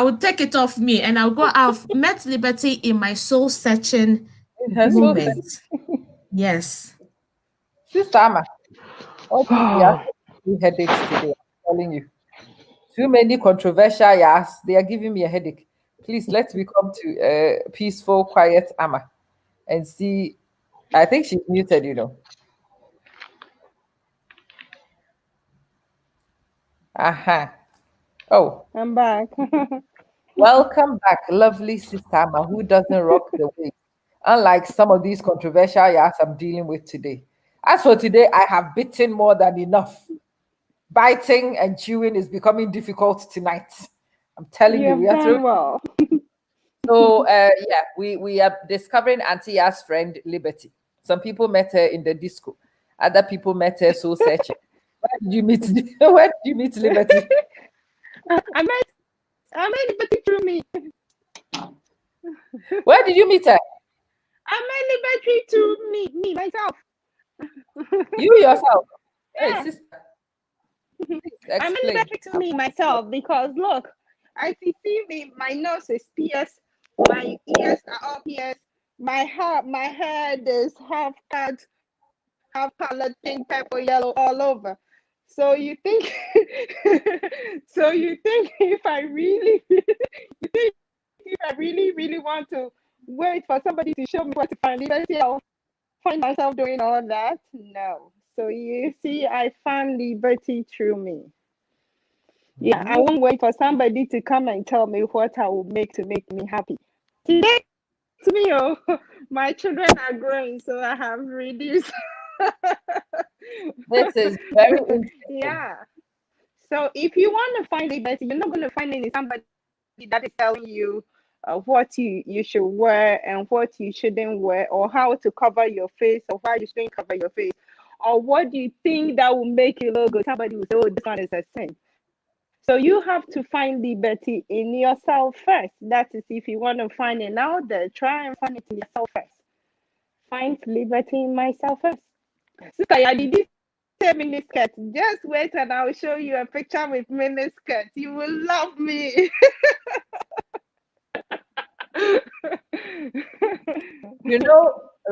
will take it off me, and I've met liberty in my soul searching moment. Yes. Sister Amma, headaches today. I'm telling you. Too many controversial YAA'S. They are giving me a headache. Please, let's become to peaceful, quiet Amma and see. I think she's muted, Aha. Oh. I'm back. Welcome back, lovely Sister Amma, who doesn't rock the way. Unlike some of these controversial YAA'S I'm dealing with today. As for today, I have bitten more than enough. Biting and chewing is becoming difficult tonight. I'm telling you, we are done well. So we are discovering Auntie YAA'S friend Liberty. Some people met her in the disco. Other people met her soul searching. Where did you meet Liberty? I met Liberty through me. Where did you meet her? I met Liberty through me myself. You yourself? Yeah. Hey, sister. I met Liberty to me myself, because look, I see me, my nose is pierced, my ears are all pierced, my head is half cut, half colored, pink, purple, yellow, all over. So you think if I really really want to wait for somebody to show me what to find liberty, I'll find myself doing all that? No. So you see, I found liberty through me. Yeah, I won't wait for somebody to come and tell me what I will make to make me happy. Today, to me, my children are growing, so I have reduced. This is very interesting. Yeah. So if you want to find liberty, you're not going to find it in somebody that is telling you what you should wear and what you shouldn't wear, or how to cover your face, or why you shouldn't cover your face, or what do you think that will make you look good. Somebody will say, oh, this one is a sin. So you have to find liberty in yourself first. That is, if you want to find it out there, try and find it in yourself first. Find liberty in myself first. Sister, did you say miniskirt? Just wait and I'll show you a picture with miniskirt. You will love me.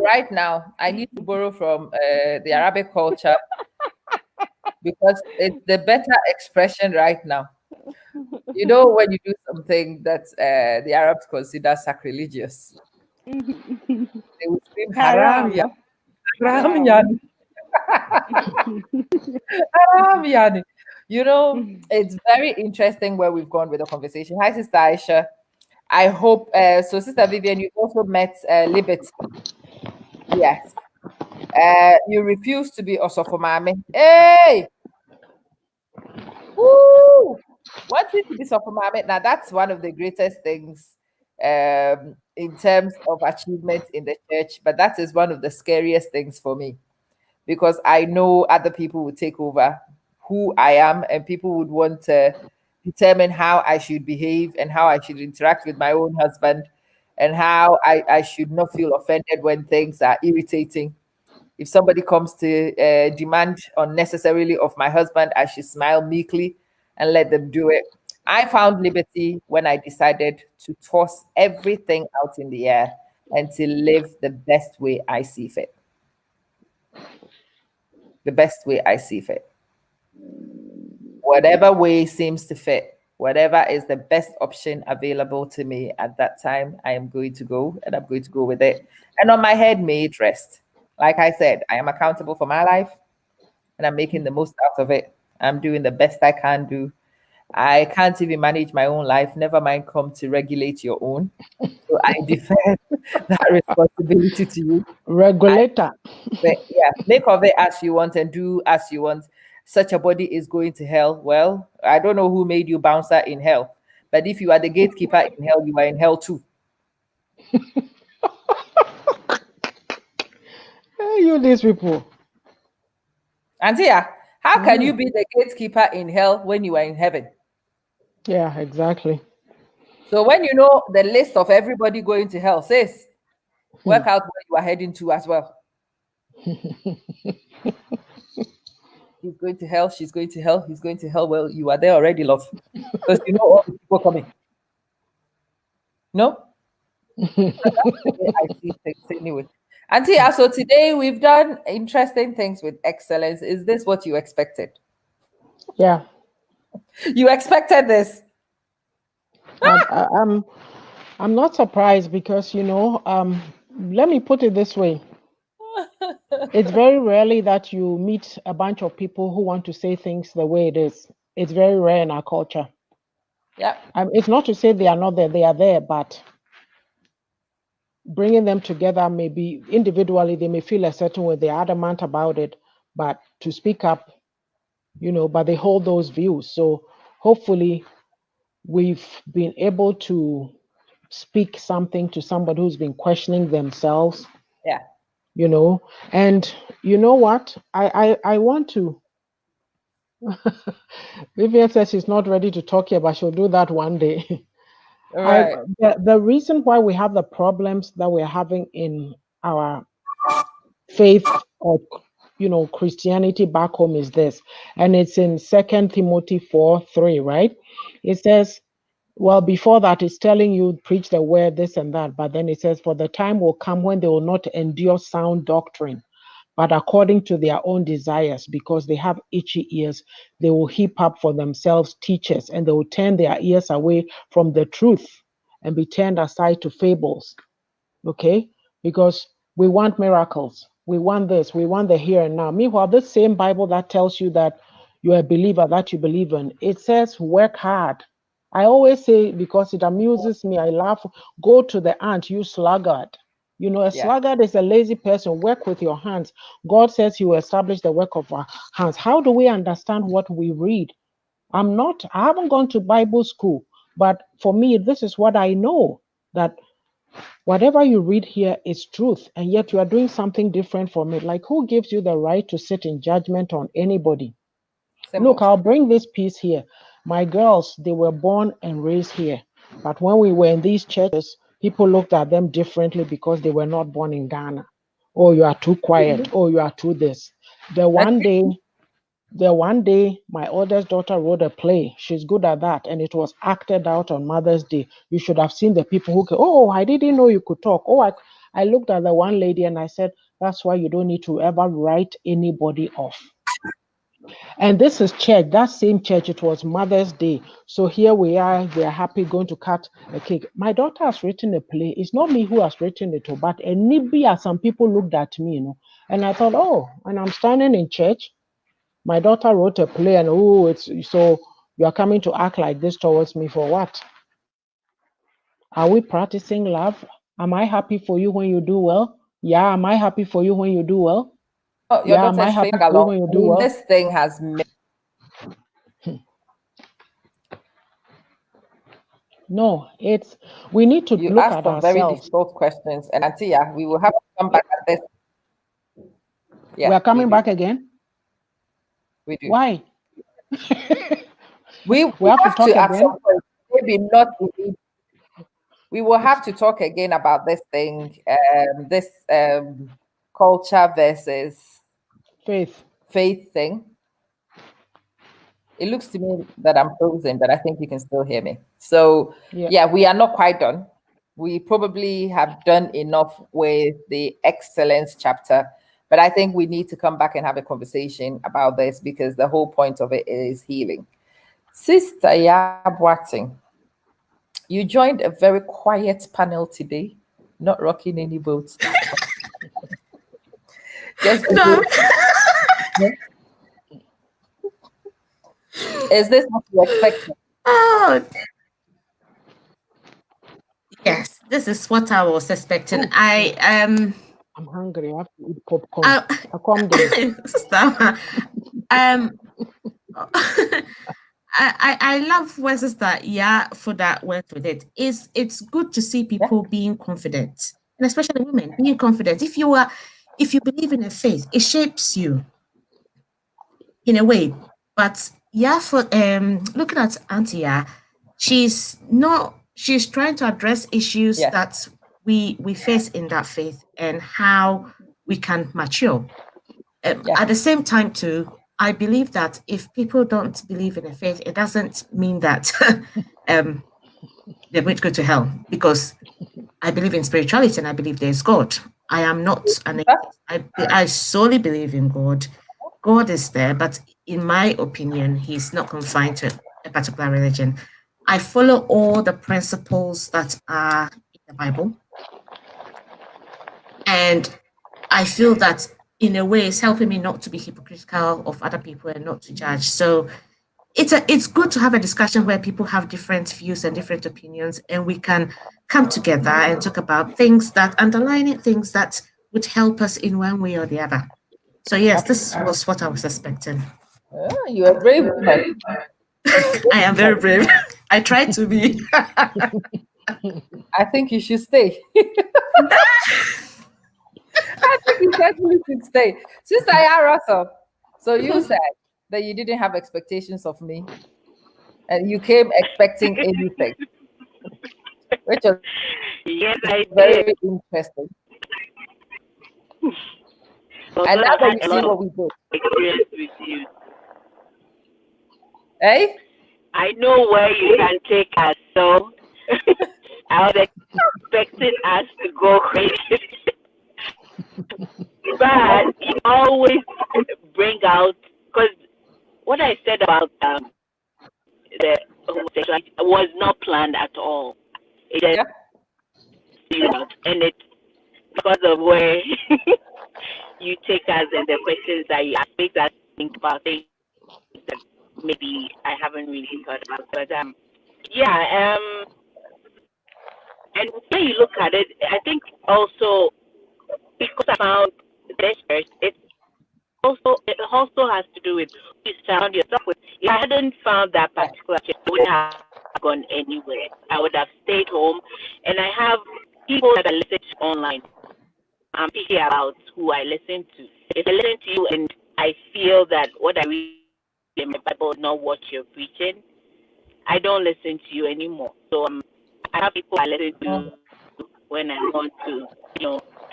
Right now, I need to borrow from the Arabic culture because it's the better expression right now. When you do something that the Arabs consider sacrilegious, they will scream haram ya, haram yani. Haram yani. It's very interesting where we've gone with the conversation. Hi, Sister Aisha. I hope so. Sister Vivian, you also met Liberty. Yes. You refuse to be Osofomame. Hey! Woo! Wanting to be Osofomame. Now, that's one of the greatest things in terms of achievement in the church, but that is one of the scariest things for me because I know other people would take over who I am and people would want to determine how I should behave and how I should interact with my own husband and how I should not feel offended when things are irritating. If somebody comes to demand unnecessarily of my husband, I should smile meekly and let them do it. I found liberty when I decided to toss everything out in the air and to live the best way I see fit. The best way I see fit. Whatever way seems to fit, whatever is the best option available to me at that time, I am going to go and I'm going to go with it. And on my head, may it rest. Like I said, I am accountable for my life and I'm making the most out of it. I'm doing the best I can do. I can't even manage my own life, never mind come to regulate your own. So I defer that responsibility to you. Regulator. But yeah, make of it as you want and do as you want. Such a body is going to hell. Well, I don't know who made you bouncer in hell, but if you are the gatekeeper in hell, you are in hell too. Hey, you these people. And yeah, how can you be the gatekeeper in hell when you are in heaven? Yeah, exactly. So when you know the list of everybody going to hell, sis, work out where you are heading to as well. He's going to hell, she's going to hell, he's going to hell. Well, you are there already, love. Because you know all the people coming. No? That's the way I see things anyway. Auntie, so today we've done interesting things with excellence. Is this what you expected? Yeah. You expected this? I'm not surprised because let me put it this way. It's very rarely that you meet a bunch of people who want to say things the way it is. It's very rare in our culture. Yeah. It's not to say they are not there, they are there, but bringing them together, maybe individually, they may feel a certain way, they're adamant about it, but to speak up, but they hold those views. So hopefully we've been able to speak something to somebody who's been questioning themselves. Yeah. And you know what? I want to. Vivian says she's not ready to talk here, but she'll do that one day. Right. The reason why we have the problems that we're having in our faith or Christianity back home is this, and it's in 2 Timothy 4:3, right? It says, well, before that, it's telling you preach the word, this and that, but then it says, for the time will come when they will not endure sound doctrine, but according to their own desires, because they have itchy ears, they will heap up for themselves teachers, and they will turn their ears away from the truth and be turned aside to fables. Okay? Because we want miracles. We want this. We want the here and now. Meanwhile, this same Bible that tells you that you're a believer, that you believe in, it says work hard. I always say, because it amuses me, I laugh, go to the ant, you sluggard. A sluggard is a lazy person. Work with your hands. God says he will establish the work of our hands. How do we understand what we read? I haven't gone to Bible school, but for me, this is what I know, that whatever you read here is truth, and yet you are doing something different from it. Like, who gives you the right to sit in judgment on anybody? Simple. Look, I'll bring this piece here. My girls, they were born and raised here. But when we were in these churches, people looked at them differently because they were not born in Ghana. Oh, you are too quiet. Oh, you are too this. The one day, my oldest daughter wrote a play. She's good at that, and it was acted out on Mother's Day. You should have seen the people who came. Oh, I didn't know you could talk. Oh, I looked at the one lady and I said, that's why you don't need to ever write anybody off. And this is church, that same church, it was Mother's Day. So here we are happy going to cut a cake. My daughter has written a play. It's not me who has written it, but Nibia, some people looked at me, and I thought, oh, and I'm standing in church. My daughter wrote a play, and it's so you are coming to act like this towards me for what? Are we practicing love? Am I happy for you when you do well? Yeah, am I happy for you when you do well? Oh, your Yeah, am I daughter's happy saying for you along. when you do well? This thing has No, we need to you look asked at some very ourselves. difficult questions, and Auntie, we will have to come back at this. Yeah, We are coming back again. We do. Why? we have to talk at again. some point, maybe not. We will have to talk again about this thing, this culture versus Faith. faith thing. It looks to me that I'm frozen, but I think you can still hear me. So yeah, we are not quite done. We probably have done enough with the excellence chapter, but I think we need to come back and have a conversation about this because the whole point of it is healing. Sister Yabwating, you joined a very quiet panel today, not rocking any boats. Just No. Is this what you expected? Oh, yes, this is what I was expecting. Oh, I I'm hungry. I have to eat popcorn. Come there. Sister, I love where Sister for that went with it. It's good to see people being confident, and especially women being confident. If you believe in a faith, it shapes you in a way. But for looking at Auntie she's trying to address issues that we face in that faith and how we can mature. At the same time too, I believe that if people don't believe in a faith, it doesn't mean that they're going to go to hell, because I believe in spirituality and I believe there's God. I am not an atheist. I solely believe in God. God is there, but in my opinion, he's not confined to a particular religion. I follow all the principles that are in the Bible. And I feel that in a way it's helping me not to be hypocritical of other people and not to judge. So it's good to have a discussion where people have different views and different opinions, and we can come together and talk about things that underlining things that would help us in one way or the other. So yes, this was what I was expecting. Oh, you're a brave woman. I am very brave. I try to be. I think you should stay. I think you certainly should stay. Sister Russell, so you said that you didn't have expectations of me and you came expecting anything, which was very interesting. And now that you see what we did. Experience with you. Hey? I know where you can take us, so I was expecting us to go crazy. But you always bring out, because what I said about the homosexuality was not planned at all. It just and it's because of where you take us and the questions that you ask, makes us think about things that maybe I haven't really thought about. But and when you look at it, I think also because I found this verse, it also has to do with who you surround yourself with. If I hadn't found that particular church, I wouldn't have gone anywhere. I would have stayed home. And I have people that I listen to online. I'm picky about who I listen to. If I listen to you and I feel that what I read in my Bible is not what you're preaching, I don't listen to you anymore. So I have people I listen to when I want to,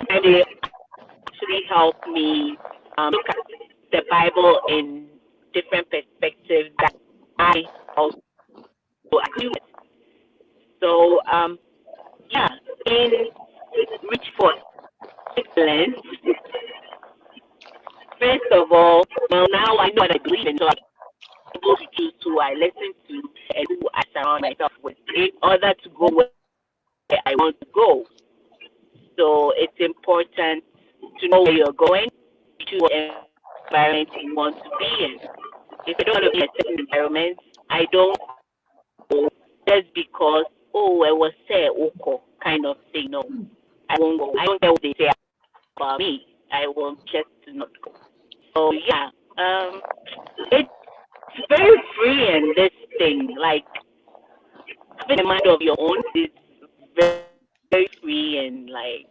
and they actually help me look at the Bible in different perspectives that I also agree with. So, in Reach for Excellence, first of all, well, now I know what I believe in, so I'm able to choose who I listen to and who I surround myself with in order to go where I want to go. So it's important to know where you're going, to what environment you want to be in. If I don't want to be in a certain environment, I don't go just because, I was say Oko kind of thing. No, I won't go. I don't care what they say about me. I will just not go. So it's very free in this thing. Like having a mind of your own is very, very free and like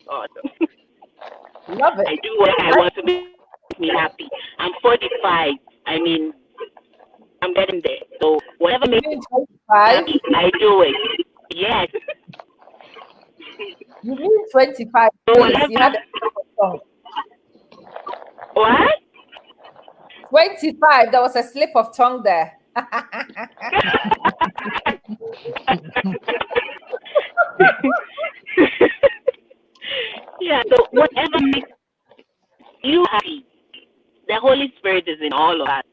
awesome. Love it. I do what I want to make me happy. I'm 45. I mean, I'm getting there. So whatever makes me happy, I do it. Yes. You mean 25? So whatever. You had tongue. What? 25. There was a slip of tongue there. Yeah, so whatever makes you happy, the Holy Spirit is in all of us,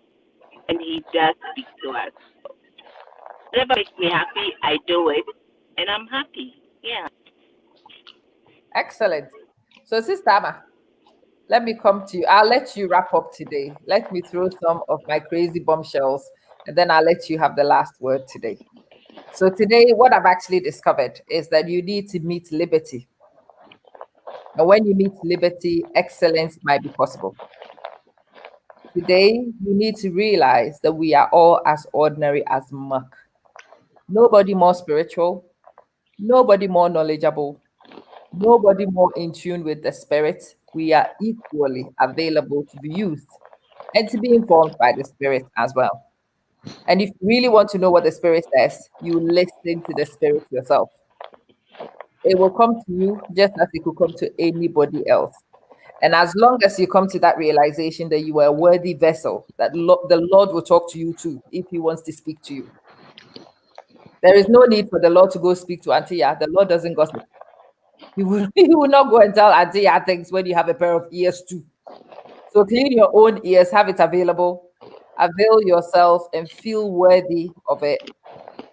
and He does speak to us. Whatever makes me happy, I do it, and I'm happy. Yeah. Excellent. So, Sister Amma, let me come to you. I'll let you wrap up today. Let me throw some of my crazy bombshells, and then I'll let you have the last word today. So today, what I've actually discovered is that you need to meet liberty. And when you meet liberty, excellence might be possible. Today, you need to realize that we are all as ordinary as muck. Nobody more spiritual, nobody more knowledgeable, nobody more in tune with the Spirit. We are equally available to be used and to be informed by the Spirit as well. And if you really want to know what the Spirit says, you listen to the Spirit yourself. It will come to you just as it could come to anybody else. And as long as you come to that realization that you are a worthy vessel, that the Lord will talk to you too if He wants to speak to you. There is no need for the Lord to go speak to Auntie Ya. The Lord doesn't gossip. He will not go and tell Auntie Ya things when you have a pair of ears too. So clean your own ears, have it available, avail yourself, and feel worthy of it.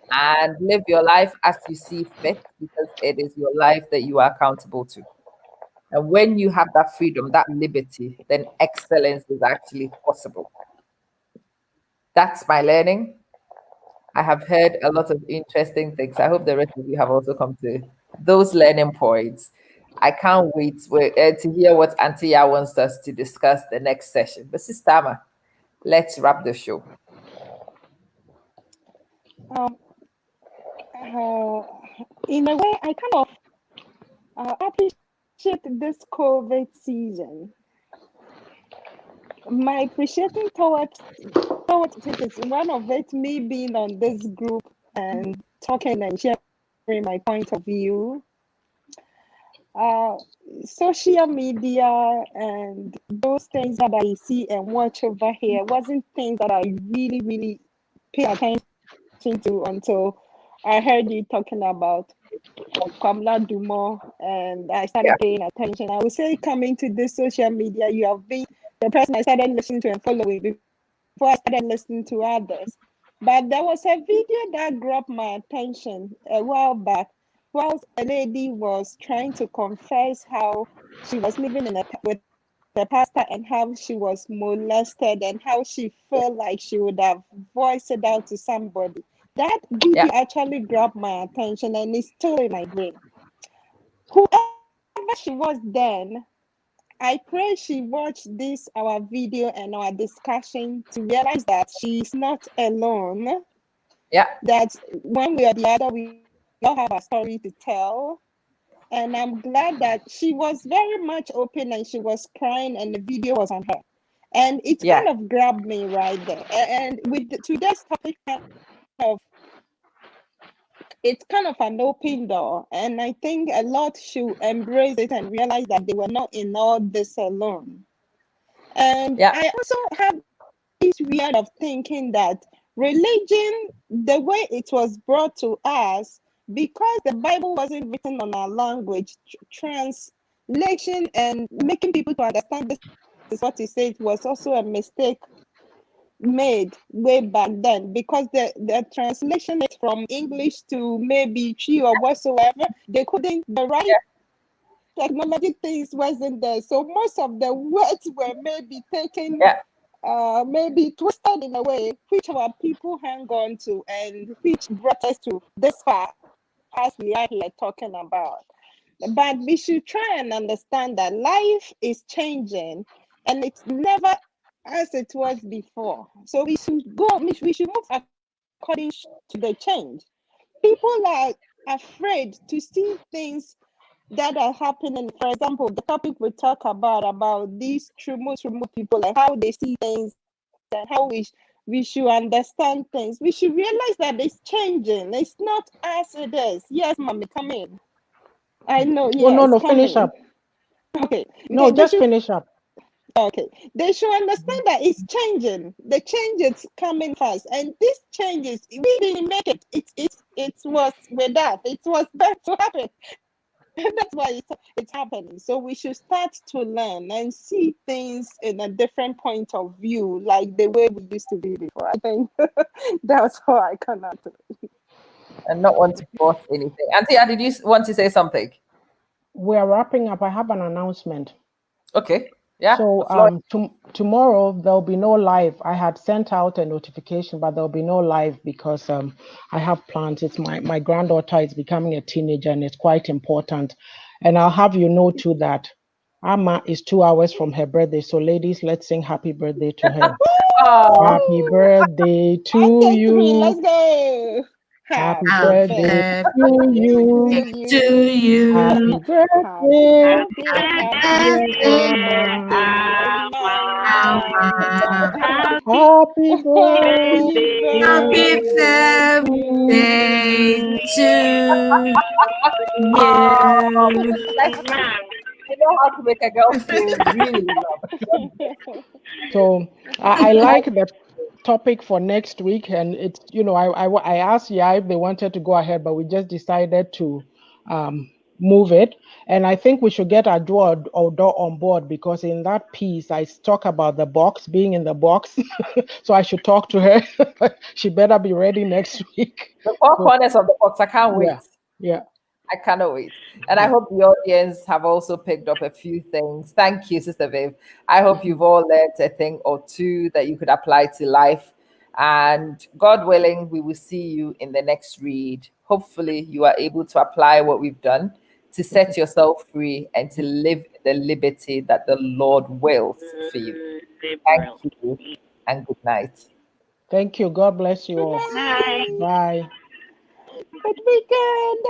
And live your life as you see fit, because it is your life that you are accountable to. And when you have that freedom, that liberty, then excellence is actually possible. That's my learning. I have heard a lot of interesting things. I hope the rest of you have also come to those learning points. I can't wait to hear what Auntie Ya wants us to discuss the next session. But Sister Amma, let's wrap the show. In a way, I kind of appreciate this COVID season. My appreciating towards it is one of it me being on this group and talking and sharing my point of view. Social media and those things that I see and watch over here wasn't things that I really pay attention to until I heard you talking about Kamla Dumo, and I started paying attention. I would say coming to this social media, you have been the person I started listening to and following before I started listening to others. But there was a video that grabbed my attention a while back, whilst a lady was trying to confess how she was living with the pastor and how she was molested and how she felt like she would have voiced it out to somebody. That video actually grabbed my attention and it's still in my brain. Whoever she was then, I pray she watched this, our video and our discussion to realize that she's not alone. Yeah. That one way or the other, we all have a story to tell. And I'm glad that she was very much open and she was crying and the video was on her. And it kind of grabbed me right there. And with today's topic, it's kind of an open door. And I think a lot should embrace it and realize that they were not in all this alone. And I also have this weird of thinking that religion, the way it was brought to us, because the Bible wasn't written on our language, translation and making people to understand this is what it says was also a mistake made way back then, because the translation is from English to maybe Tree or whatsoever. They couldn't, the right technology things wasn't there. So most of the words were maybe taken, maybe twisted in a way, which our people hang on to and which brought us to this far as we are here talking about. But we should try and understand that life is changing and it's never as it was before. So we should move according to the change. People are afraid to see things that are happening. For example, the topic we talk about these trumu people and how they see things and how we should understand things. We should realize that it's changing. It's not as it is. Yes, mommy, come in. I know. Oh, Yes, no, come finish in. up. Okay. No, They just should finish up. okay. They should understand that it's changing. The change is coming fast. And this changes, we didn't make it. It was with that. It was meant to happen. And that's why it's happening. So we should start to learn and see things in a different point of view, like the way we used to be before. I think that's how I can answer. And not want to force anything. Auntie, did you want to say something? We're wrapping up. I have an announcement. Okay. Yeah. So tomorrow there'll be no live. I had sent out a notification, but there'll be no live because I have plans. It's my granddaughter is becoming a teenager, and it's quite important. And I'll have you know too that Amma is 2 hours from her birthday. So ladies, let's sing happy birthday to her. Oh, Happy birthday to Okay, three, you. let's go. Happy Happy birthday to you. to you. Happy Happy birthday, Birthday, Mama. Mama. Happy Happy birthday birthday to to oh, you. like, you know how to make a girl feel really loved. So I like the topic for next week, and it's I asked if they wanted to go ahead, but we just decided to move it. And I think we should get Adwo on board because in that piece I talk about the box being in the box. So I should talk to her. She better be ready next week. The four So, corners of the box. I can't wait. yeah. I cannot wait. And I hope the audience have also picked up a few things. Thank you, Sister Viv. I hope you've all learned a thing or two that you could apply to life. And God willing, we will see you in the next read. Hopefully, you are able to apply what we've done to set yourself free and to live the liberty that the Lord wills for you. Thank you and good night. Thank you. God bless you all. Bye. Bye. Good weekend.